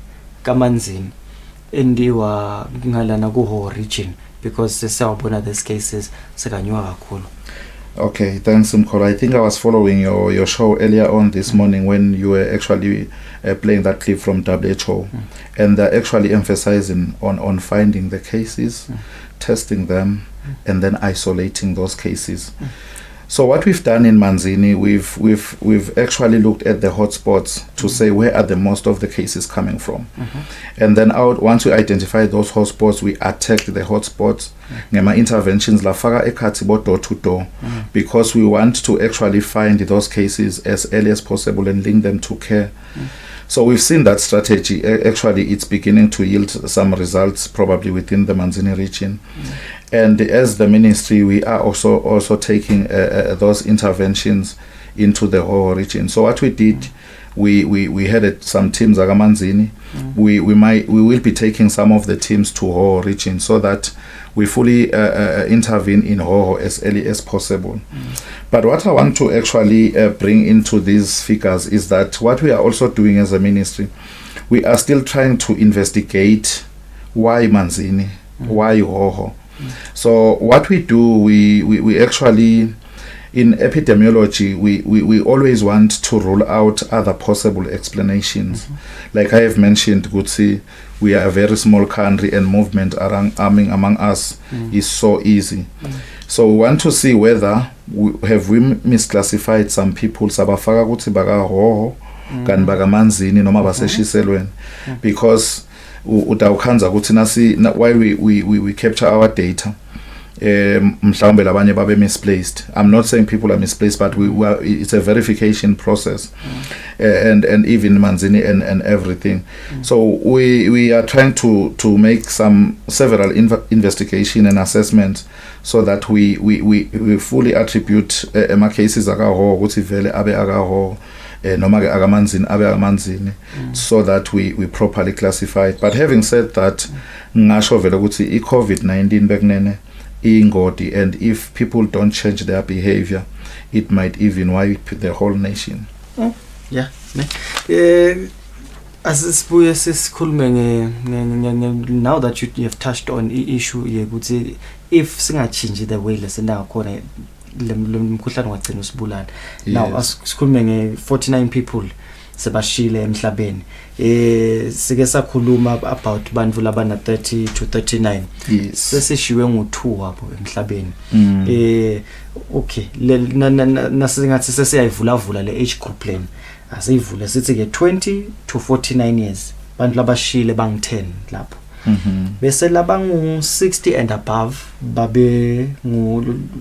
kamanzini endiwa ngalana ku region, because sesawubona these cases sekanywa kakhulu? Okay, thanks Mkhola. I think I was following your show earlier on this morning when you were actually playing that clip from WHO, and they're actually emphasizing on finding the cases, testing them, and then isolating those cases. So what we've done in Manzini, we've actually looked at the hotspots to say where are the most of the cases coming from, and then once we identify those hotspots, we attack the hotspots. Ngema interventions la faka ekhathi bo door to door, because we want to actually find those cases as early as possible and link them to care. So we've seen that strategy. Actually, it's beginning to yield some results, probably within the Manzini region. And as the ministry, we are also taking those interventions into the whole region. So what we did, we had some teams at Manzini. We will be taking some of the teams to Hoho region so that we fully intervene in Hoho as early as possible. But what I want to actually bring into these figures is that what we are also doing as a ministry, we are still trying to investigate why Manzini, why Hoho. So what we do, we actually, in epidemiology, we always want to rule out other possible explanations. Like I have mentioned, Gutsi, we are a very small country and movement among us is so easy. So we want to see whether we misclassified some people, sabafaka kuti baga Hoho, kan baga Manzini noma baseshiselweni, because utawukhanza ukuthi while we capture our data, mhlawumbe labanye babe misplaced. I'm not saying people are misplaced, but it's a verification process, and even Manzini and everything. So we are trying to make several investigation and assessments so that we fully attribute ema cases akaho ukuthi vele abe akaho noma ke akamanzini abe akamanzini, so that we properly classify it. But having said that, ngasho vele ukuthi i-COVID-19 bekunene ingodi, and if people don't change their behavior, it might even wipe the whole nation. Yeah. Asisibuye sisikhulume now that you have touched on issue ukuthi if singachange the way lesenda khona lemkhuhlane wagcina usibulala. Now asikhulume nge-49 people sebashile emhlabeni. Sike sakhuluma about bantu labana 30 to 39. Sesishiwe ngo2 wabo emhlabeni. Okay, nasingathi sesiyayivula le age group lane. Asiyivule sithi ke 20 to 49 years. Bantu labashile bang 10 lapho. Bese labangu 60 and above babe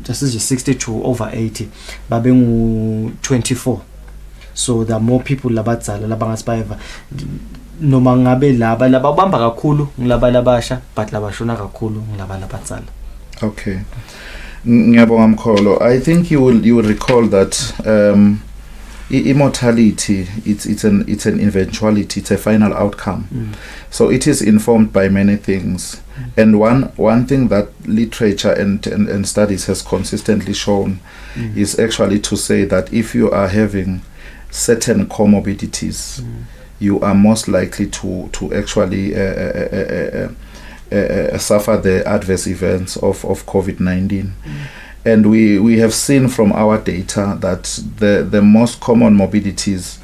just 60 to over 80 babe ngu 24. So there are more people labadzala labangasibaiva noma ngabe laba bamba kakhulu ngilaba labasha, but labashona kakhulu ngilaba labadzala. Okay, ngiyabonga Mkholo. I think you will recall that immortality, it's an eventuality, it's a final outcome. So it is informed by many things, and one thing that literature and studies has consistently shown is actually to say that if you are having certain comorbidities, you are most likely to actually suffer the adverse events of COVID-19. And we have seen from our data that the most common morbidities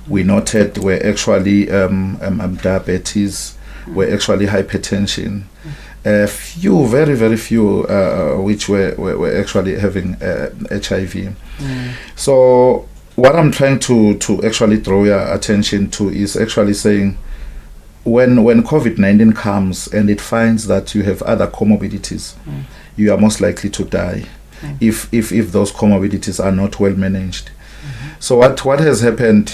we noted were actually diabetes, were actually hypertension. Few, very, very few, which were actually having HIV. So what I'm trying to actually draw your attention to is actually saying, when COVID-19 comes and it finds that you have other comorbidities, you are most likely to die if those comorbidities are not well managed. So what has happened,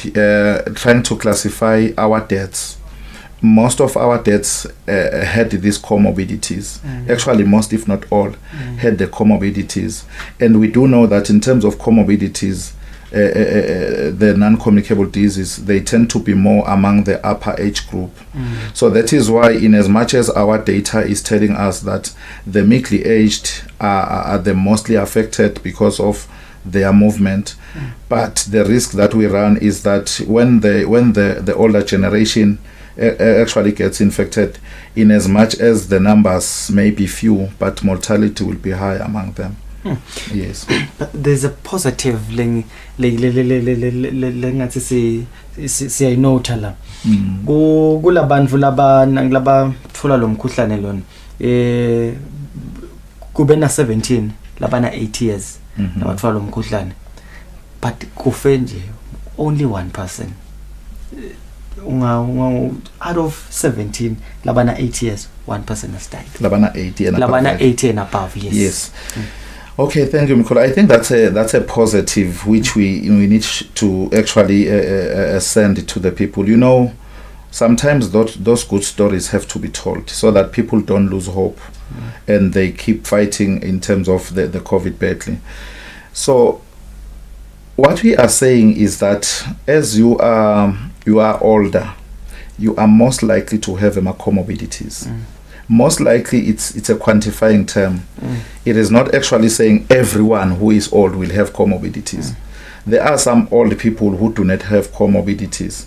trying to classify our deaths, most of our deaths had these comorbidities. Actually, most, if not all, had the comorbidities. And we do know that in terms of comorbidities, the non-communicable diseases, they tend to be more among the upper age group. So that is why, in as much as our data is telling us that the meekly aged are the mostly affected because of their movement, but the risk that we run is that when the older generation actually gets infected, in as much as the numbers may be few, but mortality will be high among them. Yes, but there's a positive lengathi siyayinotha la kulabantu laba thola lo mkhuhlane lona kube na 17 labana 8 years labathola lo mkhuhlane, but kufe nje only 1%. Out of 17 labana 8 years, 1% has died. Labana 80 and above. Labana 80 and above, yes. Okay, thank you, Mikolo. I think that's a positive which we need to actually send to the people. You know, sometimes those good stories have to be told so that people don't lose hope and they keep fighting in terms of the COVID battle. So what we are saying is that as you are older, you are most likely to have comorbidities. Most likely it's a quantifying term. It is not actually saying everyone who is old will have comorbidities. There are some old people who do not have comorbidities.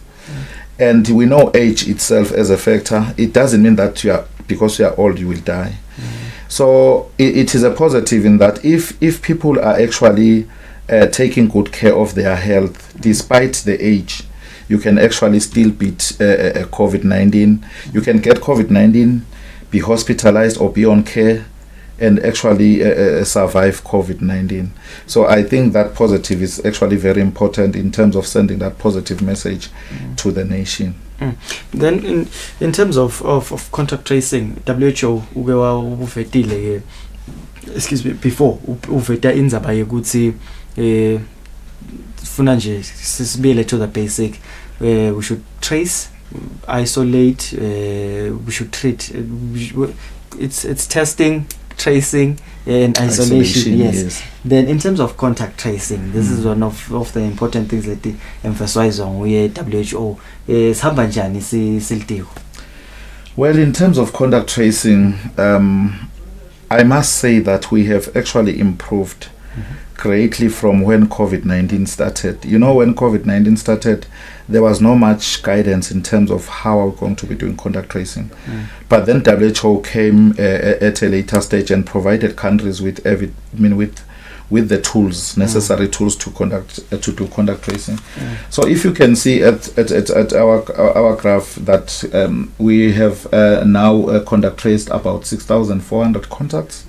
And we know age itself as a factor. It doesn't mean that because you are old you will die. So it is a positive in that if people are actually taking good care of their health despite the age, you can actually still beat COVID-19. You can get COVID-19, be hospitalized or be on care, and actually survive COVID-19. So I think that positive is actually very important in terms of sending that positive message to the nation. Then in terms of contact tracing, WHO uvetile excuse me before uveta indzaba yokuthi funa nje sisibile to the basic. We should trace, isolate, we should treat. It's testing, tracing, and isolation. Yes. Then in terms of contact tracing, this is one of the important things that they emphasize on with WHO. Sihamba njani siltiko? Well, in terms of contact tracing, I must say that we have actually improved greatly from when COVID-19 started. You know, when COVID-19 started, there was no much guidance in terms of how we're going to be doing contact tracing. But then WHO came at a later stage and provided countries with the tools, necessary tools to do contact tracing. So if you can see at our graph that we have now contact traced about 6,400 contacts,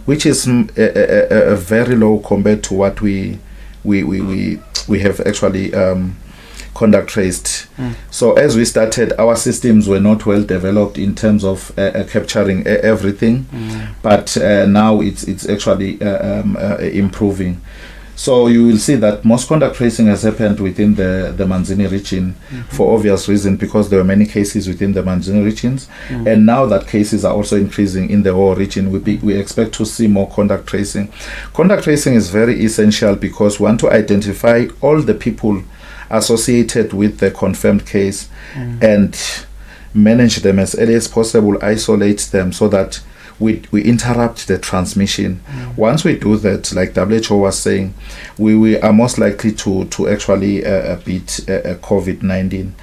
which is a very low compared to what we have actually contact traced. So as we started, our systems were not well developed in terms of capturing everything, but now it's actually improving. So you will see that most contact tracing has happened within the Manzini region for obvious reason, because there were many cases within the Manzini regions, and now that cases are also increasing in the whole region, we expect to see more contact tracing. Contact tracing is very essential because we want to identify all the people associated with the confirmed case and manage them as early as possible, isolate them so that we interrupt the transmission. Once we do that, like WHO was saying, we are most likely to actually beat COVID-19.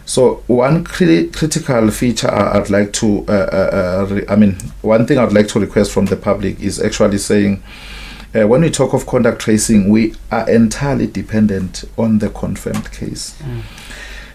So one critical feature I'd like to, one thing I'd like to request from the public is actually saying, when we talk of contact tracing, we are entirely dependent on the confirmed case.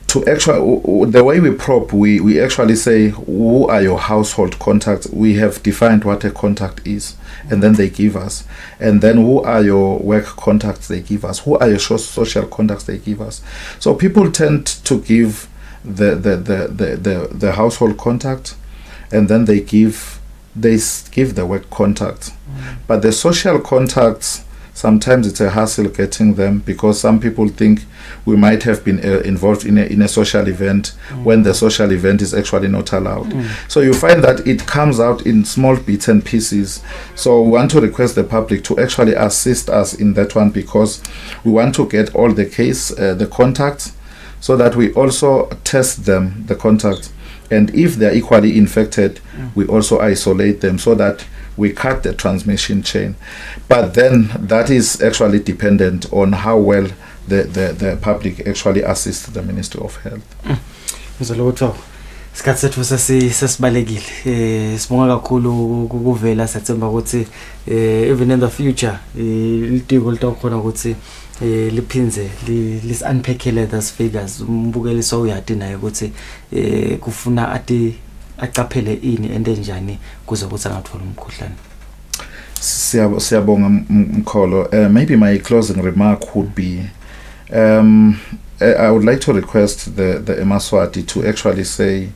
To actually, the way we probe, we actually say, who are your household contacts? We have defined what a contact is, and then they give us. And then who are your work contacts? They give us. Who are your social contacts? They give us. So people tend to give the household contact, and then they give the work contact. But the social contacts, sometimes it's a hassle getting them, because some people think we might have been involved in a social event when the social event is actually not allowed. So you find that it comes out in small bits and pieces. So we want to request the public to actually assist us in that one, because we want to get all the contacts, so that we also test them, the contacts. And if they're equally infected, we also isolate them so that we cut the transmission chain. But then that is actually dependent on how well the public actually assists the Ministry of Health. Isikhathi sethu sesibalekile, sibonga kakhulu ukuvela sathemba ukuthi even in the future litiko litokhona ukuthi liphinze lis unpackele those figures, umbukeli so uyati naye ukuthi kufuna aqaphele ini endenjani kuze ukuthi angathola umkhuhlane. Siyabonga Mkholo. Maybe my closing remark would be, I would like to request the Eswatini to actually say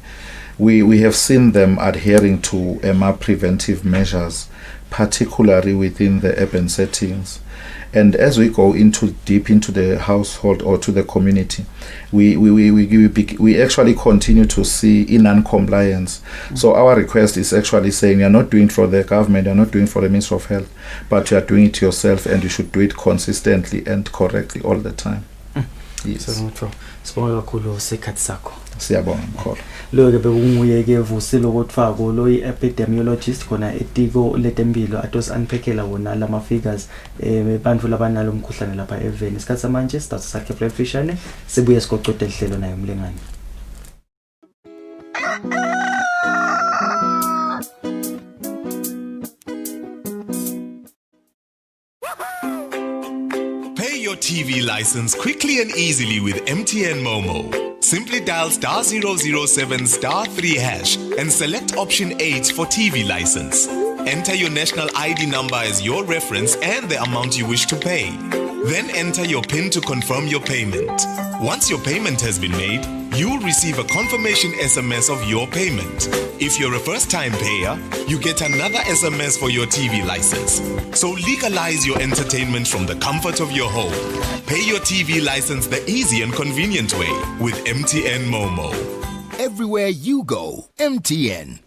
we have seen them adhering to preventive measures, particularly within the urban settings. And as we go deep into the household or to the community, we actually continue to see non-compliance. So our request is actually saying you're not doing it for the government, you're not doing it for the Ministry of Health, but you are doing it yourself, and you should do it consistently and correctly all the time. Yes. Sibonga kakhulu sekhathi sakho. Siyabonga mkhulu. Lo ke bekunguye ke Vusile Kotfako lo epidemiologist khona etiko letempilo atos unpackela wona lama figures bantu labanalo umkhuhlane lapha eVeni. Isikhathi samanje sidatha sakhe prefishane sibuye sigoqoda ihlelo nayo umlengane. Your TV license quickly and easily with MTN Momo. Simply dial *007 *3# and select option 8 for TV license. Enter your national ID number as your reference and the amount you wish to pay. Then enter your PIN to confirm your payment. Once your payment has been made, you'll receive a confirmation SMS of your payment. If you're a first-time payer, you get another SMS for your TV license. So legalize your entertainment from the comfort of your home. Pay your TV license the easy and convenient way with MTN Momo. Everywhere you go, MTN.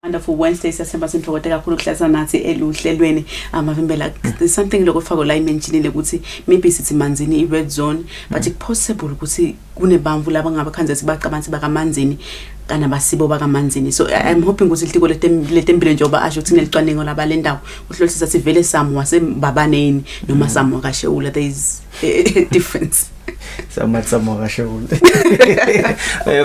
Wonderful Wednesday siyasemba sinthokote kakhulu ukuhlala nathi eluhlelweni amavimbela. There's something lokufaka la imentionile ukuthi maybe sithi manzini i red zone, but it possible ukuthi kunebamvu laba ngabakhanza sibaqabanzi bakamanzini kana basibo bakamanzini. So I'm hoping ukuthi litiko letempilo njoba asho ukuthi nelicwaningo labalendawo uhlolisisa sivele samwa sembabaneni noma samwa kaShewula. There is a difference. Samatsamo kaShewula.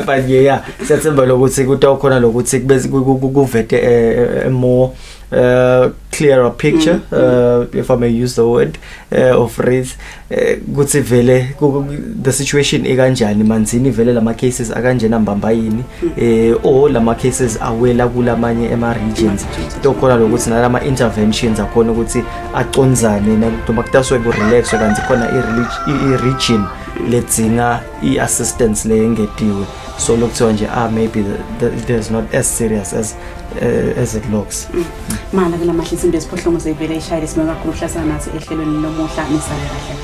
But yeah, siyathemba lokuthi kutawukhona lokuthi kuvete a more clearer picture, if I may use the word or phrase, kuthi vele the situation ekanjani manzini vele lama cases akanjena mbambayini or lama cases awela kulamanye ema regions. Tokhona lokuthi nalama interventions akhona ukuthi acondzane noma kutaswe ku relax kanti khona I region letsinga I assistance le ngetiwe. So lokuthiwa nje maybe there's not as serious as it looks. Mana kula mahlisimbe siphohlongo zevele ishayile simeka kakhulu hlasa nathi ehlelweni lomuhla nisale kahle.